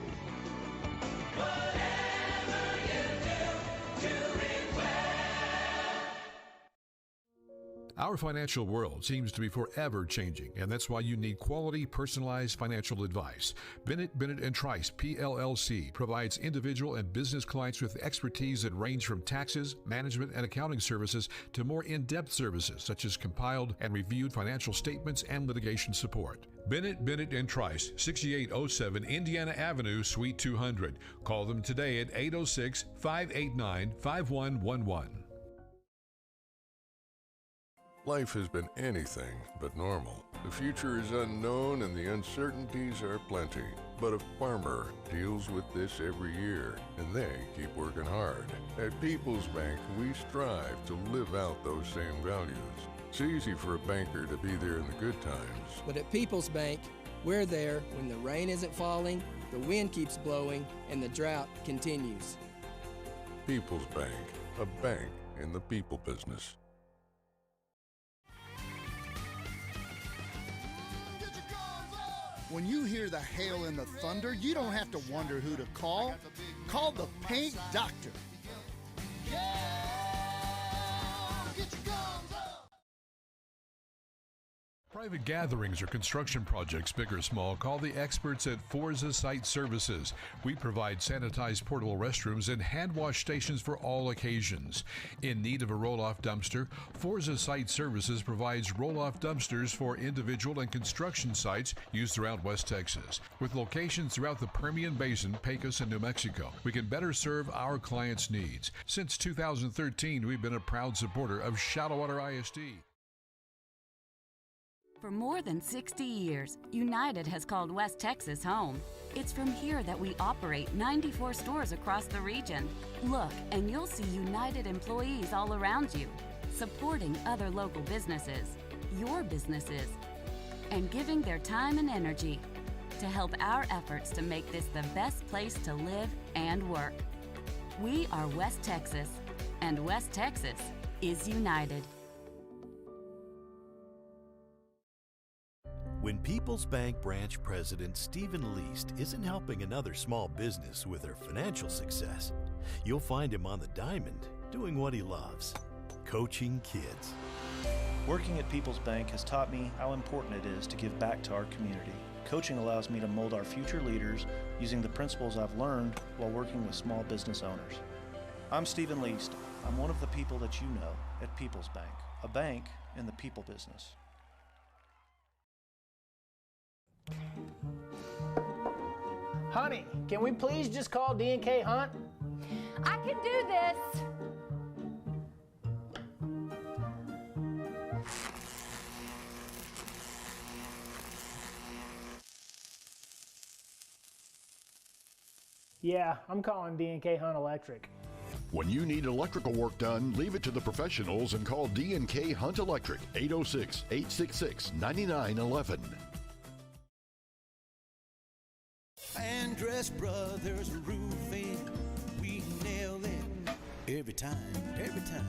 Our financial world seems to be forever changing, and that's why you need quality, personalized financial advice. Bennett & Trice, PLLC, provides individual and business clients with expertise that range from taxes, management, and accounting services to more in-depth services such as compiled and reviewed financial statements and litigation support. Bennett & Trice, 6807 Indiana Avenue, Suite 200. Call them today at 806-589-5111. Life has been anything but normal. The future is unknown and the uncertainties are plenty. But a farmer deals with this every year, and they keep working hard. At People's Bank, we strive to live out those same values. It's easy for a banker to be there in the good times. But at People's Bank, we're there when the rain isn't falling, the wind keeps blowing, and the drought continues. People's Bank, a bank in the people business. When you hear the hail and the thunder, you don't have to wonder who to call. Call the Paint Doctor. Private gatherings or construction projects, big or small, call the experts at Forza Site Services. We provide sanitized portable restrooms and hand wash stations for all occasions. In need of a roll-off dumpster, Forza Site Services provides roll-off dumpsters for individual and construction sites used throughout West Texas. With locations throughout the Permian Basin, Pecos, and New Mexico, we can better serve our clients' needs. Since 2013, we've been a proud supporter of Shallowater ISD. For more than 60 years, United has called West Texas home. It's from here that we operate 94 stores across the region. Look, and you'll see United employees all around you, supporting other local businesses, your businesses, and giving their time and energy to help our efforts to make this the best place to live and work. We are West Texas, and West Texas is United. When People's Bank branch president Stephen Least isn't helping another small business with their financial success, you'll find him on the diamond doing what he loves, coaching kids. Working at People's Bank has taught me how important it is to give back to our community. Coaching allows me to mold our future leaders using the principles I've learned while working with small business owners. I'm Stephen Least. I'm one of the people that you know at People's Bank, a bank in the people business. Honey, can we please just call D&K Hunt? I can do this. Yeah, I'm calling D&K Hunt Electric. When you need electrical work done, leave it to the professionals and call D&K Hunt Electric, 806-866-9911. Andrus Brothers Roofing, we nail it every time, every time.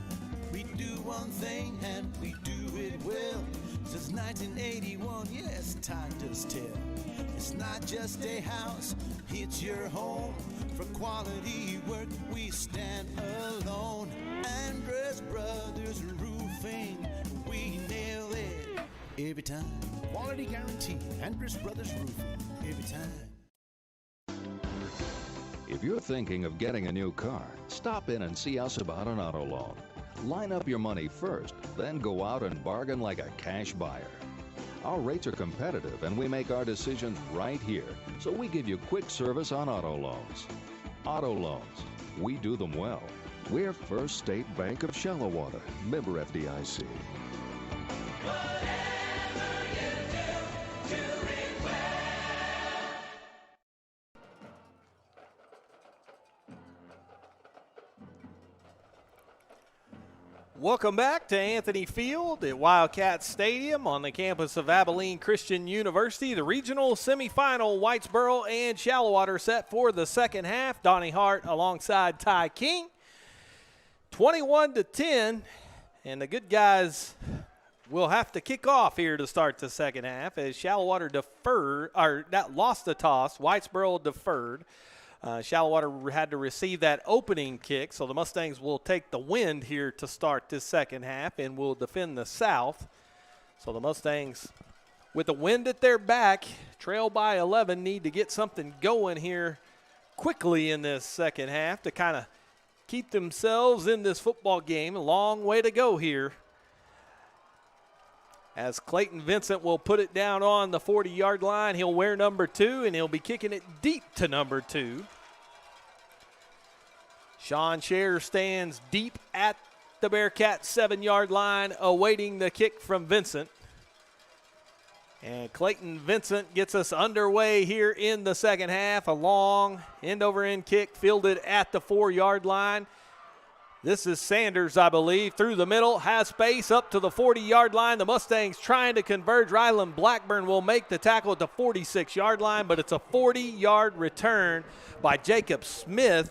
We do one thing and we do it well. Since 1981, yes, time does tell. It's not just a house, it's your home. For quality work, we stand alone. Andrus Brothers Roofing, we nail it every time. Quality guarantee, Andrus Brothers Roofing, every time. If you're thinking of getting a new car, stop in and see us about an auto loan. Line up your money first, then go out and bargain like a cash buyer. Our rates are competitive and we make our decisions right here, so we give you quick service on auto loans. Auto loans, we do them well. We're First State Bank of Shallowater, member FDIC. Welcome back to Anthony Field at Wildcat Stadium on the campus of Abilene Christian University. The regional semifinal, Whitesboro and Shallowater set for the second half. Donnie Hart alongside Ty King. 21-10, and the good guys will have to kick off here to start the second half as Shallowater lost the toss. Whitesboro deferred. Shallowater had to receive that opening kick, so the Mustangs will take the wind here to start this second half and will defend the south. So the Mustangs, with the wind at their back, trail by 11, need to get something going here quickly in this second half to kind of keep themselves in this football game. A long way to go here, as Clayton Vincent will put it down on the 40-yard line. He'll wear number 2, and he'll be kicking it deep to number 2. Sean Scher stands deep at the Bearcats 7-yard line, awaiting the kick from Vincent. And Clayton Vincent gets us underway here in the second half. A long end-over-end kick fielded at the 4-yard line. This is Sanders, I believe, through the middle, has space up to the 40-yard line. The Mustangs trying to converge. Rylan Blackburn will make the tackle at the 46-yard line, but it's a 40-yard return by Jacob Smith,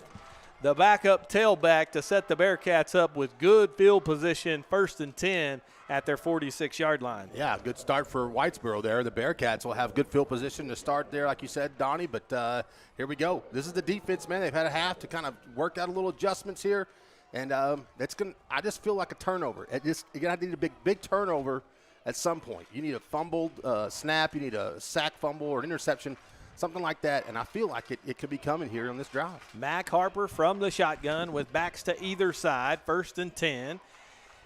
the backup tailback, to set the Bearcats up with good field position, 1st and 10 at their 46-yard line. Yeah, good start for Whitesboro there. The Bearcats will have good field position to start there, like you said, Donnie, but here we go. This is the defense, man. They've had a half to kind of work out a little adjustments here. And it's gonna. I just feel like a turnover. You're gonna need a big turnover at some point. You need a fumbled snap. You need a sack fumble or an interception, something like that. And I feel like it could be coming here on this drive. Mac Harper from the shotgun with backs to either side, 1st and 10.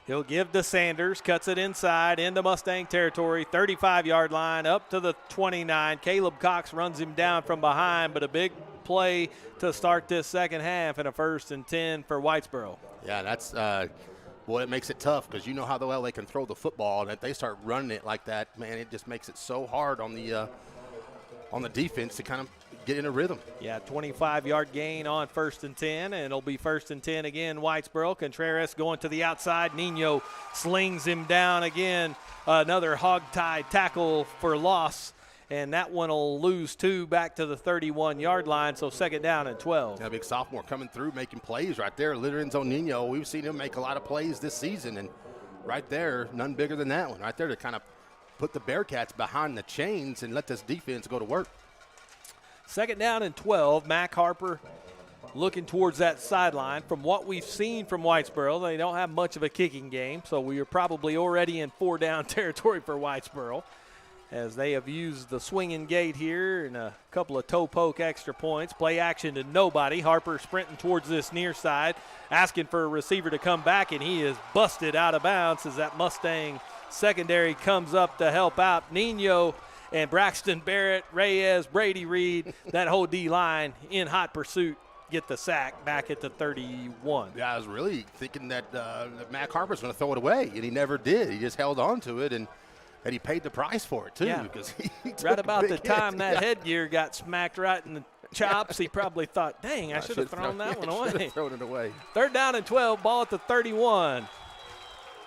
He'll give to Sanders, cuts it inside into Mustang territory, 35-yard line up to the 29. Caleb Cox runs him down from behind, but a big play to start this second half and a 1st and 10 for Whitesboro. Yeah, that's it makes it tough because you know how well they can throw the football, and if they start running it like that, man, it just makes it so hard on the defense to kind of get in a rhythm. Yeah, 25-yard gain on 1st and 10, and it'll be 1st and 10 again, Whitesboro. Contreras going to the outside. Nino slings him down again. Another hog-tie tackle for loss, and that one will lose 2 back to the 31-yard line, so 2nd down and 12. Yeah, big sophomore coming through, making plays right there. Lorenzo Nino, we've seen him make a lot of plays this season, and right there, none bigger than that one right there to kind of put the Bearcats behind the chains and let this defense go to work. 2nd down and 12. Mac Harper looking towards that sideline. From what we've seen from Whitesboro, they don't have much of a kicking game, so we are probably already in 4-down territory for Whitesboro, as they have used the swinging gate here and a couple of toe poke extra points. Play action to nobody. Harper sprinting towards this near side, asking for a receiver to come back, and he is busted out of bounds as that Mustang secondary comes up to help out. Nino and Braxton Barrett, Reyes, Brady Reed, that whole D-line in hot pursuit, get the sack back at the 31. Yeah, I was really thinking that Mac Harper's going to throw it away, and he never did. He just held on to it, and he paid the price for it, too. Yeah. Because he took right a about big the time hit. that Yeah. headgear got smacked right in the chops, he probably thought, dang, I should have thrown that one away. Thrown it away. 3rd down and 12, ball at the 31.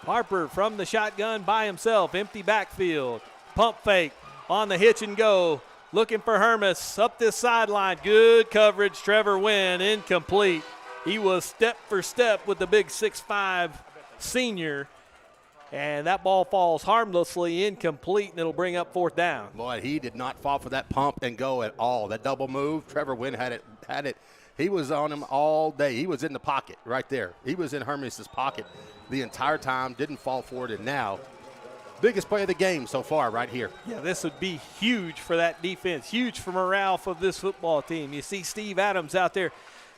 Harper from the shotgun by himself, empty backfield. Pump fake on the hitch and go. Looking for Hermes up this sideline. Good coverage. Trevor Wynn incomplete. He was step for step with the big 6'5" senior. And that ball falls harmlessly incomplete, and it'll bring up 4th down. Boy, he did not fall for that pump and go at all. That double move, Trevor Wynn had it He was on him all day. He was in the pocket right there. He was in Hermes' pocket the entire time, didn't fall for it, and now biggest play of the game so far right here. Yeah, this would be huge for that defense, huge for morale for this football team. You see Steve Adams out there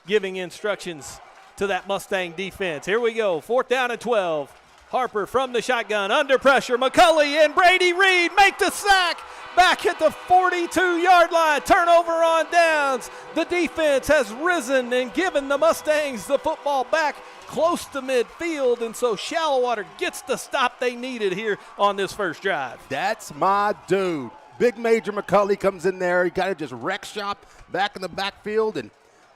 giving instructions to that Mustang defense. Here we go, 4th down and 12. Harper from the shotgun, under pressure. McCulley and Brady Reed make the sack back at the 42-yard line. Turnover on downs. The defense has risen and given the Mustangs the football back close to midfield, and so Shallowater gets the stop they needed here on this first drive. That's my dude. Big Major McCulley comes in there. He kind of just wreck shop back in the backfield, and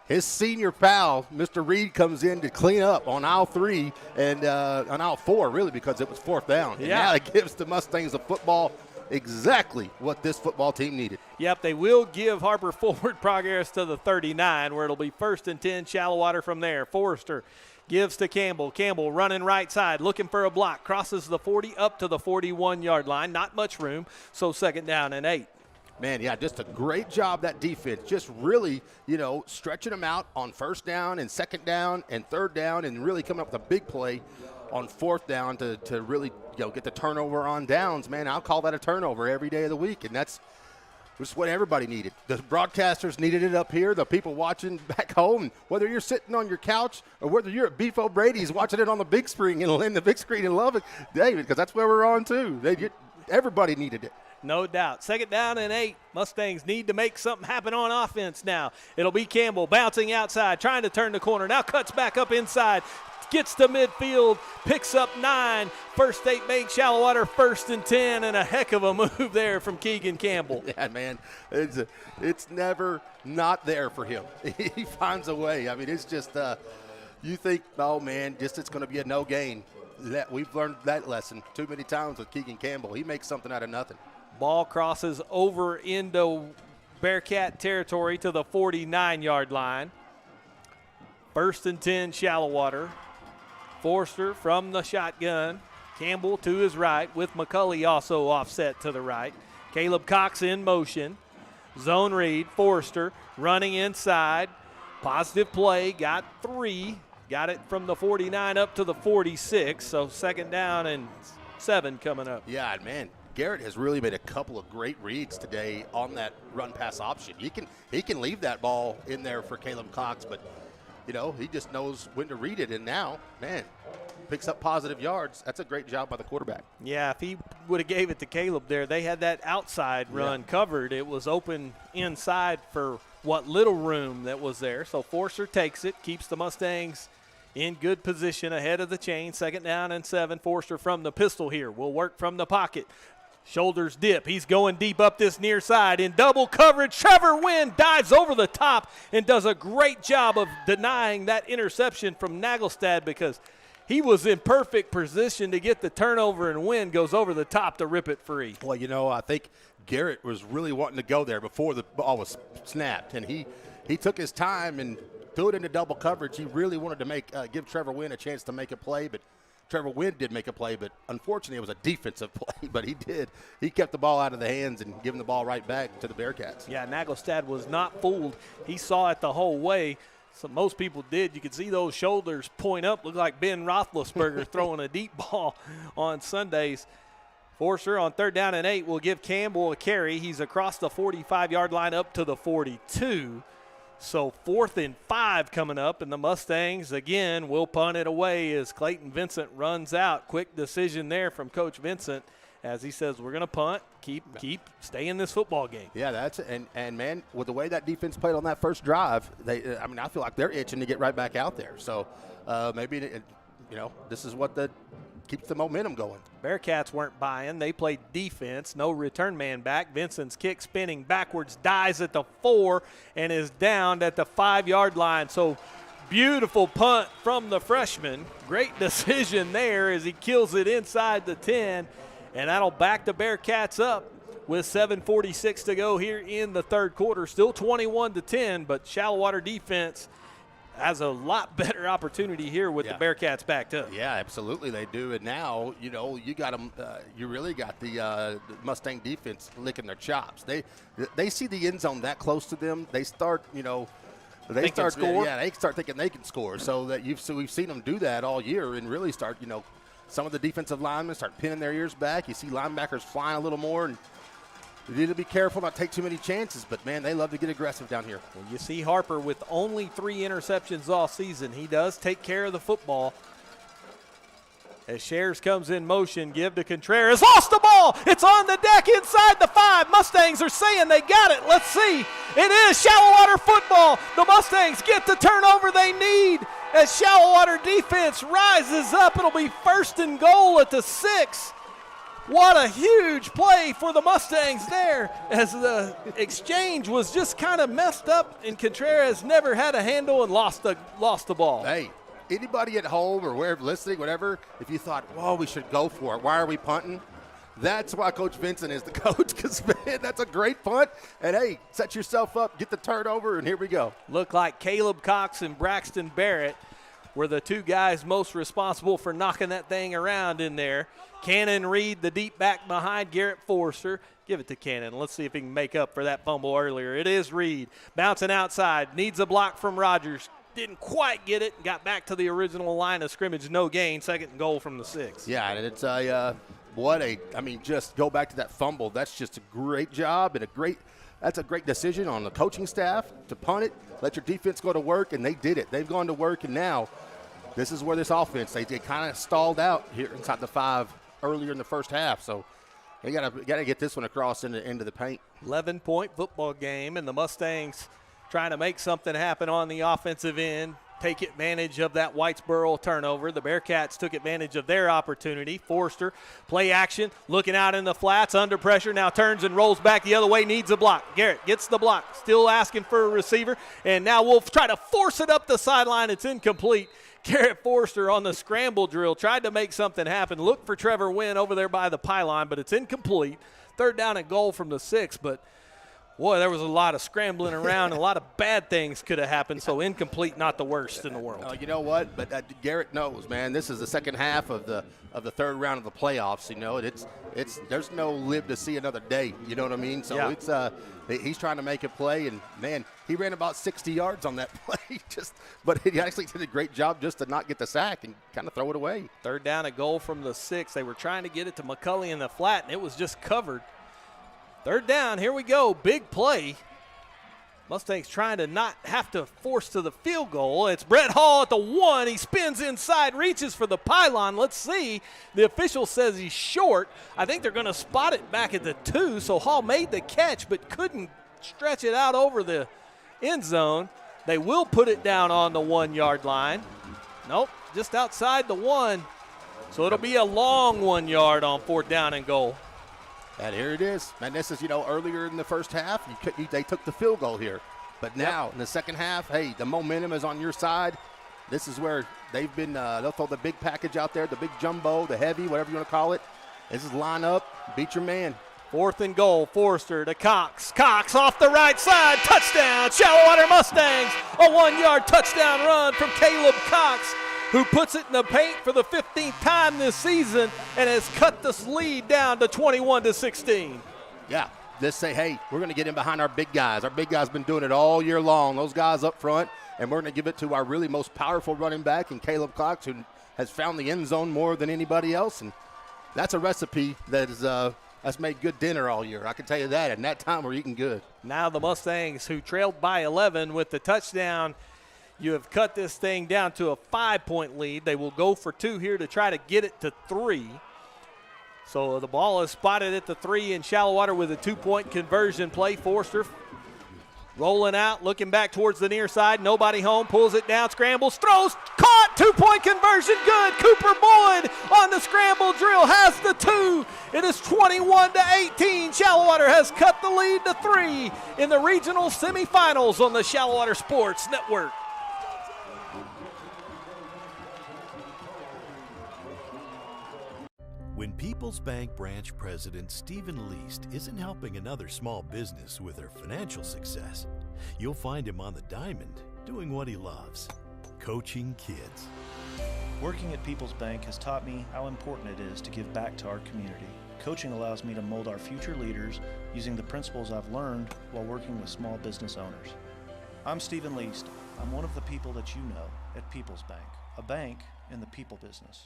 his senior pal, Mr. Reed, comes in to clean up on aisle 3 and on aisle 4, really, because it was 4th down. And now it gives the Mustangs the football, exactly what this football team needed. Yep, they will give Harper forward progress to the 39, where it'll be 1st and 10, Shallowater from there. Forrester gives to Campbell. Campbell running right side, looking for a block. Crosses the 40 up to the 41-yard line. Not much room, so 2nd down and 8. Man, yeah, just a great job, that defense. Just really, stretching them out on 1st down and 2nd down and 3rd down, and really coming up with a big play on 4th down to really, get the turnover on downs. Man, I'll call that a turnover every day of the week, and that's just what everybody needed. The broadcasters needed it up here, the people watching back home, whether you're sitting on your couch or whether you're at Beef O'Brady's watching it on the big screen and love it, David, because that's where we're on too. Everybody needed it. No doubt. 2nd down and 8. Mustangs need to make something happen on offense now. It'll be Campbell bouncing outside, trying to turn the corner. Now cuts back up inside, gets to midfield, picks up 9. First 8 makes Shallowater 1st and 10, and a heck of a move there from Keegan Campbell. Yeah, man, it's never not there for him. He finds a way. I mean, it's just you think, oh, man, it's going to be a no gain. We've learned that lesson too many times with Keegan Campbell. He makes something out of nothing. Ball crosses over into Bearcat territory to the 49-yard line. 1st and 10, Shallowater. Forster from the shotgun. Campbell to his right with McCulley also offset to the right. Caleb Cox in motion. Zone read. Forster running inside. Positive play. Got 3. Got it from the 49 up to the 46. So 2nd down and 7 coming up. Yeah, man. Garrett has really made a couple of great reads today on that run-pass option. He can leave that ball in there for Caleb Cox, but, he just knows when to read it. And now, man, picks up positive yards. That's a great job by the quarterback. Yeah, if he would have gave it to Caleb there, they had that outside run covered. It was open inside for what little room that was there. So Forster takes it, keeps the Mustangs in good position ahead of the chain. 2nd down and 7. Forster from the pistol here will work from the pocket. Shoulders dip. He's going deep up this near side in double coverage. Trevor Wynn dives over the top and does a great job of denying that interception from Nagelstad, because he was in perfect position to get the turnover, and Wynn goes over the top to rip it free. Well, I think Garrett was really wanting to go there before the ball was snapped, and he took his time and threw it into double coverage. He really wanted to give Trevor Wynn a chance to make a play, but Trevor Wynn did make a play, but unfortunately it was a defensive play, but he did. He kept the ball out of the hands and giving the ball right back to the Bearcats. Yeah, Nagelstad was not fooled. He saw it the whole way. So most people did. You could see those shoulders point up. Looked like Ben Roethlisberger throwing a deep ball on Sundays. Forster on 3rd down and 8 will give Campbell a carry. He's across the 45-yard line up to the 42. So 4th and 5 coming up, and the Mustangs, again, will punt it away as Clayton Vincent runs out. Quick decision there from Coach Vincent as he says, we're going to punt, stay in this football game. Yeah, that's and man, with the way that defense played on that first drive, I feel like they're itching to get right back out there. So maybe, this is what keeps the momentum going. Bearcats weren't buying. They played defense. No return man back. Vincent's kick spinning backwards, dies at the 4 and is down at the 5-yard line. So beautiful punt from the freshman. Great decision there as he kills it inside the 10. And that'll back the Bearcats up with 7:46 to go here in the 3rd quarter. Still 21-10, but Shallowater defense has a lot better opportunity here with the Bearcats backed up. Yeah, absolutely they do. And now, you got them. You really got the Mustang defense licking their chops. They see the end zone that close to them. They start, They Think start score? Yeah, they start thinking they can score. So that we've seen them do that all year and really start, some of the defensive linemen start pinning their ears back. You see linebackers flying a little more, and you need to be careful not take too many chances. But, man, they love to get aggressive down here. Well, you see Harper with only 3 interceptions all season. He does take care of the football. As Shares comes in motion, give to Contreras. Lost the ball. It's on the deck inside the 5. Mustangs are saying they got it. Let's see. It is Shallowater football. The Mustangs get the turnover they need as Shallowater defense rises up. It'll be 1st and goal at the 6. What a huge play for the Mustangs there as the exchange was just kind of messed up and Contreras never had a handle and lost the ball. Hey, anybody at home or wherever listening, whatever, if you thought, well, we should go for it, why are we punting? That's why Coach Vincent is the coach, because, man, that's a great punt. And, hey, set yourself up, get the turnover, and here we go. Looked like Caleb Cox and Braxton Barrett were the 2 guys most responsible for knocking that thing around in there. Cannon Reed, the deep back behind Garrett Forster. Give it to Cannon. Let's see if he can make up for that fumble earlier. It is Reed. Bouncing outside. Needs a block from Rogers. Didn't quite get it. Got back to the original line of scrimmage. No gain. 2nd and goal from the 6. Yeah, and it's just go back to that fumble. That's just a great job and that's a great decision on the coaching staff to punt it, let your defense go to work, and they did it. They've gone to work, and now this is where this offense, they kind of stalled out here inside the 5 earlier in the first half. So they got to get this one across into the paint. 11-point football game, and the Mustangs trying to make something happen on the offensive end, take advantage of that Whitesboro turnover. The Bearcats took advantage of their opportunity. Forster, play action, looking out in the flats, under pressure, now turns and rolls back the other way, needs a block. Garrett gets the block, still asking for a receiver, and now Wolf try to force it up the sideline. It's incomplete. Garrett Forster on the scramble drill tried to make something happen. Look for Trevor Wynn over there by the pylon, but it's incomplete. 3rd down and goal from the 6, but boy, there was a lot of scrambling around and a lot of bad things could have happened, so incomplete, not the worst in the world. You know what? But Garrett knows, man. This is the second half of the 3rd round of the playoffs. It's there's no live to see another day. You know what I mean? So yeah. He's trying to make a play, and man, he ran about 60 yards on that play. But he actually did a great job just to not get the sack and kind of throw it away. 3rd down and goal from the 6. They were trying to get it to McCulley in the flat, and it was just covered. 3rd down, here we go, big play. Mustangs trying to not have to force to the field goal. It's Brett Hall at the 1. He spins inside, reaches for the pylon. Let's see. The official says he's short. I think they're going to spot it back at the 2, so Hall made the catch but couldn't stretch it out over the end zone. They will put it down on the 1-yard line. Nope, just outside the 1. So it'll be a long 1 yard on 4th down and goal. And here it is. And this is, earlier in the first half, they took the field goal here. But now in the second half, hey, the momentum is on your side. This is where they've been, they'll throw the big package out there, the big jumbo, the heavy, whatever you want to call it. This is line up, beat your man. 4th and goal, Forster to Cox. Cox off the right side, touchdown, Shallowater Mustangs. A 1-yard touchdown run from Caleb Cox, who puts it in the paint for the 15th time this season and has cut this lead down to 21-16. Yeah, just say, hey, we're going to get in behind our big guys. Our big guys been doing it all year long, those guys up front, and we're going to give it to our really most powerful running back in Caleb Cox, who has found the end zone more than anybody else, and that's a recipe that is that's made good dinner all year. I can tell you that, and that time we're eating good. Now the Mustangs, who trailed by 11 with the touchdown, you have cut this thing down to a 5-point lead. They will go for 2 here to try to get it to 3. So the ball is spotted at the 3 in Shallowater with a 2-point conversion play. Forster rolling out, looking back towards the near side. Nobody home, pulls it down, scrambles, throws, caught, 2-point conversion, good. Cooper Boyd on the scramble drill has the 2. It is 21-18. Shallowater has cut the lead to 3 in the regional semifinals on the Shallowater Sports Network. When People's Bank branch president Stephen Least isn't helping another small business with their financial success, you'll find him on the diamond doing what he loves, coaching kids. Working at People's Bank has taught me how important it is to give back to our community. Coaching allows me to mold our future leaders using the principles I've learned while working with small business owners. I'm Stephen Least. I'm one of the people that you know at People's Bank, a bank in the people business.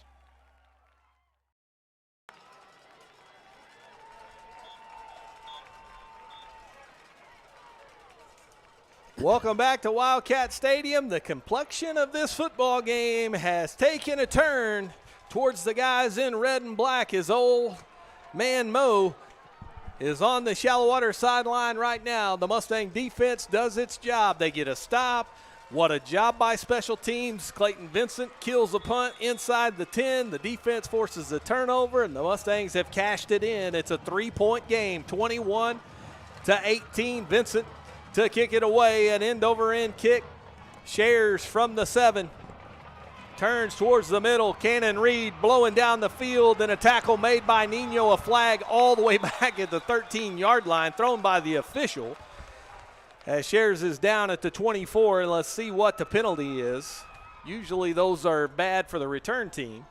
Welcome back to Wildcat Stadium. The complexion of this football game has taken a turn towards the guys in red and black. His old man Mo is on the Shallowater sideline right now. The Mustang defense does its job. They get a stop. What a job by special teams. Clayton Vincent kills a punt inside the 10. The defense forces a turnover, and the Mustangs have cashed it in. It's a 3-point game, 21-18. Vincent to kick it away, an end-over-end kick. Shares from the 7. Turns towards the middle. Cannon Reed blowing down the field, and a tackle made by Nino, a flag all the way back at the 13-yard line, thrown by the official. As Shares is down at the 24, and let's see what the penalty is. Usually those are bad for the return team.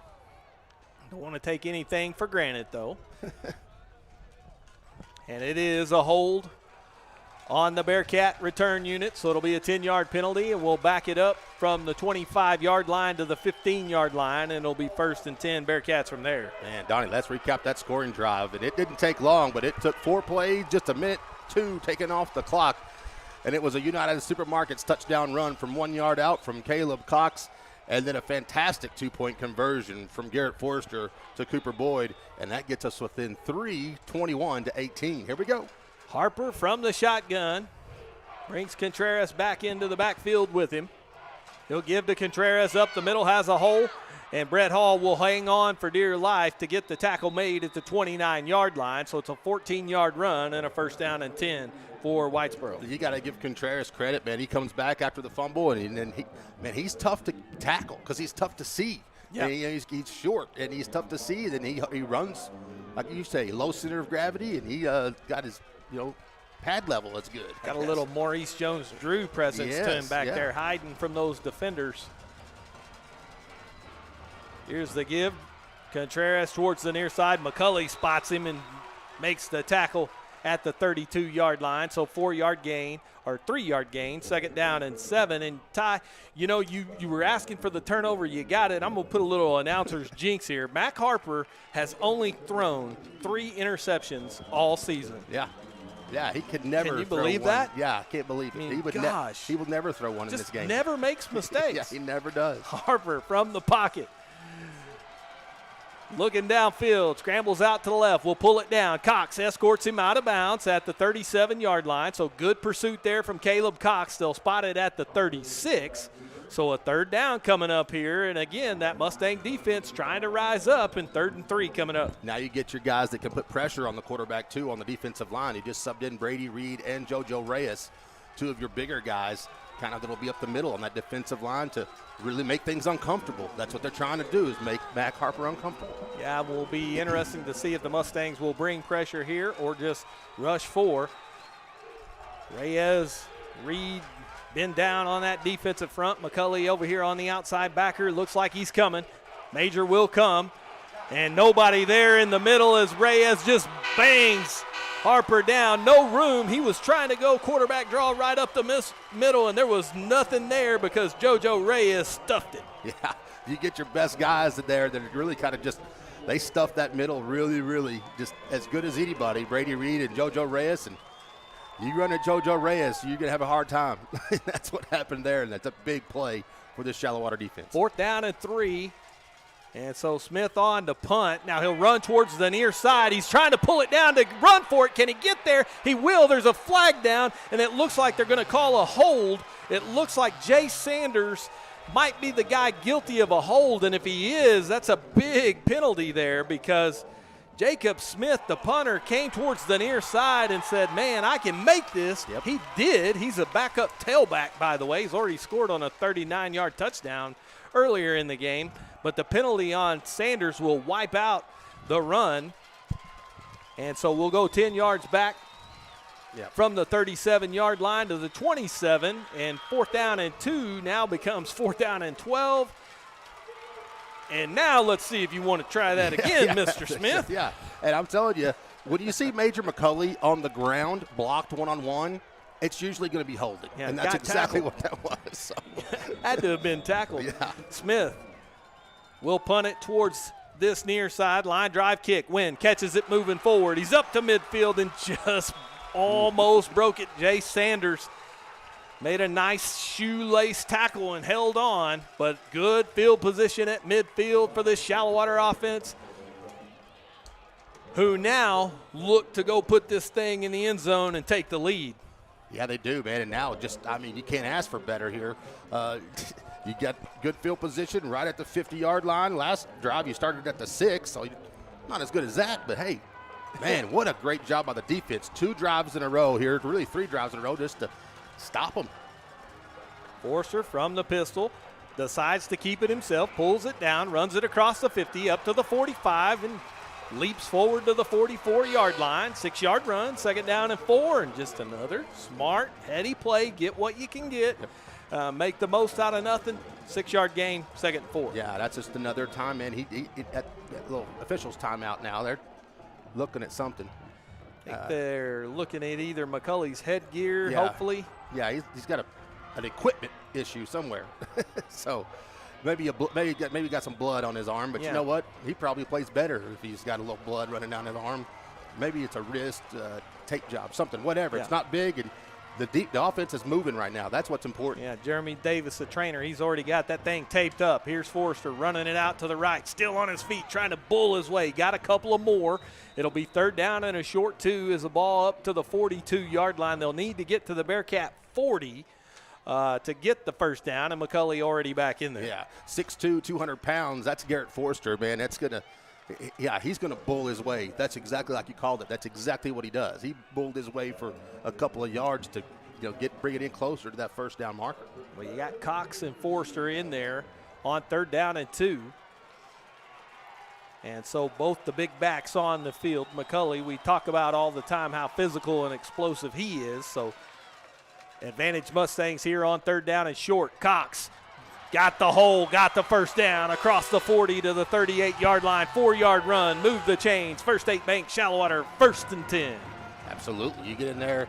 Don't want to take anything for granted, though. And it is a hold on the Bearcat return unit, so it'll be a 10-yard penalty, and we'll back it up from the 25-yard line to the 15-yard line, and it'll be 1st and 10 Bearcats from there. Man, Donnie, let's recap that scoring drive. And it didn't take long, but it took 4 plays, just a minute, 2 taken off the clock. And it was a United Supermarkets touchdown run from 1 yard out from Caleb Cox, and then a fantastic 2-point conversion from Garrett Forrester to Cooper Boyd, and that gets us within 3, 21-18. Here we go. Harper from the shotgun brings Contreras back into the backfield with him. He'll give to Contreras up the middle, has a hole, and Brett Hall will hang on for dear life to get the tackle made at the 29-yard line. So it's a 14-yard run and a 1st down and 10 for Whitesboro. You got to give Contreras credit, man. He comes back after the fumble, and he's tough to tackle because he's tough to see. Yeah. He's short, and he's tough to see. And he runs, like you say, low center of gravity, and he got his pad level is good. Got a little Maurice Jones-Drew presence to him back there, hiding from those defenders. Here's the give. Contreras towards the near side. McCulley spots him and makes the tackle at the 32-yard line. So 4-yard gain, or 3-yard gain, 2nd down and 7. And Ty, you were asking for the turnover. You got it. I'm going to put a little announcer's jinx here. Mac Harper has only thrown 3 interceptions all season. Yeah, he could never. Can you believe that? Yeah, I can't believe it. I mean, he will never throw one in this game. Never makes mistakes. Yeah, he never does. Harper from the pocket. Looking downfield, scrambles out to the left. We'll pull it down. Cox escorts him out of bounds at the 37-yard line. So good pursuit there from Caleb Cox. They'll spot it at the 36. So a 3rd down coming up here. And again, that Mustang defense trying to rise up, and 3rd and 3 coming up. Now you get your guys that can put pressure on the quarterback too on the defensive line. You just subbed in Brady Reed and JoJo Reyes, 2 of your bigger guys, kind of that'll be up the middle on that defensive line to really make things uncomfortable. That's what they're trying to do, is make Mac Harper uncomfortable. Yeah, it will be interesting to see if the Mustangs will bring pressure here or just rush 4. Reyes, Reed, been down on that defensive front. McCulley over here on the outside backer. Looks like he's coming. Major will come. And nobody there in the middle as Reyes just bangs Harper down. No room. He was trying to go quarterback draw right up the middle, and there was nothing there because JoJo Reyes stuffed it. Yeah, you get your best guys there that really kind of just, they stuffed that middle really, really just as good as anybody. Brady Reed and JoJo Reyes, and you run at JoJo Reyes, you're going to have a hard time. That's what happened there, and that's a big play for this Shallowater defense. 4th down and 3. And so Smith on to punt. Now he'll run towards the near side. He's trying to pull it down to run for it. Can he get there? He will. There's a flag down, and it looks like they're going to call a hold. It looks like Jay Sanders might be the guy guilty of a hold, and if he is, that's a big penalty there because Jacob Smith, the punter, came towards the near side and said, man, I can make this. Yep. He did. He's a backup tailback, by the way. He's already scored on a 39-yard touchdown earlier in the game. But the penalty on Sanders will wipe out the run. And so we'll go 10 yards back from the 37-yard line to the 27. And 4th down and 2 now becomes 4th down and 12. And now let's see if you want to try that again, Mr. Smith. Yeah, and I'm telling you, when you see Major McCulley on the ground blocked one-on-one, it's usually going to be holding. Yeah, and that's exactly tackled. what that was. So. Had to have been tackled. Yeah. Smith will punt it towards this near side. Line drive kick. Wynn catches it moving forward. He's up to midfield and just almost broke it. Jay Sanders made a nice shoelace tackle and held on, but good field position at midfield for this Shallowater offense, who now look to go put this thing in the end zone and take the lead. Yeah, they do, man. And now you can't ask for better here. You got good field position right at the 50-yard line. Last drive, you started at the 6, so not as good as that. But, hey, man, what a great job by the defense. 2 drives in a row here, really 3 drives in a row just to stop them. Forster from the pistol decides to keep it himself, pulls it down, runs it across the 50, up to the 45, and leaps forward to the 44-yard line. 6-yard run, 2nd down and 4, and just another smart, heady play. Get what you can get. Make the most out of nothing. 6-yard gain, 2nd and 4. Yeah, that's just another time, man. He that little official's timeout now. They're looking at something. I think they're looking at either McCulley's headgear, hopefully. Yeah, he's got an equipment issue somewhere. So maybe got some blood on his arm, but you know what? He probably plays better if he's got a little blood running down his arm. Maybe it's a wrist tape job, something, whatever. It's not big, and the offense is moving right now. That's what's important. Yeah, Jeremy Davis, the trainer, he's already got that thing taped up. Here's Forster running it out to the right, still on his feet, trying to bull his way. Got a couple of more. It'll be 3rd down and a short 2 as the ball up to the 42-yard line. They'll need to get to the Bearcat 40 to get the 1st down, and McCulley already back in there. Yeah, 6'2", 200 pounds. That's Garrett Forster, man. That's going to – yeah, he's going to bull his way. That's exactly like you called it. That's exactly what he does. He bulled his way for a couple of yards to bring it in closer to that 1st down marker. Well, you got Cox and Forster in there on 3rd down and 2. And so both the big backs on the field. McCulley, we talk about all the time how physical and explosive he is. So advantage Mustangs here on 3rd down and short. Cox got the hole, got the 1st down across the 40 to the 38-yard line. 4-yard run, move the chains. First State Bank, Shallowater, 1st and 10. Absolutely. You get in there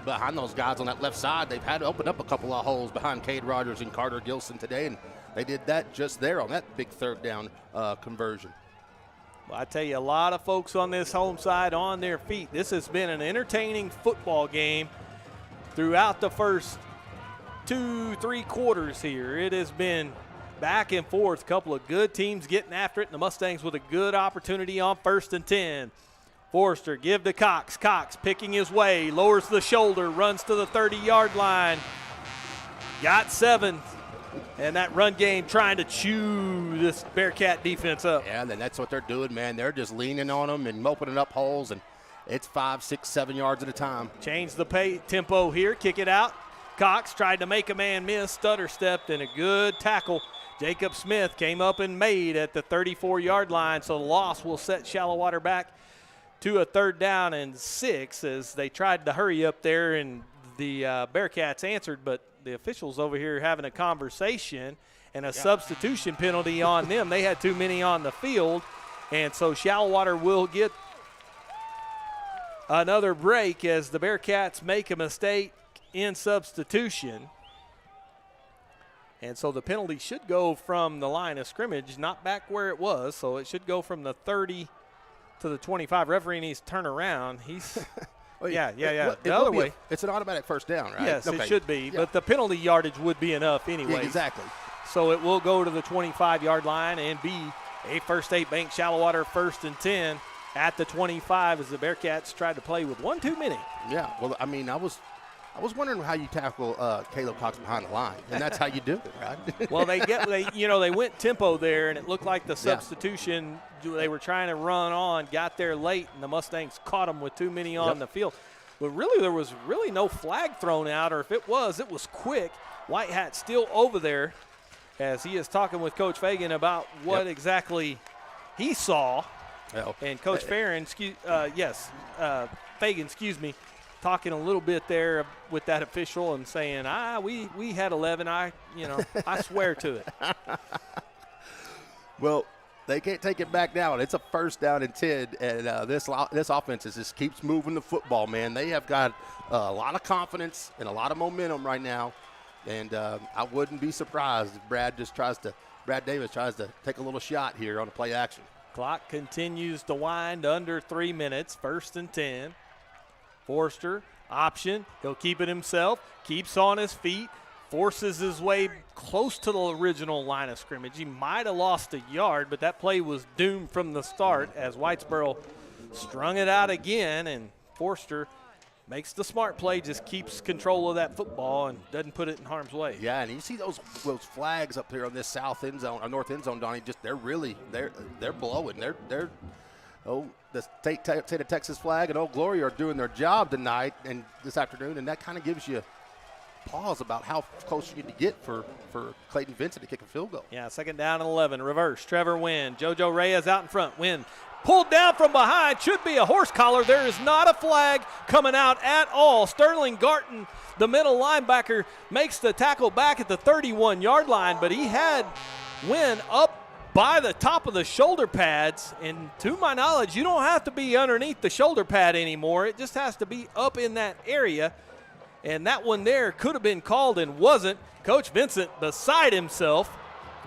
behind those guys on that left side. They've had to open up a couple of holes behind Cade Rogers and Carter Gilson today, and they did that just there on that big 3rd down conversion. Well, I tell you, a lot of folks on this home side on their feet. This has been an entertaining football game throughout the first 2-3 quarters here. It has been back and forth. A couple of good teams getting after it, and the Mustangs with a good opportunity on 1st and 10. Forster give to Cox. Cox picking his way, lowers the shoulder, runs to the 30-yard line. Got 7. And that run game trying to chew this Bearcat defense up. Yeah, and that's what they're doing, man. They're just leaning on them and opening up holes, and it's 5, 6, 7 yards at a time. Change the tempo here, kick it out. Cox tried to make a man miss, stutter stepped, and a good tackle. Jacob Smith came up and made at the 34-yard line, so the loss will set Shallowater back to a 3rd down and 6 as they tried to hurry up there, and the Bearcats answered, but the officials over here having a conversation and a substitution penalty on them. They had too many on the field, and so Shallowater will get another break as the Bearcats make a mistake in substitution. And so the penalty should go from the line of scrimmage, not back where it was, so it should go from the 30 to the 25. Referee needs to turn around. He's yeah. The other way. It's an automatic 1st down, right? Yes, it should be. Yeah. But the penalty yardage would be enough anyway. Yeah, exactly. So it will go to the 25-yard line and be a First State Bank Shallowater 1st and 10 at the 25 as the Bearcats tried to play with one too many. Yeah, well, I mean, I was wondering how you tackle Caleb Cox behind the line, and that's how you do it, right? Well, they went tempo there, and it looked like the substitution they were trying to run on got there late, and the Mustangs caught them with too many on the field. But really, there was really no flag thrown out, or if it was quick. White Hat still over there as he is talking with Coach Fagan about what exactly he saw. And Coach Fagan, talking a little bit there with that official and saying, we had 11. I swear to it. Well, They can't take it back now. It's a 1st down and 10, and this offense just keeps moving the football, man. They have got a lot of confidence and a lot of momentum right now, and I wouldn't be surprised if Brad Davis tries to take a little shot here on the play action. Clock continues to wind under 3 minutes, 1st and 10. Forster, option. He'll keep it himself, keeps on his feet, forces his way close to the original line of scrimmage. He might have lost a yard, but that play was doomed from the start as Whitesboro strung it out again, and Forster makes the smart play, just keeps control of that football and doesn't put it in harm's way. Yeah, and you see those flags up there on this south end zone, or north end zone, Donnie. They're blowing. The state of Texas flag and Old Glory are doing their job tonight and this afternoon, and that kind of gives you pause about how close you need to get for Clayton Vincent to kick a field goal. Yeah, 2nd down and 11. Reverse. Trevor Wynn. JoJo Reyes out in front. Wynn pulled down from behind. Should be a horse collar. There is not a flag coming out at all. Sterling Garton, the middle linebacker, makes the tackle back at the 31-yard line, but he had Wynn up by the top of the shoulder pads, and to my knowledge, you don't have to be underneath the shoulder pad anymore. It just has to be up in that area, and that one there could have been called and wasn't. Coach Vincent beside himself.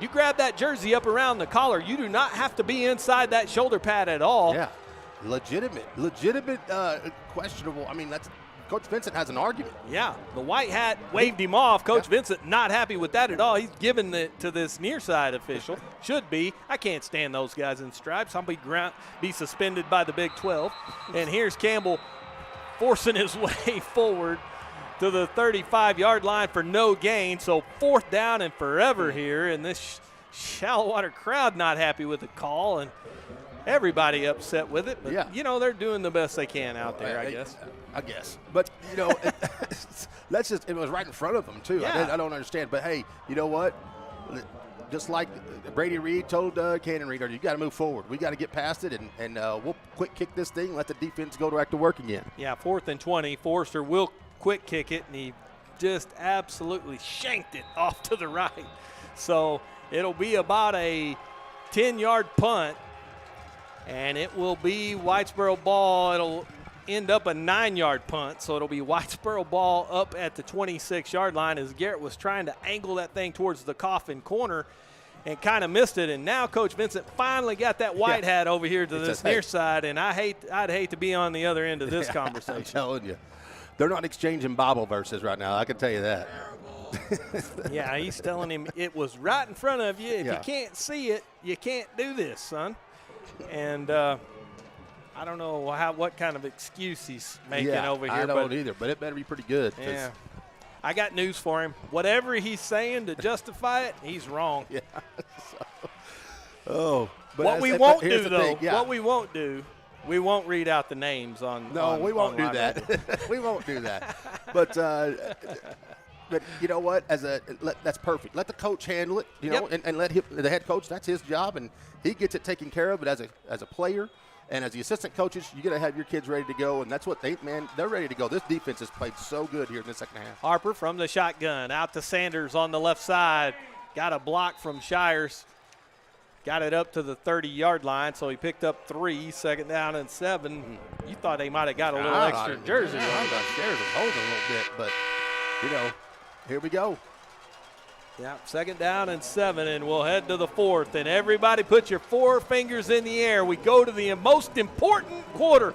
You grab that jersey up around the collar, you do not have to be inside that shoulder pad at all. Yeah, legitimate, questionable. I mean, that's Coach Vincent has an argument. Yeah, the white hat waved him off. Coach Vincent not happy with that at all. He's giving it to this near side official. Should be. I can't stand those guys in stripes. I'll be suspended by the Big 12. And here's Campbell forcing his way forward to the 35-yard line for no gain. So 4th down and forever here. And this Shallowater crowd not happy with the call. And everybody upset with it. But, they're doing the best they can out there, I guess. But, it was right in front of them, too. Yeah. I don't understand. But, hey, you know what? Just like Brady Reed told Cannon Reed, you got to move forward. We got to get past it, and we'll quick kick this thing, let the defense go back to work again. Yeah, 4th and 20. Forster will quick kick it, and he just absolutely shanked it off to the right. So it'll be about a 10-yard punt, and it will be Whitesboro ball. It'll end up a 9-yard punt, so it'll be Whitesboro ball up at the 26-yard line as Garrett was trying to angle that thing towards the coffin corner and kind of missed it. And now Coach Vincent finally got that white hat over here to this near side, and I'd hate to be on the other end of this conversation. I'm telling you. They're not exchanging Bible verses right now, I can tell you that. Yeah, he's telling him it was right in front of you. If you can't see it, you can't do this, son. And I don't know what kind of excuse he's making over here. I don't either, but it better be pretty good. Yeah. I got news for him. Whatever he's saying to justify it, he's wrong. Yeah. But what we won't do, though, we won't read out the names on. No, we won't do that. We won't do that. But you know what? That's perfect. Let the coach handle it. And let the head coach. That's his job, and he gets it taken care of. But as a player, and as the assistant coaches, you got to have your kids ready to go, and that's what they're ready to go. This defense has played so good here in the second half. Harper from the shotgun, out to Sanders on the left side. Got a block from Shires. Got it up to the 30-yard line, so he picked up 3, 2nd down and 7. You thought they might have got a little extra jersey. I thought Shires was holding a little bit, but, here we go. Yeah, 2nd down and 7, and we'll head to the 4th. And everybody put your 4 fingers in the air. We go to the most important quarter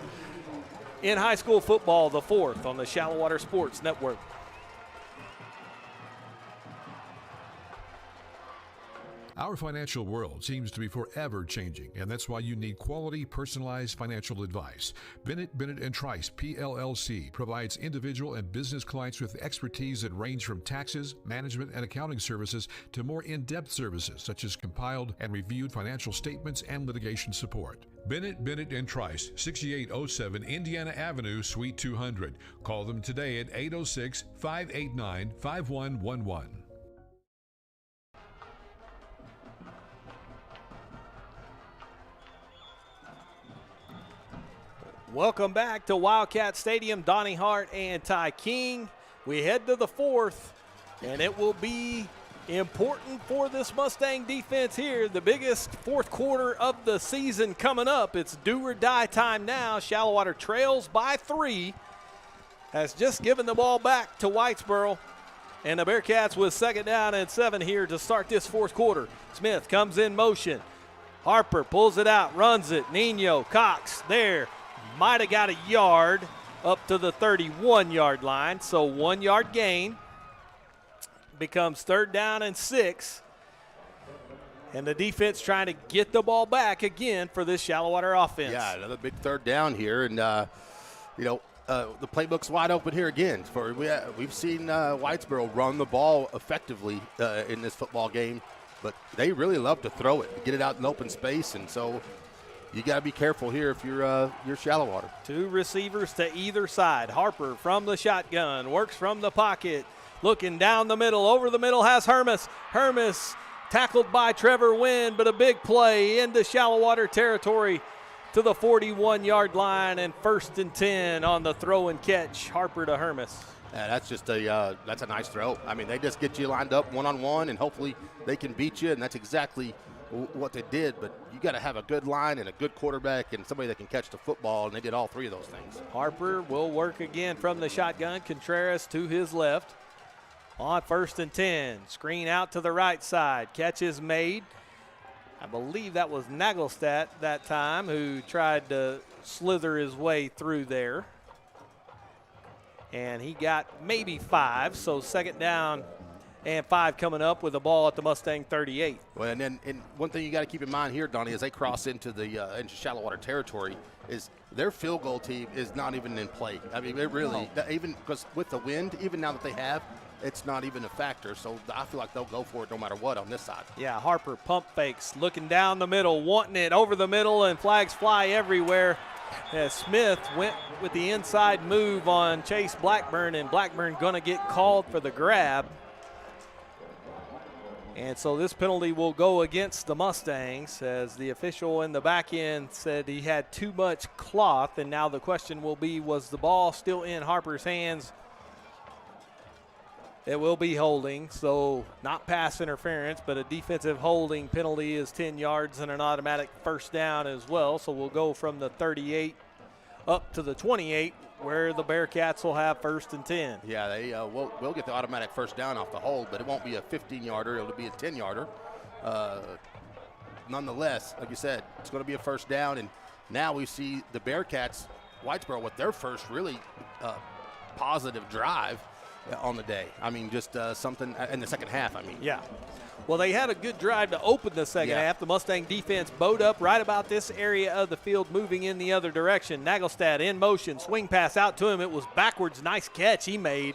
in high school football, the 4th, on the Shallowater Sports Network. Our financial world seems to be forever changing, and that's why you need quality, personalized financial advice. Bennett & Trice, PLLC, provides individual and business clients with expertise that range from taxes, management, and accounting services to more in-depth services such as compiled and reviewed financial statements and litigation support. Bennett & Trice, 6807 Indiana Avenue, Suite 200. Call them today at 806-589-5111. Welcome back to Wildcat Stadium. Donnie Hart and Ty King. We head to the 4th, and it will be Important for this Mustang defense here. The biggest fourth quarter of the season coming up. It's do or die time now. Shallowater trails by 3. Has just given the ball back to Whitesboro. And the Bearcats with 2nd down and 7 here to start this fourth quarter. Smith comes in motion. Harper pulls it out, runs it. Nino, Cox there. Might have got a yard up to the 31-yard line. So 1 yard gain. Becomes 3rd down and 6. And the defense trying to get the ball back again for this Shallowater offense. Yeah, another big 3rd down here. And, the playbook's wide open here again. We've seen Whitesboro run the ball effectively in this football game, but they really love to throw it, get it out in open space. And so you got to be careful here if you're Shallowater. 2 receivers to either side. Harper from the shotgun, works from the pocket. Looking down the middle, over the middle has Hermes. Hermes tackled by Trevor Wynn, but a big play into Shallowater territory to the 41-yard line, and 1st and 10 on the throw and catch. Harper to Hermes. Yeah, that's just that's a nice throw. I mean, they just get you lined up one-on-one, and hopefully they can beat you, and that's exactly what they did. But you got to have a good line and a good quarterback and somebody that can catch the football, and they did all 3 of those things. Harper will work again from the shotgun. Contreras to his left. On 1st and 10, screen out to the right side. Catch is made. I believe that was Nagelstadt that time who tried to slither his way through there. And he got maybe 5, so 2nd down and 5 coming up with the ball at the Mustang 38. Well, and one thing you got to keep in mind here, Donnie, as they cross into the into Shallowater territory, is their field goal team is not even in play. I mean, it really, even because with the wind, even now that they have, it's not even a factor, so I feel like they'll go for it no matter what on this side. Yeah, Harper pump fakes, looking down the middle, wanting it over the middle, and flags fly everywhere. As Smith went with the inside move on Chase Blackburn, and Blackburn going to get called for the grab. And so this penalty will go against the Mustangs, as the official in the back end said he had too much cloth, and now the question will be, was the ball still in Harper's hands? It will be holding, so not pass interference, but a defensive holding penalty is 10 yards and an automatic 1st down as well. So we'll go from the 38 up to the 28, where the Bearcats will have 1st and 10. Yeah, they will get the automatic 1st down off the hold, but it won't be a 15-yarder. It'll be a 10-yarder. Nonetheless, like you said, it's going to be a 1st down, and now we see the Bearcats, Whitesboro, with their first really positive drive on the day. I mean, just something in the second half, I mean. Yeah. Well, they had a good drive to open the second half. The Mustang defense bowed up right about this area of the field, moving in the other direction. Nagelstadt in motion, swing pass out to him. It was backwards. Nice catch he made.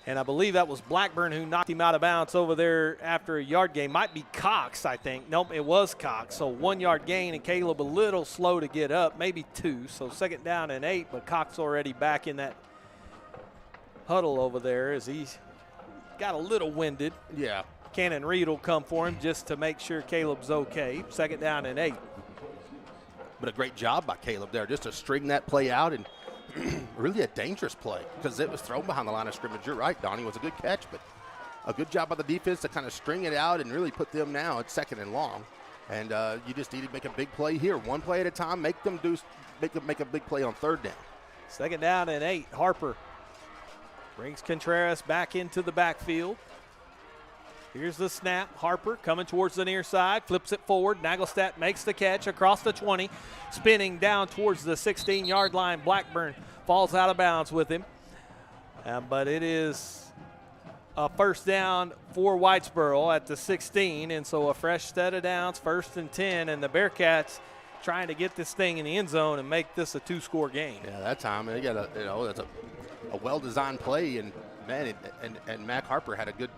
And I believe that was Blackburn who knocked him out of bounds over there after a yard gain. Might be Cox, I think. Nope, it was Cox. So 1 yard gain, and Caleb a little slow to get up, maybe 2. So 2nd down and 8, but Cox already back in that huddle over there as he's got a little winded. Yeah. Cannon Reed will come for him just to make sure Caleb's okay. 2nd down and 8. But a great job by Caleb there just to string that play out, and really a dangerous play because it was thrown behind the line of scrimmage. You're right, Donnie. It was a good catch, but a good job by the defense to kind of string it out and really put them now at 2nd and long. And you just need to make a big play here. One play at a time. Make them make a big play on 3rd down. 2nd down and 8. Harper brings Contreras back into the backfield. Here's the snap. Harper coming towards the near side, flips it forward. Nagelstadt makes the catch across the 20, spinning down towards the 16-yard line. Blackburn falls out of bounds with him. But it is a 1st down for Whitesboro at the 16, and so a fresh set of downs, 1st and 10, and the Bearcats trying to get this thing in the end zone and make this a 2-score game. Yeah, that time they got that's a well-designed play, and man, and Mac Harper had a good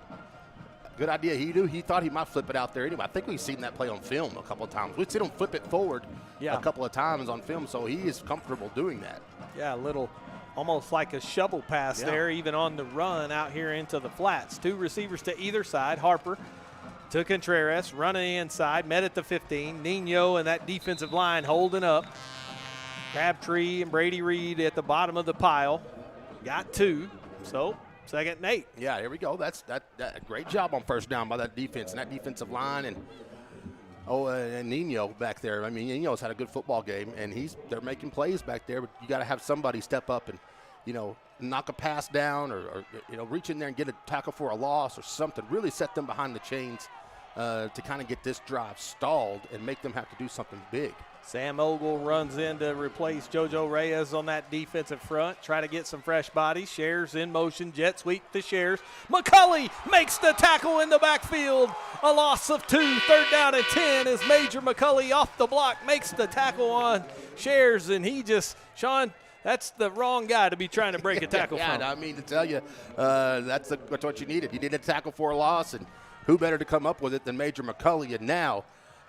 idea. He thought he might flip it out there anyway. I think we've seen that play on film a couple of times. We've seen him flip it forward a couple of times on film, so he is comfortable doing that. Yeah, a little almost like a shovel pass there, even on the run out here into the flats. 2 receivers to either side. Harper to Contreras, running inside, met at the 15. Nino and that defensive line holding up. Crabtree and Brady Reed at the bottom of the pile. Got 2, so 2nd and 8. Yeah, here we go. That's that great job on first down by that defense and that defensive line and Nino back there. I mean, Nino's had a good football game, and they're making plays back there, but you got to have somebody step up and, knock a pass down or reach in there and get a tackle for a loss or something. Really set them behind the chains to kind of get this drive stalled and make them have to do something big. Sam Ogle runs in to replace JoJo Reyes on that defensive front. Try to get some fresh bodies. Shares in motion. Jet sweep to Shares. McCulley makes the tackle in the backfield. A loss of 2. 3rd down and 10 as Major McCulley off the block makes the tackle on Shares. And Sean, that's the wrong guy to be trying to break a tackle from. I mean to tell you, that's what you needed. You needed a tackle for a loss, and who better to come up with it than Major McCulley? And now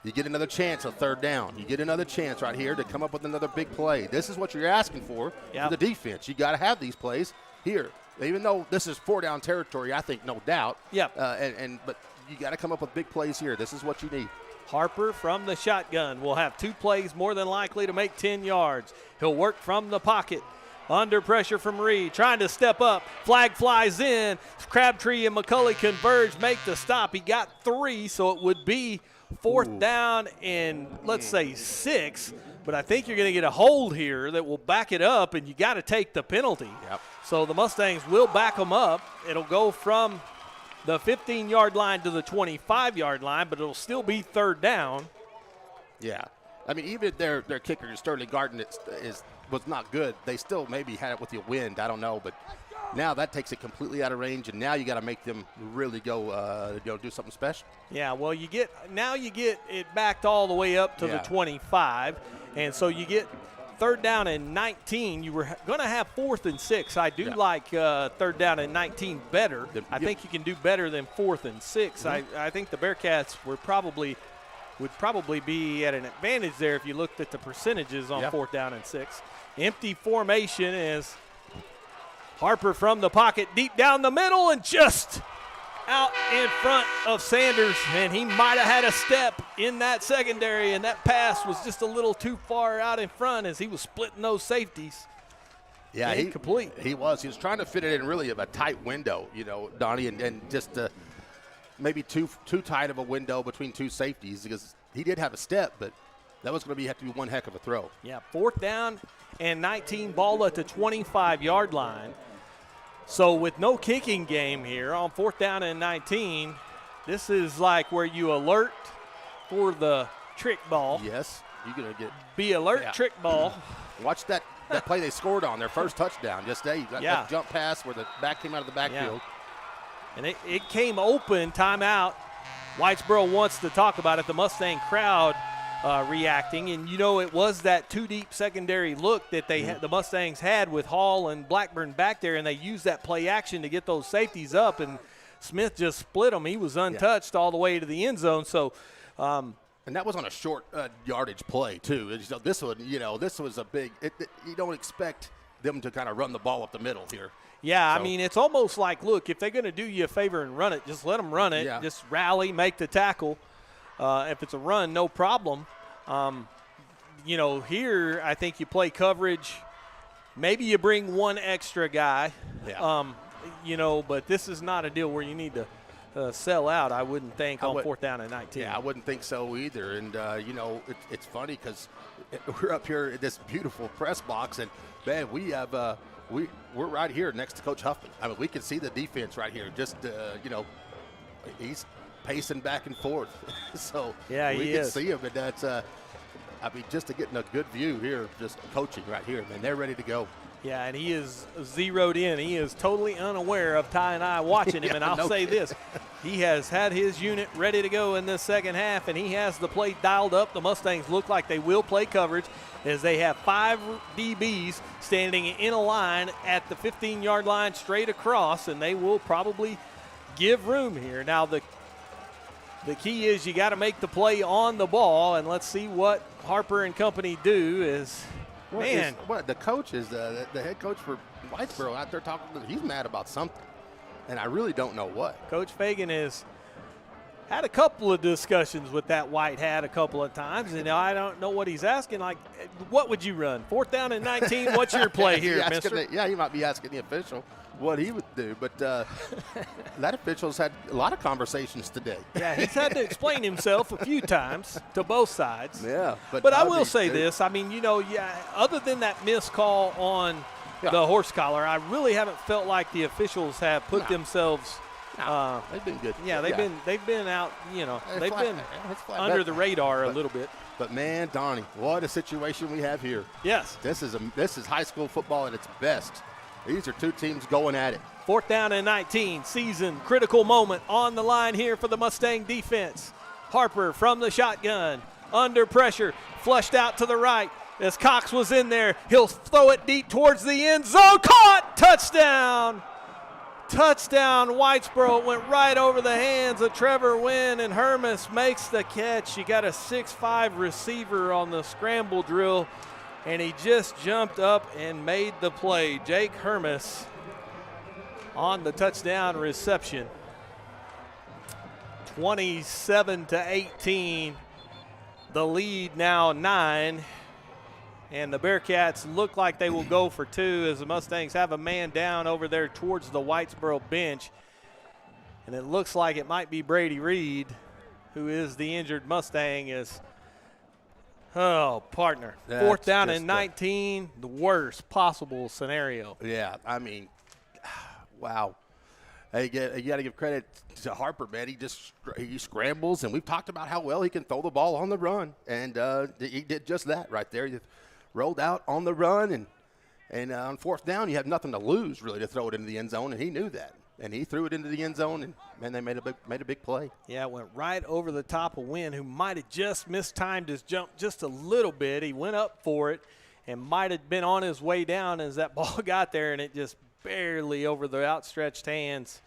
you get another chance of 3rd down. You get another chance right here to come up with another big play. This is what you're asking for the defense. You got to have these plays here. Even though this is 4-down territory, I think, no doubt. Yep. But you got to come up with big plays here. This is what you need. Harper from the shotgun will have 2 plays more than likely to make 10 yards. He'll work from the pocket. Under pressure from Reed, trying to step up. Flag flies in. Crabtree and McCulley converge, make the stop. He got 3, so it would be 4th down and, let's say, 6. But I think you're going to get a hold here that will back it up, and you got to take the penalty. Yep. So the Mustangs will back them up. It'll go from the 15-yard line to the 25-yard line, but it'll still be 3rd down. Yeah. I mean, even their kicker, Sterling Garden, was not good. They still maybe had it with the wind. I don't know. But now that takes it completely out of range, and now you got to make them really go do something special. Yeah, well, you get it backed all the way up to the 25, and so you get 3rd down and 19. You were going to have 4th and 6. I do like 3rd down and 19 better. I think you can do better than 4th and 6. Mm-hmm. I think the Bearcats would probably be at an advantage there if you looked at the percentages on 4th down and 6. Empty formation is Harper from the pocket deep down the middle and just out in front of Sanders, and he might have had a step in that secondary, and that pass was just a little too far out in front as he was splitting those safeties. Yeah, incomplete. He was trying to fit it in really a tight window, Donnie, and just maybe too tight of a window between 2 safeties because he did have a step, but that was going to have to be one heck of a throw. Yeah, 4th down and 19, ball at the 25-yard line. So with no kicking game here on 4th down and 19, this is like where you alert for the trick ball. Yes, you're going to be alert trick ball. Watch that play they scored on their first touchdown. Just that jump pass where the back came out of the backfield. And it came open, timeout. Whitesboro wants to talk about it. The Mustang crowd reacting, and it was that 2-deep secondary look that the Mustangs had with Hall and Blackburn back there, and they used that play action to get those safeties up, and Smith just split them. He was untouched all the way to the end zone. So, and that was on a short yardage play too. This was a big. You don't expect them to kind of run the ball up the middle here. Yeah, I mean, it's almost like, look, if they're going to do you a favor and run it, just let them run it. Yeah. Just rally, make the tackle. If it's a run, no problem. Here I think you play coverage. Maybe you bring one extra guy. Yeah. But this is not a deal where you need to sell out, I wouldn't think, on 4th down and 19. Yeah, I wouldn't think so either. And, it's funny because we're up here in this beautiful press box, and, man, we have we're right here next to Coach Huffman. I mean, we can see the defense right here. Just, he's pacing back and forth. So we can see him, and that's just to getting a good view here, just coaching right here, man. They're ready to go. Yeah, and he is zeroed in. He is totally unaware of Ty and I watching him. And I'll say this, he has had his unit ready to go in this second half, and he has the play dialed up. The Mustangs look like they will play coverage as they have 5 DBs standing in a line at the 15-yard line straight across, and they will probably give room here. Now, the key is you got to make the play on the ball, and let's see what Harper and company do is – the coach is the head coach for Whitesboro out there talking. He's mad about something, and I really don't know what. Coach Fagan has had a couple of discussions with that white hat a couple of times, and I don't know what he's asking. Like, what would you run? 4th down and 19. What's your play here, mister? He might be asking the official what he would. do. But that official's had a lot of conversations today. Yeah, he's had to explain himself a few times to both sides. Yeah. But I will say this. I mean, other than that missed call on the horse collar, I really haven't felt like the officials have put themselves they've been good. Yeah, they've been out, they've been under the radar a little bit. But man, Donnie, what a situation we have here. Yes. This is high school football at its best. These are two teams going at it. 4th down and 19, season critical moment on the line here for the Mustang defense. Harper from the shotgun, under pressure, flushed out to the right. As Cox was in there, he'll throw it deep towards the end zone. Caught! Touchdown! Touchdown, Whitesboro. It went right over the hands of Trevor Wynn, and Hermes makes the catch. You got a 6'5" receiver on the scramble drill, and he just jumped up and made the play. Jake Hermes on the touchdown reception. 27-18. The lead now 9. And the Bearcats look like they will go for 2 as the Mustangs have a man down over there towards the Whitesboro bench. And it looks like it might be Brady Reed, who is the injured Mustang, partner. 4th down and 19, the worst possible scenario. Yeah, I mean, wow. You got to give credit to Harper, man. He scrambles, and we've talked about how well he can throw the ball on the run. And he did just that right there. He rolled out on the run, and on 4th down, you have nothing to lose, really, to throw it into the end zone, and he knew that. And he threw it into the end zone, and, man, they made a big play. Yeah, it went right over the top of Wynn, who might have just mistimed his jump just a little bit. He went up for it and might have been on his way down as that ball got there, and it just barely over the outstretched hands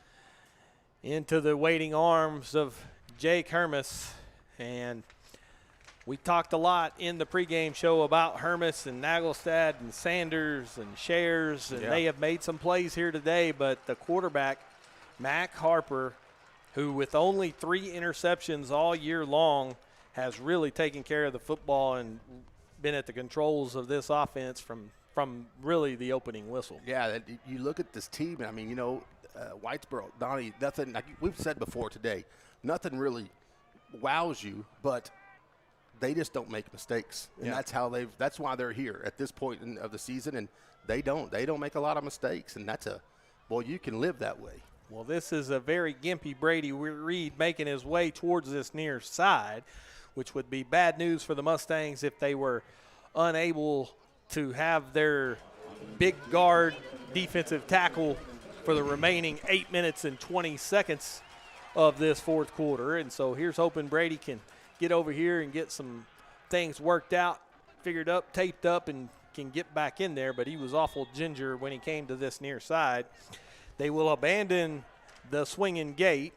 into the waiting arms of Jake Hermes. And we talked a lot in the pregame show about Hermes and Nagelstad and Sanders and Shares, and they have made some plays here today. But the quarterback, Mac Harper, who with only 3 interceptions all year long has really taken care of the football and been at the controls of this offense from really the opening whistle. Yeah, you look at this team, and I mean, Whitesboro, Donnie, nothing, like we've said before today, nothing really wows you, but they just don't make mistakes, and that's why they're here at this point of the season, and they don't make a lot of mistakes, and you can live that way. Well, this is a very gimpy Brady Reed making his way towards this near side, which would be bad news for the Mustangs if they were unable to have their big guard defensive tackle for the remaining 8 minutes and 20 seconds of this 4th quarter. And so here's hoping Brady can get over here and get some things worked out, figured up, taped up, and can get back in there. But he was awful ginger when he came to this near side. They will abandon the swinging gate,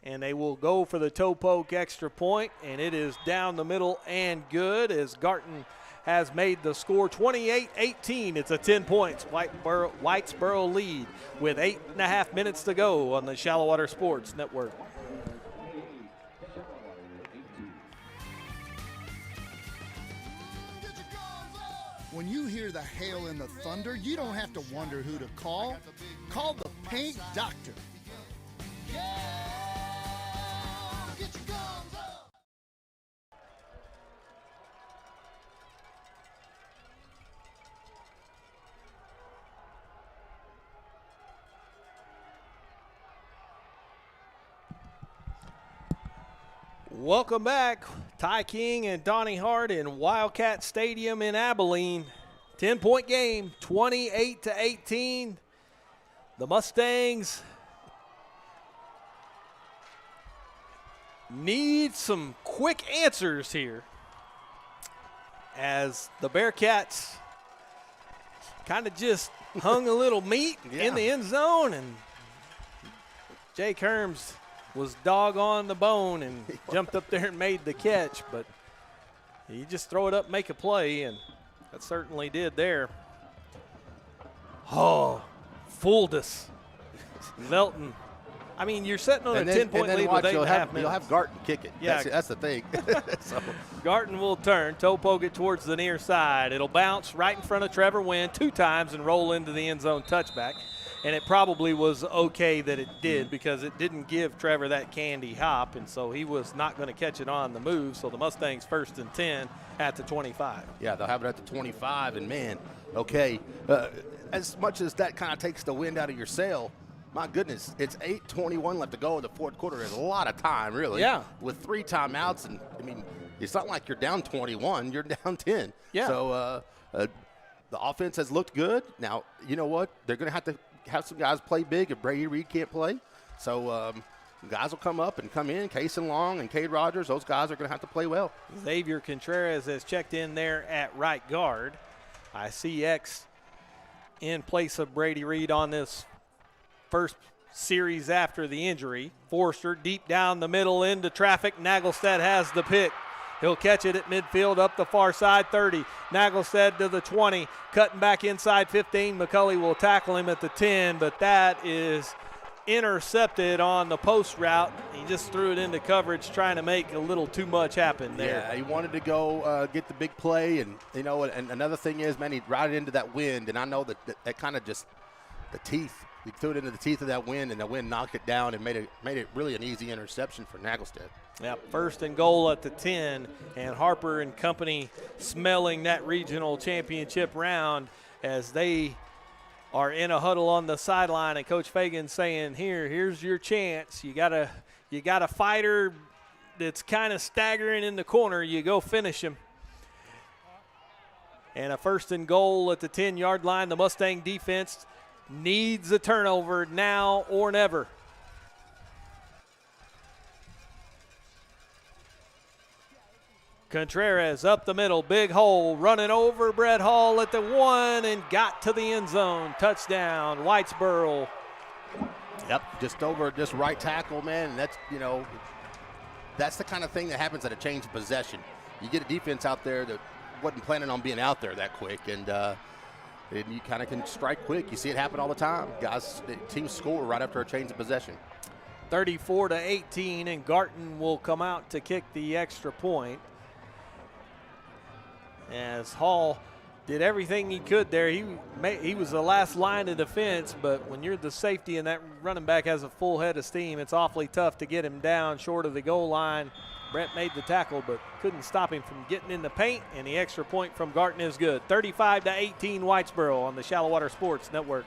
and they will go for the toe poke extra point, and it is down the middle and good as Garton has made the score 28-18. It's a 10 points Whitesboro lead with 8.5 minutes to go on the Shallowater Sports Network. When you hear the hail and the thunder, you don't have to wonder who to call. Call the Paint Doctor. – Welcome back. Ty King and Donnie Hart in Wildcat Stadium in Abilene. 10-point game, 28-18. The Mustangs need some quick answers here as the Bearcats kind of just hung a little meat in the end zone, and Jake Hermes was dog on the bone and jumped up there and made the catch, but you just throw it up, make a play, and that certainly did there. Oh, fooled us. Velton. I mean, you're sitting on a 10-point lead with 8.5 minutes. You'll have Garton kick it. Yeah. That's the thing. Garton will turn, toe poke it towards the near side. It'll bounce right in front of Trevor Wynn 2 times and roll into the end zone touchback. And it probably was okay that it did because it didn't give Trevor that candy hop, and so he was not going to catch it on the move. So the Mustangs 1st and 10 at the 25. Yeah, they'll have it at the 25, and man, okay, as much as that kind of takes the wind out of your sail, my goodness, it's 8:21 left to go in the fourth quarter. There's a lot of time, really. Yeah. With 3 timeouts, and I mean, it's not like you're down 21, you're down 10. Yeah. So the offense has looked good. Now, you know what? They're going to have some guys play big if Brady Reed can't play. So guys will come up and come in. Cason Long and Cade Rogers, those guys are going to have to play well. Xavier Contreras has checked in there at right guard. I see X in place of Brady Reed on this first series after the injury. Forster deep down the middle into traffic. Nagelstead has the pick. He'll catch it at midfield up the far side, 30. Nagelstead to the 20, cutting back inside 15. McCulley will tackle him at the 10, but that is intercepted on the post route. He just threw it into coverage, trying to make a little too much happen there. Yeah, he wanted to go get the big play, and and another thing is, man, he routed into that wind, and I know that kind of just the teeth. He threw it into the teeth of that wind, and the wind knocked it down and made it really an easy interception for Nagelstead. Yep, 1st and goal at the 10, and Harper and company smelling that regional championship round as they are in a huddle on the sideline, and Coach Fagan saying, here's your chance. You got a fighter that's kind of staggering in the corner. You go finish him. And a 1st and goal at the 10-yard line. The Mustang defense needs a turnover now or never. Contreras up the middle, big hole, running over Brett Hall at the 1 and got to the end zone. Touchdown, Whitesboro. Yep, just over just right tackle, man. And that's the kind of thing that happens at a change of possession. You get a defense out there that wasn't planning on being out there that quick, and you kind of can strike quick. You see it happen all the time. Guys, teams score right after a change of possession. 34-18, and Garton will come out to kick the extra point. As Hall did everything he could there. He was the last line of defense, but when you're the safety and that running back has a full head of steam, it's awfully tough to get him down short of the goal line. Brett made the tackle, but couldn't stop him from getting in the paint, and the extra point from Garton is good. 35-18 Whitesboro on the Shallowater Sports Network.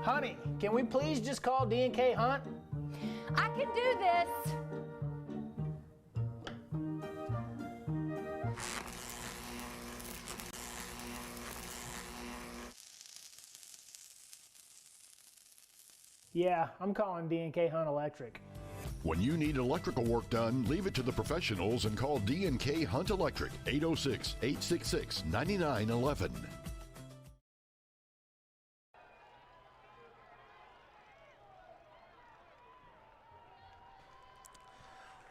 Honey, can we please just call D&K Hunt? I can do this. Yeah, I'm calling D&K Hunt Electric. When you need electrical work done, leave it to the professionals and call D&K Hunt Electric, 806-866-9911.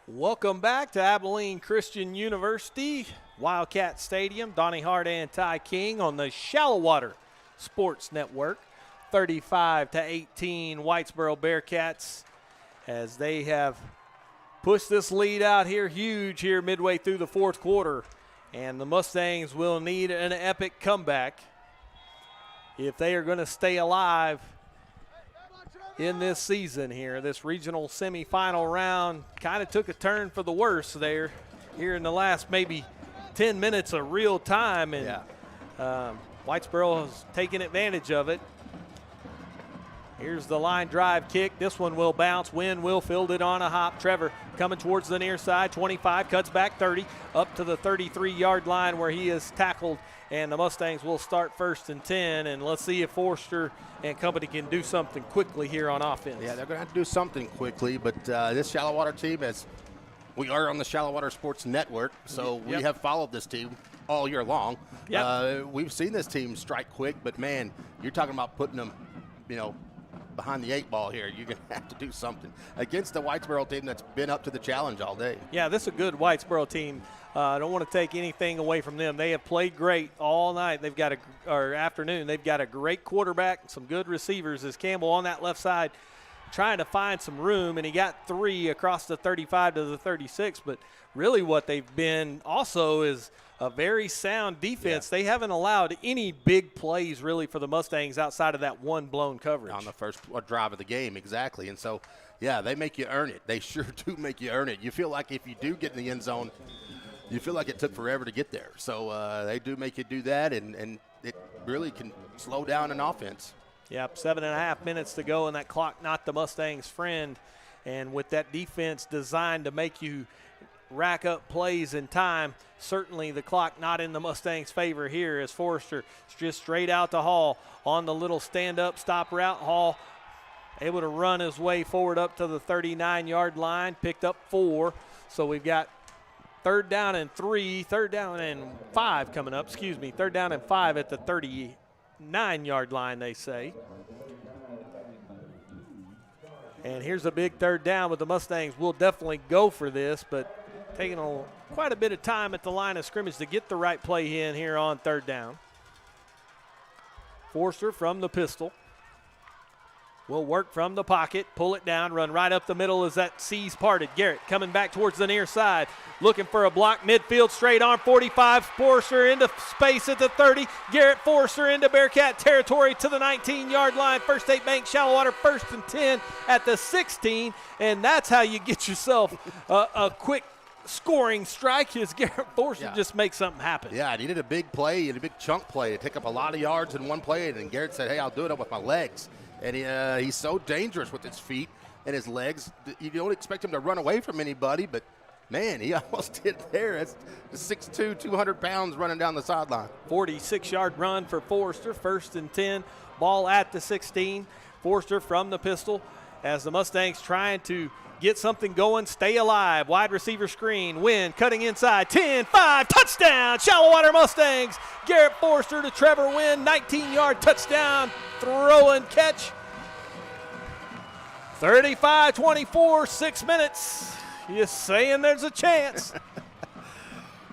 Welcome back to Abilene Christian University, Wildcat Stadium. Donnie Hart and Ty King on the Shallowater Sports Network. 35-18 Whitesboro Bearcats as they have pushed this lead out here huge here midway through the fourth quarter. And the Mustangs will need an epic comeback if they are going to stay alive in this season here. This regional semifinal round kind of took a turn for the worse there here in the last maybe 10 minutes of real time. And Whitesboro has taken advantage of it. Here's the line drive kick. This one will bounce. Wynn will field it on a hop. Trevor coming towards the near side. 25, cuts back 30, up to the 33-yard line where he is tackled. And the Mustangs will start 1st and 10. And let's see if Forster and company can do something quickly here on offense. Yeah, they're going to have to do something quickly. But this Shallowater team, we are on the Shallowater Sports Network, so we have followed this team all year long. We've seen this team strike quick, but, man, you're talking about putting them, behind the 8 ball here. You're going to have to do something against the Whitesboro team that's been up to the challenge all day. Yeah, this is a good Whitesboro team. I don't want to take anything away from them. They have played great all night. They've got afternoon. They've got a great quarterback, some good receivers. As Campbell on that left side trying to find some room, and he got 3 across the 35 to the 36. But really what they've been also is a very sound defense. They haven't allowed any big plays really for the Mustangs outside of that one blown coverage. On the first drive of the game, exactly. And so, yeah, they make you earn it. They sure do make you earn it. You feel like if you do get in the end zone, you feel like it took forever to get there. So they do make you do that, and it really can slow down an offense. Yep, 7.5 minutes to go, and that clock not the Mustangs' friend. And with that defense designed to make you rack up plays in time, certainly the clock not in the Mustangs' favor here as Forrester just straight out to Hall on the little stand-up stop route. Hall able to run his way forward up to the 39-yard line, picked up 4. So we've got third down and 5 coming up. Third down and 5 at the 39-yard line, they say. And here's a big third down, but the Mustangs will definitely go for this, but taking quite a bit of time at the line of scrimmage to get the right play in here on third down. Forster from the pistol will work from the pocket, pull it down, run right up the middle as that C's parted. Garrett coming back towards the near side, looking for a block midfield, straight on 45. Forster into space at the 30. Garrett Forster into Bearcat territory to the 19-yard line. First State Bank Shallowater, 1st and 10 at the 16, and that's how you get yourself a quick scoring strike. Is Garrett Forster just make something happen. Yeah, I needed a big play and a big chunk play to take up a lot of yards in one play, and then Garrett said, hey, I'll do it up with my legs. And he's so dangerous with his feet and his legs. You don't expect him to run away from anybody, but, man, he almost did there. That's 6'2", 200 pounds running down the sideline. 46-yard run for Forster, 1st and 10. Ball at the 16. Forster from the pistol as the Mustangs trying to get something going, stay alive. Wide receiver screen, Wynn cutting inside, 10-5, touchdown, Shallowater Mustangs. Garrett Forster to Trevor Wynn, 19-yard touchdown, throw and catch. 35-24, 6 minutes. You saying there's a chance.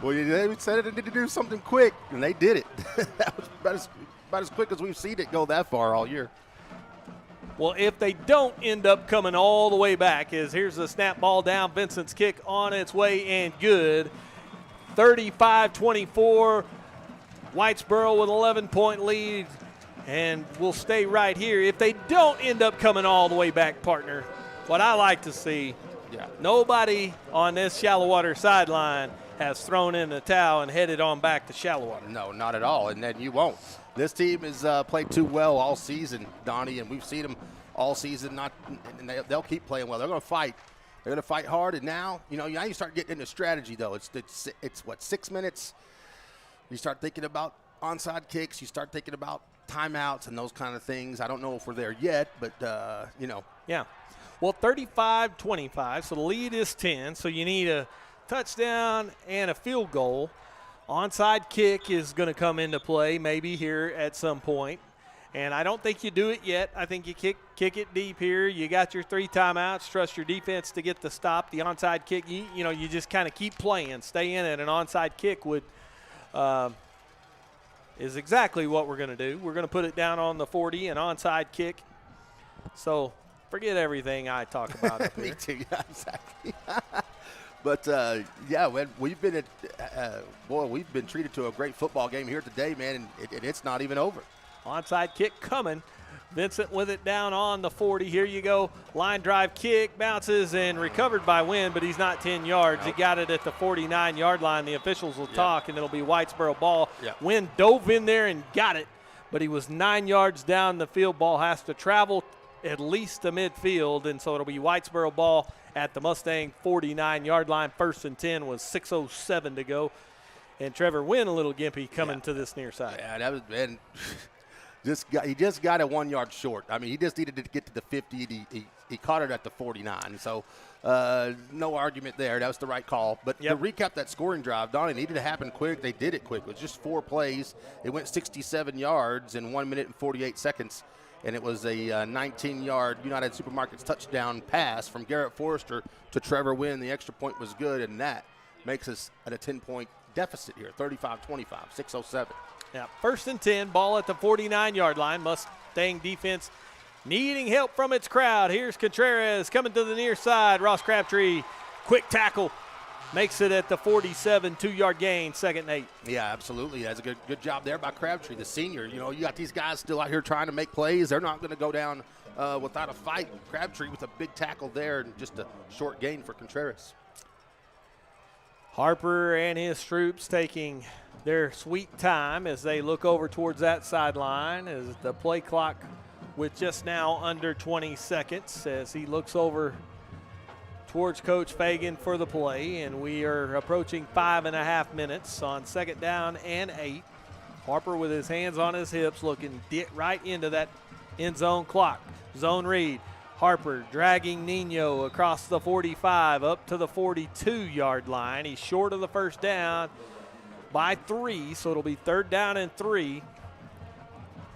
Well, they said they needed to do something quick, and they did it. That was about as quick as we've seen it go that far all year. Well, if they don't end up coming all the way back, here's the snap ball down. Vincent's kick on its way and good. 35-24. Whitesboro with 11-point lead, and we'll stay right here. If they don't end up coming all the way back, partner, what I like to see, nobody on this Shallowater sideline has thrown in the towel and headed on back to Shallowater. No, not at all, and then you won't. This team has played too well all season, Donnie, and we've seen them all season. And they'll keep playing well. They're going to fight. They're going to fight hard. And now, now you start getting into strategy, though. It's what, 6 minutes? You start thinking about onside kicks. You start thinking about timeouts and those kind of things. I don't know if we're there yet, but, Yeah. Well, 35-25, so the lead is 10. So you need a touchdown and a field goal. Onside kick is going to come into play maybe here at some point. And I don't think you do it yet. I think you kick it deep here. You got your 3 timeouts. Trust your defense to get the stop. The onside kick, you just kind of keep playing. Stay in it. An onside kick is exactly what we're going to do. We're going to put it down on the 40, an onside kick. So forget everything I talk about up here. Me too, yeah, exactly. But, we've been we've been treated to a great football game here today, man, and it's not even over. Onside kick coming. Vincent with it down on the 40. Here you go. Line drive kick, bounces, and recovered by Wynn, but he's not 10 yards. He got it at the 49-yard line. The officials will talk, and it'll be Whitesboro ball. Wynn dove in there and got it, but he was 9 yards down the field. Ball has to travel at least to midfield, and so it'll be Whitesboro ball at the Mustang 49-yard line. 1st and 10 with 6:07 to go. And Trevor Wynn, a little gimpy, coming to this near side. Yeah, that was – and he just got it 1 yard short. I mean, he just needed to get to the 50. He caught it at the 49. So, no argument there. That was the right call. But to recap that scoring drive, Donnie, needed to happen quick. They did it quick. It was just 4 plays. It went 67 yards in 1 minute and 48 seconds. And it was a 19-yard United Supermarkets touchdown pass from Garrett Forrester to Trevor Wynn. The extra point was good, and that makes us at a 10-point deficit here, 35-25, 6:07. Yeah, 1st and 10, ball at the 49-yard line. Mustang defense needing help from its crowd. Here's Contreras coming to the near side. Ross Crabtree, quick tackle, makes it at the 47, 2-yard gain, 2nd and 8. Yeah, absolutely. That's a good job there by Crabtree, the senior. You know, you got these guys still out here trying to make plays. They're not going to go down without a fight. Crabtree with a big tackle there and just a short gain for Contreras. Harper and his troops taking their sweet time as they look over towards that sideline as the play clock with just now under 20 seconds as he looks over towards Coach Fagan for the play, and we are approaching 5.5 minutes on 2nd down and 8. Harper with his hands on his hips looking right into that end zone clock. Zone read. Harper dragging Nino across the 45 up to the 42-yard line. He's short of the first down by 3, so it'll be 3rd down and 3.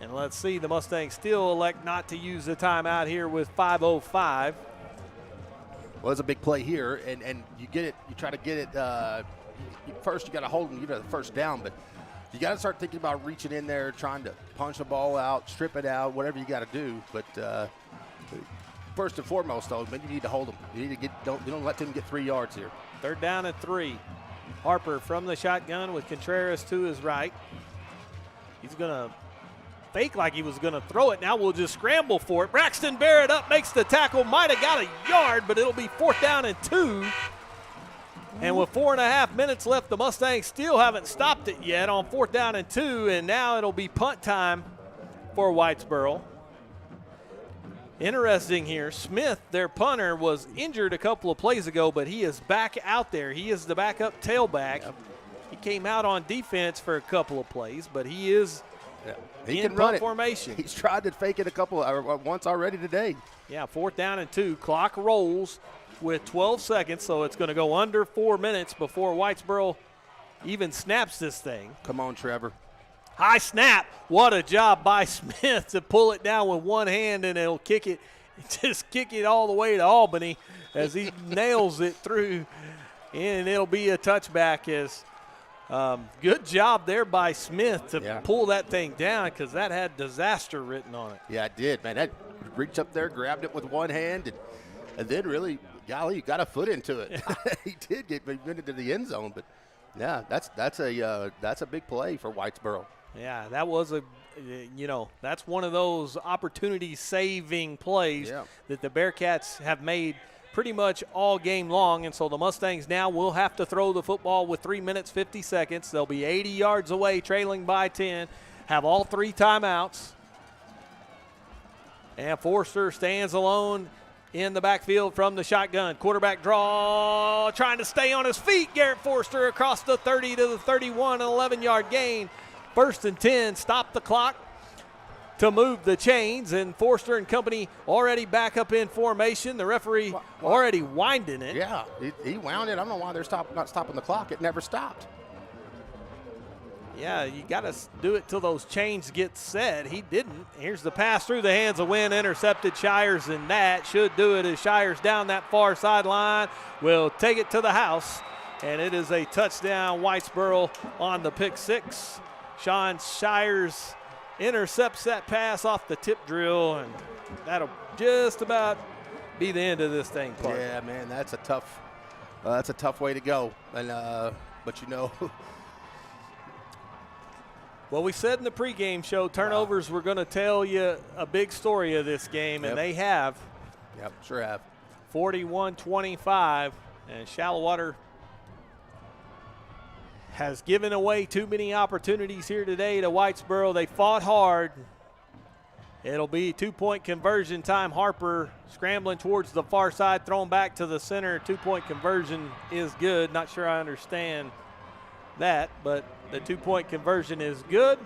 And let's see, the Mustangs still elect not to use the timeout here with 5:05. Well, it's a big play here, and you get it. You try to get it. First, you got to hold them, give it the first down, but you got to start thinking about reaching in there, trying to punch the ball out, strip it out, whatever you got to do. But first and foremost, though, you need to hold them. You need to don't let them get 3 yards here. 3rd down and 3. Harper from the shotgun with Contreras to his right. He's going to fake like he was going to throw it. Now we'll just scramble for it. Braxton Barrett up, makes the tackle. Might have got a yard, but it'll be 4th down and 2. And with 4.5 minutes left, the Mustangs still haven't stopped it yet on 4th down and 2. And now it'll be punt time for Whitesboro. Interesting here, Smith, their punter, was injured a couple of plays ago, but he is back out there. He is the backup tailback. Yep. He came out on defense for a couple of plays, but he is he in can run formation. He's tried to fake it once already today. Yeah, 4th down and 2. Clock rolls with 12 seconds, so it's going to go under 4 minutes before Whitesboro even snaps this thing. Come on, Trevor. High snap. What a job by Smith to pull it down with one hand, and he'll kick it all the way to Albany as he nails it through, and it'll be a touchback. As good job there by Smith to pull that thing down, because that had disaster written on it. Yeah, it did, man. That reached up there, grabbed it with one hand, and then really, golly, you got a foot into it. Yeah. He did get into the end zone, but yeah, that's a big play for Whitesboro. Yeah, that was that's one of those opportunity-saving plays that the Bearcats have made pretty much all game long, and so the Mustangs now will have to throw the football with 3 minutes, 50 seconds. They'll be 80 yards away, trailing by 10, have all 3 timeouts. And Forster stands alone in the backfield from the shotgun. Quarterback draw, trying to stay on his feet. Garrett Forster across the 30 to the 31, an 11-yard gain. 1st and 10, stop the clock to move the chains, and Forster and company already back up in formation. The referee already winding it. Yeah, he wound it. I don't know why they're not stopping the clock. It never stopped. Yeah, you got to do it till those chains get set. He didn't. Here's the pass through the hands of Wynn, intercepted Shires, and that should do it as Shires down that far sideline will take it to the house, and it is a touchdown, Whitesboro on the pick 6. Sean Shires intercepts that pass off the tip drill, and that'll just about be the end of this thing, Clark. Yeah, man, that's a tough way to go. And but well, we said in the pregame show turnovers were going to tell you a big story of this game, and they have. Yep, sure have. 41-25, and Shallowater has given away too many opportunities here today to Whitesboro. They fought hard. It'll be 2-point conversion time. Harper scrambling towards the far side, thrown back to the center. 2-point conversion is good. Not sure I understand that, but the 2-point conversion is good.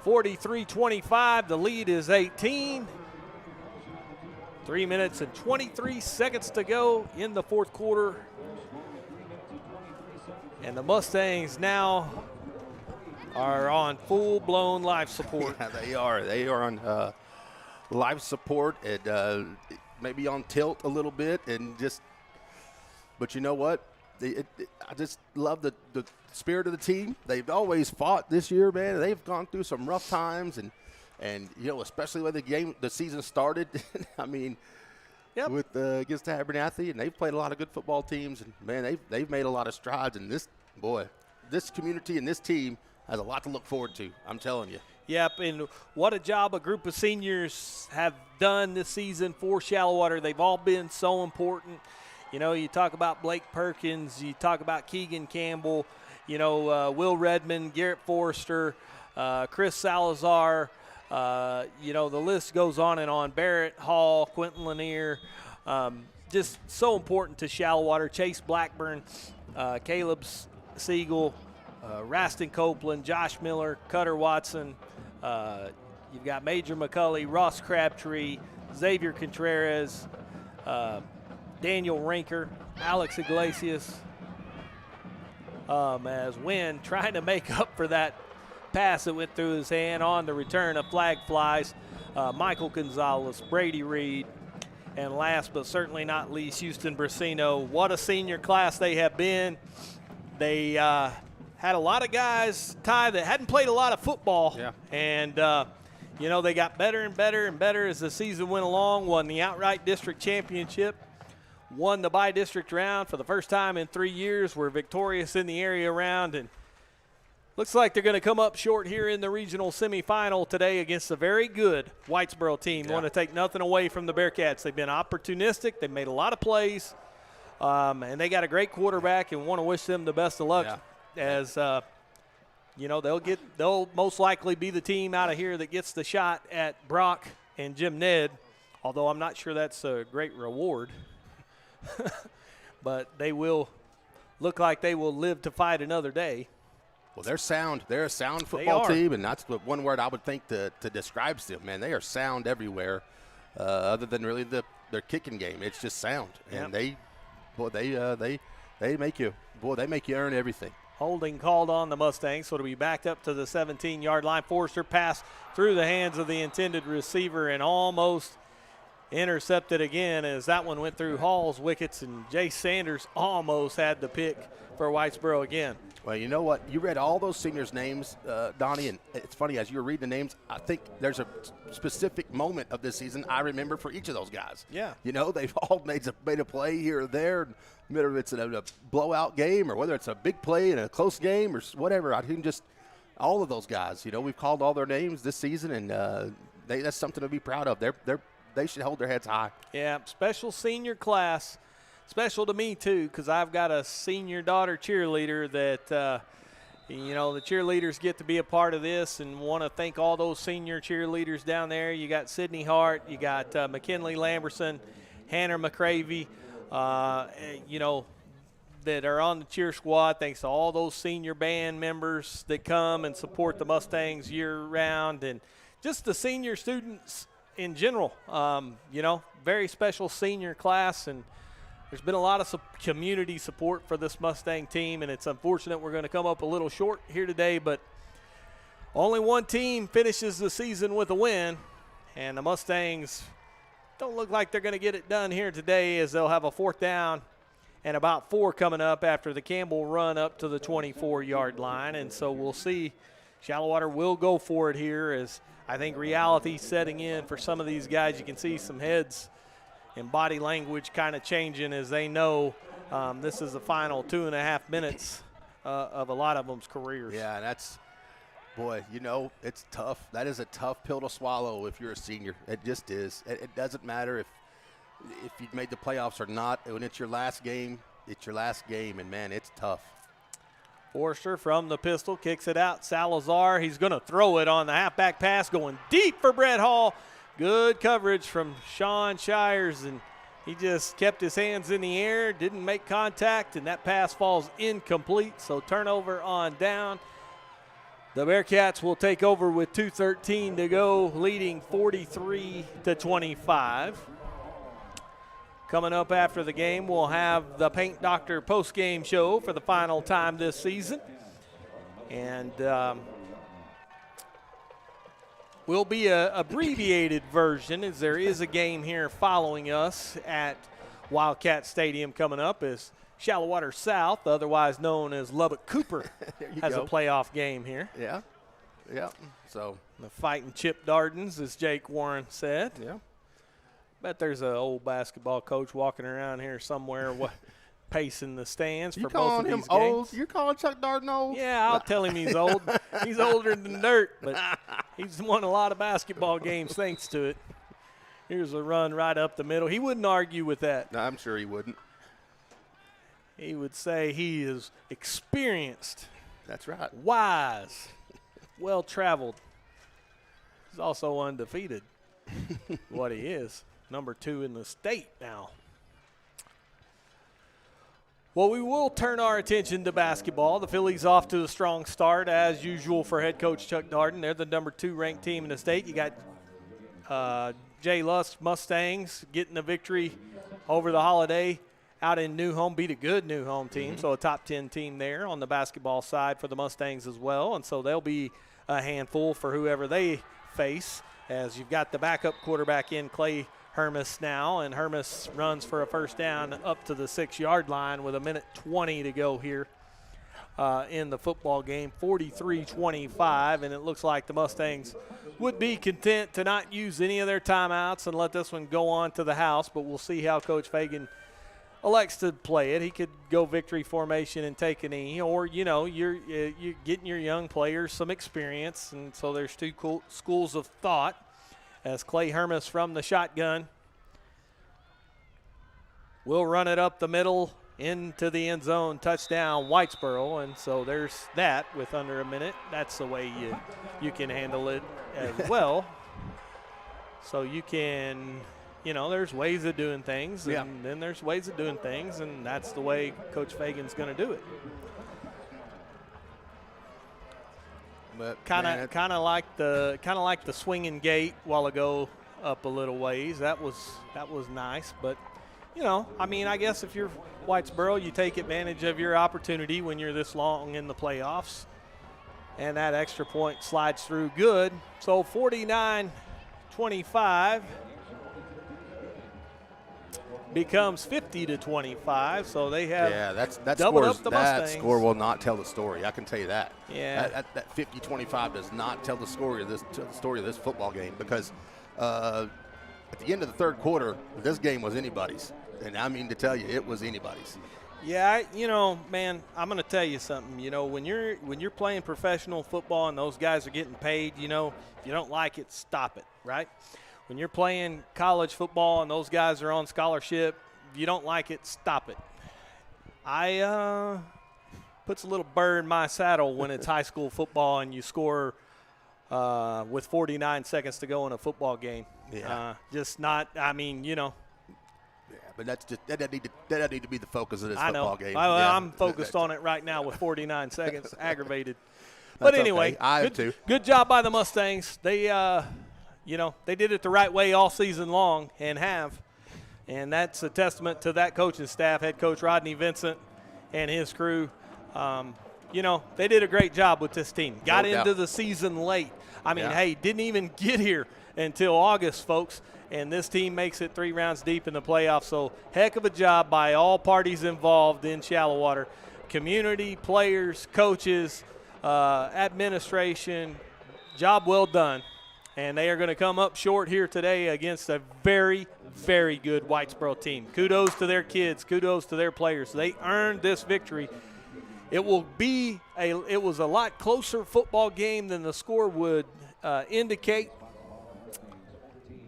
43-25, the lead is 18. 3 minutes and 23 seconds to go in the 4th quarter. And the Mustangs now are on full-blown life support. Yeah, they are. They are on life support and maybe on tilt a little bit, but you know what? I just love the spirit of the team. They've always fought this year, man. They've gone through some rough times, and And, especially when the season started, I mean, with against Abernathy, and they've played a lot of good football teams. And, man, they've made a lot of strides. And this community and this team has a lot to look forward to, I'm telling you. Yep, and what a job a group of seniors have done this season for Shallowater. They've all been so important. You talk about Blake Perkins, you talk about Keegan Campbell, Will Redmond, Garrett Forrester, Chris Salazar. The list goes on and on. Barrett Hall, Quentin Lanier, just so important to Shallowater. Chase Blackburn, Caleb Siegel, Raston Copeland, Josh Miller, Cutter Watson. You've got Major McCulley, Ross Crabtree, Xavier Contreras, Daniel Rinker, Alex Iglesias. As Wynn trying to make up for that pass that went through his hand on the return of flag flies. Michael Gonzalez, Brady Reed, and last but certainly not least, Houston Brasino. What a senior class they have been. They had a lot of guys, Ty, that hadn't played a lot of football. Yeah. And, they got better and better and better as the season went along, won the outright district championship, won the by-district round for the first time in 3 years, were victorious in the area round, and looks like they're going to come up short here in the regional semifinal today against a very good Whitesboro team. Want to take nothing away from the Bearcats. They've been opportunistic. They've made a lot of plays, and they got a great quarterback, and want to wish them the best of luck as they'll most likely be the team out of here that gets the shot at Brock and Jim Ned, although I'm not sure that's a great reward. But they will look like they will live to fight another day. Well, they're sound. They're a sound football team, and that's the one word I would think to describe them. Man, they are sound everywhere, other than really their kicking game. It's just sound, and they make you earn everything. Holding called on the Mustangs, so it'll be backed up to the 17-yard line. Forrester pass through the hands of the intended receiver and almost intercepted again as that one went through Hall's wickets, and Jay Sanders almost had the pick for Whitesboro again. Well, you know what? You read all those seniors' names, Donnie, and it's funny, as you were reading the names, I think there's a specific moment of this season I remember for each of those guys. Yeah. They've all made a play here or there, whether it's a blowout game or whether it's a big play in a close game or whatever. I think just all of those guys, we've called all their names this season, and that's something to be proud of. They should hold their heads high. Yeah, special senior class. Special to me, too, because I've got a senior daughter cheerleader that, the cheerleaders get to be a part of this, and want to thank all those senior cheerleaders down there. You got Sydney Hart, you got McKinley Lamberson, Hannah McCravey, that are on the cheer squad. Thanks to all those senior band members that come and support the Mustangs year-round, and just the senior students in general. Very special senior class, and there's been a lot of community support for this Mustang team, and it's unfortunate we're going to come up a little short here today, but only one team finishes the season with a win, and the Mustangs don't look like they're going to get it done here today, as they'll have a 4th down and about 4 coming up after the Campbell run up to the 24-yard line, and so we'll see. Shallowater will go for it here, as I think reality setting in for some of these guys. You can see some heads and body language kind of changing as they know this is the final 2.5 minutes of a lot of them's careers. Yeah, it's tough. That is a tough pill to swallow if you're a senior. It just is. It doesn't matter if you've made the playoffs or not. When it's your last game, it's your last game, and, man, it's tough. Forrester from the pistol kicks it out. Salazar, he's going to throw it on the halfback pass, going deep for Brett Hall. Good coverage from Sean Shires, and he just kept his hands in the air, didn't make contact, and that pass falls incomplete, so turnover on down. The Bearcats will take over with 2:13 to go, leading 43-25. Coming up after the game, we'll have the Paint Doctor post-game show for the final time this season. And will be an abbreviated version, as there is a game here following us at Wildcat Stadium coming up, as Shallowater South, otherwise known as Lubbock Cooper, has a playoff game here. Yeah. Yeah. So the fighting Chip Dardens, as Jake Warren said. Yeah. Bet there's an old basketball coach walking around here somewhere pacing the stands for both of these games. Old? You're calling Chuck Darden old? Yeah, I'll tell him he's old. He's older than dirt, but he's won a lot of basketball games thanks to it. Here's a run right up the middle. He wouldn't argue with that. No, I'm sure he wouldn't. He would say he is experienced. That's right. Wise. Well-traveled. He's also undefeated. What he is. Number 2 in the state now. Well, we will turn our attention to basketball. The Phillies off to a strong start, as usual, for head coach Chuck Darden. They're the number 2 ranked team in the state. You got Jay Lust Mustangs getting the victory over the holiday out in New Home, beat a good New Home team, so a top 10 team there on the basketball side for the Mustangs as well, and so they'll be a handful for whoever they face, as you've got the backup quarterback in Clay Hermes now, and Hermes runs for a first down up to the 6-yard line with 1:20 to go here in the football game, 43-25, and it looks like the Mustangs would be content to not use any of their timeouts and let this one go on to the house, but we'll see how Coach Fagan elects to play it. He could go victory formation and take a knee, or, you're getting your young players some experience, and so there's 2 schools of thought as Clay Hermes from the shotgun will run it up the middle into the end zone, touchdown Whitesboro, and so there's that with under a minute. That's the way you can handle it as well. So you can, there's ways of doing things, and then there's ways of doing things, and that's the way Coach Fagan's going to do it. But kind of like the swinging gate while ago up a little ways. That was nice, but I guess if you're Whitesboro, you take advantage of your opportunity when you're this long in the playoffs, and that extra point slides through good. So 49-25 becomes 50-25. So they have that doubled up the Mustangs. That score will not tell the story. I can tell you that. Yeah, that 50-25 does not tell the story of this football game, because at the end of the third quarter, this game was anybody's. And I mean to tell you, it was anybody's. Yeah, man, I'm going to tell you something. When you're playing professional football and those guys are getting paid, if you don't like it, stop it, right? When you're playing college football and those guys are on scholarship, if you don't like it, stop it. Puts a little burr in my saddle when it's high school football and you score with 49 seconds to go in a football game. Yeah. Yeah, but that doesn't need to be the focus of this football game. I'm focused on it right now with 49 seconds, aggravated. But anyway, okay. I am too. Good job by the Mustangs. They, they did it the right way all season long and have. And that's a testament to that coaching staff, head coach Rodney Vincent and his crew. They did a great job with this team. Got into the season late. Didn't even get here until August, folks. And this team makes it 3 rounds deep in the playoffs. So heck of a job by all parties involved in Shallowater. Community, players, coaches, administration. Job well done. And they are going to come up short here today against a very, very good Whitesboro team. Kudos to their kids. Kudos to their players. They earned this victory. It was a lot closer football game than the score would indicate.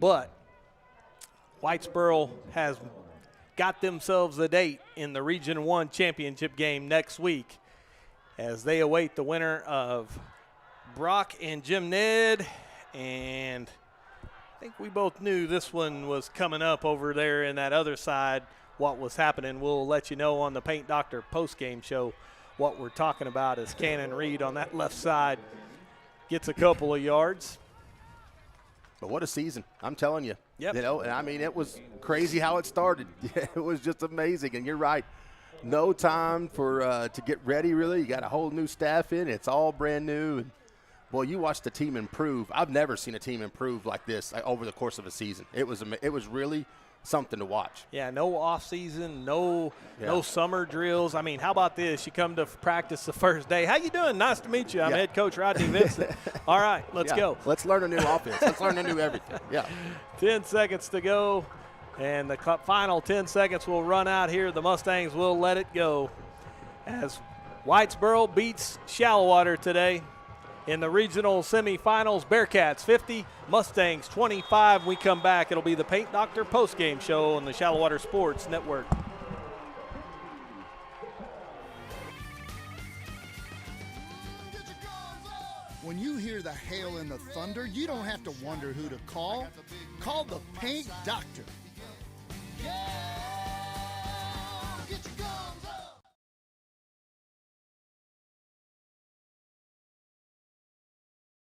But Whitesboro has got themselves a date in the Region 1 championship game next week as they await the winner of Brock and Jim Ned. And I think we both knew this one was coming up over there in that other side, what was happening. We'll let you know on the Paint Doctor postgame show what we're talking about as Cannon Reed on that left side gets a couple of yards. But what a season, I'm telling you. Yep. It was crazy how it started. It was just amazing, and you're right. No time to get ready, really. You got a whole new staff in. It's all brand new. And, boy, you watch the team improve. I've never seen a team improve like this over the course of a season. It was really something to watch. Yeah, no off season, no Yeah. summer drills. I mean, how about this? You come to practice the first day. How you doing? Nice to meet you. I'm head coach Rodney Vincent. All right, let's go. Let's learn a new offense. Let's learn a new everything. Yeah. 10 seconds to go, and the final 10 seconds will run out here. The Mustangs will let it go as Whitesboro beats Shallowater today in the regional semifinals. Bearcats 50, Mustangs 25. We come back. It'll be the Paint Doctor postgame show on the Shallowater Sports Network. When you hear the hail and the thunder, you don't have to wonder who to call. Call the Paint Doctor.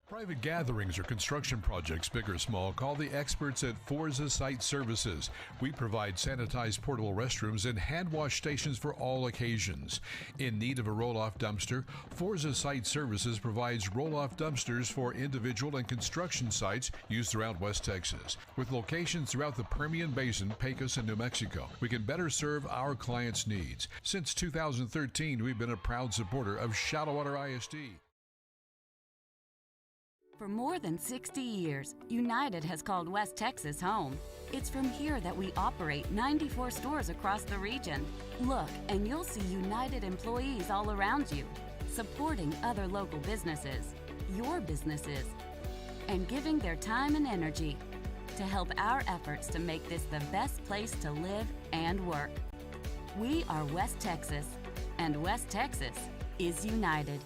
Private gatherings or construction projects, big or small, call the experts at Forza Site Services. We provide sanitized portable restrooms and hand wash stations for all occasions. In need of a roll-off dumpster, Forza Site Services provides roll-off dumpsters for individual and construction sites used throughout West Texas. With locations throughout the Permian Basin, Pecos, and New Mexico, we can better serve our clients' needs. Since 2013, we've been a proud supporter of Shallowater ISD. For more than 60 years, United has called West Texas home. It's from here that we operate 94 stores across the region. Look, and you'll see United employees all around you, supporting other local businesses, your businesses, and giving their time and energy to help our efforts to make this the best place to live and work. We are West Texas, and West Texas is United.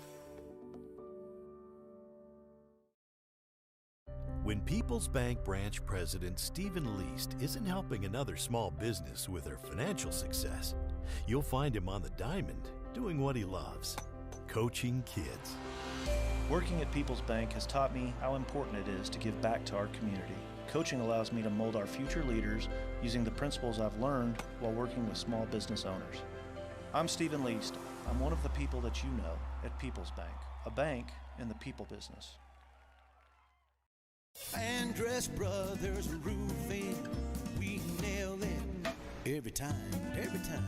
When People's Bank branch president Stephen Least isn't helping another small business with their financial success, you'll find him on the diamond doing what he loves, coaching kids. Working at People's Bank has taught me how important it is to give back to our community. Coaching allows me to mold our future leaders using the principles I've learned while working with small business owners. I'm Stephen Least. I'm one of the people that you know at People's Bank, a bank in the people business. Andrus Brothers Roofing, we nail it every time, every time.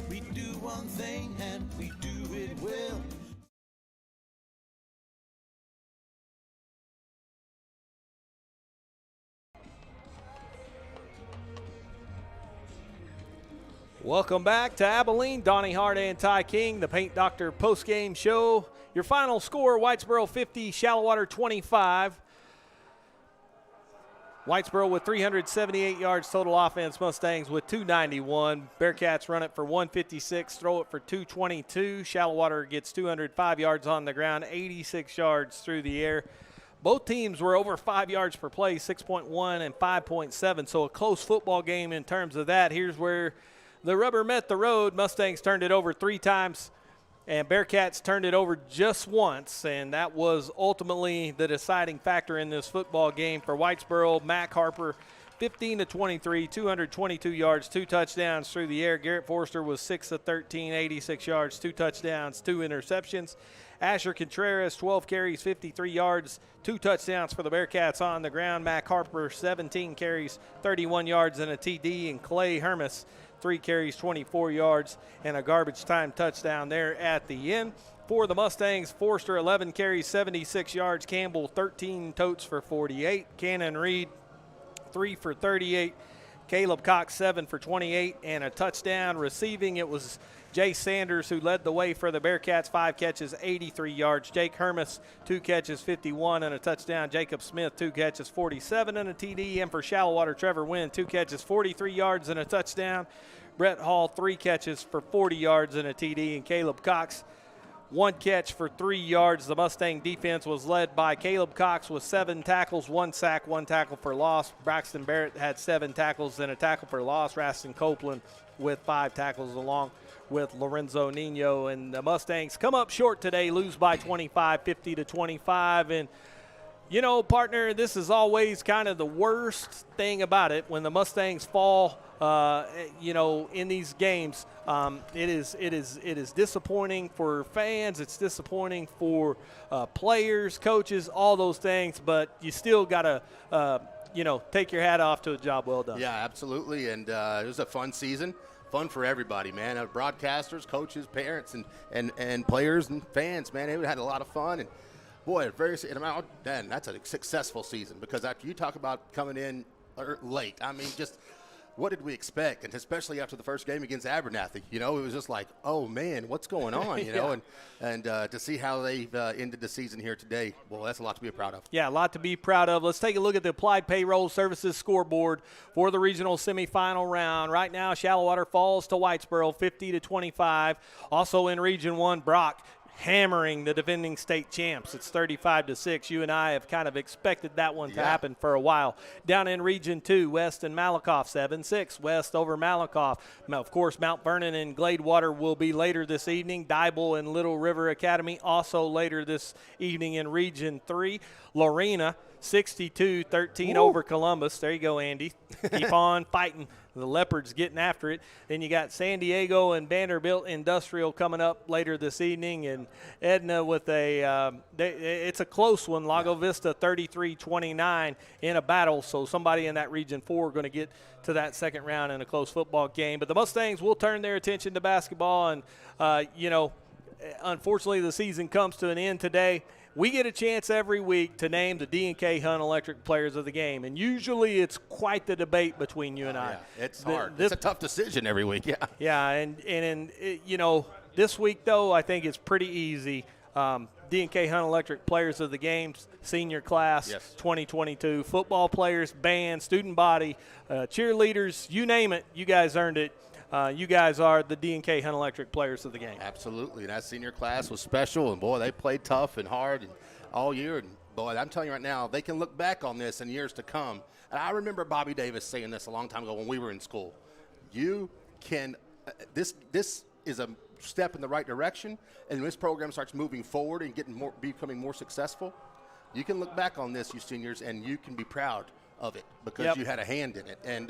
We do one thing and we do it well. Welcome back to Abilene. Donnie Hart and Ty King, the Paint Doctor postgame show. Your final score, Whitesboro 50, Shallowater 25. Whitesboro with 378 yards total offense, Mustangs with 291. Bearcats run it for 156, throw it for 222. Shallowater gets 205 yards on the ground, 86 yards through the air. Both teams were over 5 yards per play, 6.1 and 5.7, so a close football game in terms of that. Here's where the rubber met the road. Mustangs turned it over 3 times, and Bearcats turned it over just once, and that was ultimately the deciding factor in this football game for Whitesboro. Mac Harper, 15-23, 222 yards, 2 touchdowns through the air. Garrett Forster was 6 of 13, 86 yards, 2 touchdowns, 2 interceptions. Asher Contreras, 12 carries, 53 yards, 2 touchdowns for the Bearcats on the ground. Mac Harper, 17 carries, 31 yards, and a TD. And Clay Hermes, 3 carries, 24 yards, and a garbage time touchdown there at the end. For the Mustangs, Forster, 11 carries, 76 yards. Campbell, 13 totes for 48. Cannon Reed, 3 for 38. Caleb Cox, 7 for 28, and a touchdown. Receiving, it was Jay Sanders who led the way for the Bearcats, 5 catches, 83 yards. Jake Hermes, 2 catches, 51, and a touchdown. Jacob Smith, 2 catches, 47, and a TD. And for Shallowater, Trevor Wynn, 2 catches, 43 yards, and a touchdown. Brett Hall, 3 catches for 40 yards and a TD. And Caleb Cox, 1 catch for 3 yards. The Mustang defense was led by Caleb Cox with 7 tackles, 1 sack, 1 tackle for loss. Braxton Barrett had 7 tackles and a tackle for loss. Raston Copeland with 5 tackles along with Lorenzo Nino. And the Mustangs come up short today, lose by 25, 50-25. And, you know, partner, this is always kind of the worst thing about it when the Mustangs fall, you know, in these games. It is disappointing for fans. It's disappointing for players, coaches, all those things. But you still got to, take your hat off to a job well done. Yeah, absolutely. And it was a fun season. Fun for everybody, man. Broadcasters, coaches, parents, and players and fans, man. It had a lot of fun. And, boy, that's a successful season because after you talk about coming in late, I mean, just what did we expect? And especially after the first game against Abernathy, it was just like, oh, man, what's going on, Yeah. And to see how they've ended the season here today, well, that's a lot to be proud of. Yeah, a lot to be proud of. Let's take a look at the Applied Payroll Services scoreboard for the regional semifinal round. Right now, Shallowater falls to Whitesboro 50-25. Also in Region 1, Brock hammering the defending state champs. It's 35-6. You and I have kind of expected that one to happen for a while. Down in Region 2, West and Malakoff 7-6. West over Malakoff. Of course, Mount Vernon and Gladewater will be later this evening. Dibble and Little River Academy also later this evening in Region 3. Lorena 62-13 over Columbus. There you go, Andy. Keep on fighting. The Leopards getting after it. Then you got San Diego and Vanderbilt Industrial coming up later this evening, and Edna with it's a close one. Lago Vista 33-29 in a battle. So somebody in that Region 4 going to get to that second round in a close football game. But the Mustangs will turn their attention to basketball, and unfortunately the season comes to an end today. We get a chance every week to name the D&K Hunt Electric Players of the Game, and usually it's quite the debate between you and I. Yeah, it's hard. It's a tough decision every week, yeah. Yeah, and this week, though, I think it's pretty easy. D&K Hunt Electric Players of the Game, senior class, 2022, football players, band, student body, cheerleaders, you name it, you guys earned it. You guys are the D&K Hunt Electric Players of the Game. Absolutely. And that senior class was special, and, boy, they played tough and hard and all year. And, boy, I'm telling you right now, they can look back on this in years to come. And I remember Bobby Davis saying this a long time ago when we were in school. You can this is a step in the right direction, and when this program starts moving forward and becoming more successful, you can look back on this, you seniors, and you can be proud of it because you had a hand in it. And,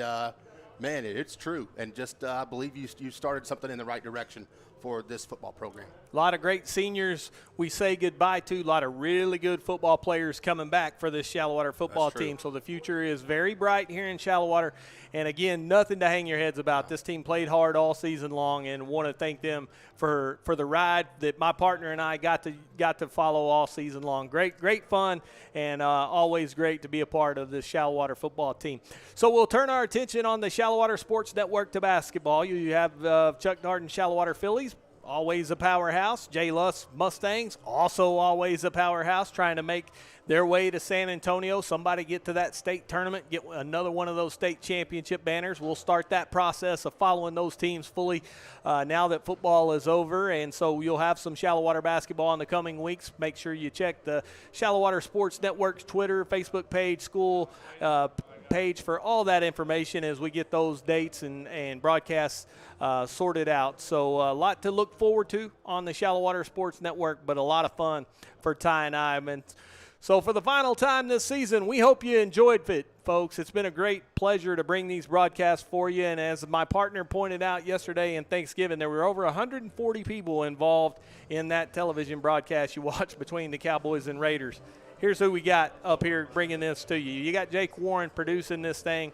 man, it's true, and just I believe you started something in the right direction for this football program. A lot of great seniors we say goodbye to. A lot of really good football players coming back for this Shallowater football team. So the future is very bright here in Shallowater. And, again, nothing to hang your heads about. This team played hard all season long, and want to thank them for the ride that my partner and I got to follow all season long. Great fun, and always great to be a part of this Shallowater football team. So we'll turn our attention on the Shallowater Sports Network to basketball. You have Chuck Darden Shallowater Phillies, always a powerhouse. Jay Luss Mustangs, also always a powerhouse, trying to make their way to San Antonio. Somebody get to that state tournament, get another one of those state championship banners. We'll start that process of following those teams fully now that football is over. And so you'll have some Shallowater basketball in the coming weeks. Make sure you check the Shallowater Sports Network's Twitter, Facebook page, school page for all that information as we get those dates and broadcasts sorted out. So a lot to look forward to on the Shallowater Sports Network, but a lot of fun for Ty and I. And so for the final time this season, we hope you enjoyed it, folks. It's been a great pleasure to bring these broadcasts for you. And as my partner pointed out yesterday in Thanksgiving, there were over 140 people involved in that television broadcast you watched between the Cowboys and Raiders. Here's who we got up here bringing this to you. You got Jake Warren producing this thing.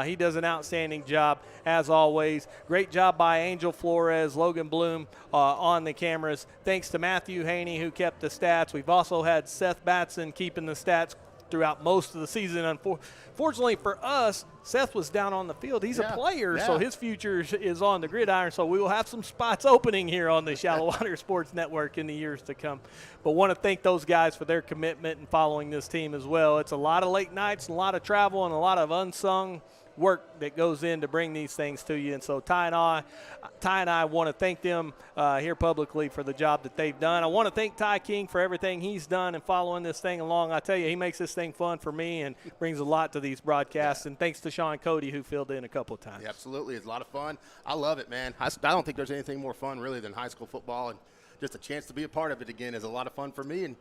He does an outstanding job, as always. Great job by Angel Flores, Logan Bloom on the cameras. Thanks to Matthew Haney, who kept the stats. We've also had Seth Batson keeping the stats throughout most of the season. Unfortunately for us, Seth was down on the field. He's a player, so his future is on the gridiron. So we will have some spots opening here on the Shallowater Sports Network in the years to come. But want to thank those guys for their commitment and following this team as well. It's a lot of late nights, and a lot of travel, and a lot of unsung work that goes in to bring these things to you. And so Ty and I want to thank them here publicly for the job that they've done. I want to thank Ty King for everything he's done and following this thing along. I tell you, he makes this thing fun for me and brings a lot to these broadcasts. And thanks to Sean Cody, who filled in a couple of times. Yeah, absolutely. It's a lot of fun. I love it, man. I don't think there's anything more fun, really, than high school football. And just a chance to be a part of it again is a lot of fun for me. And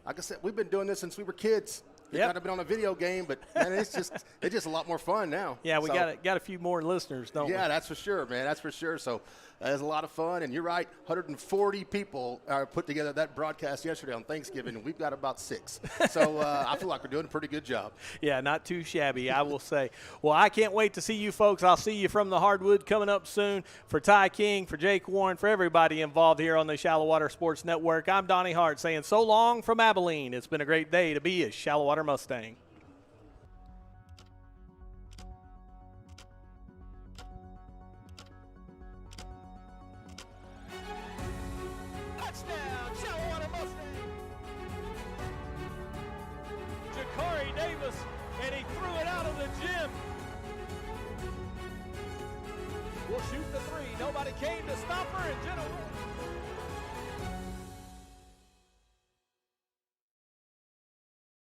like I said, we've been doing this since we were kids. It might have been on a video game, but man, it's just a lot more fun now. Yeah, we got a few more listeners, don't we? Yeah, that's for sure, man. That's for sure. So it was a lot of fun, and you're right. 140 people put together that broadcast yesterday on Thanksgiving, and we've got about 6. So I feel like we're doing a pretty good job. Yeah, not too shabby, I will say. Well, I can't wait to see you folks. I'll see you from the hardwood coming up soon. For Ty King, for Jake Warren, for everybody involved here on the Shallowater Sports Network, I'm Donnie Hart saying so long from Abilene. It's been a great day to be a Shallowater Mustang. Touchdown, Shallowater Mustangs! Jakari Davis, and he threw it out of the gym. We'll shoot the 3. Nobody came to stop her, and Jenna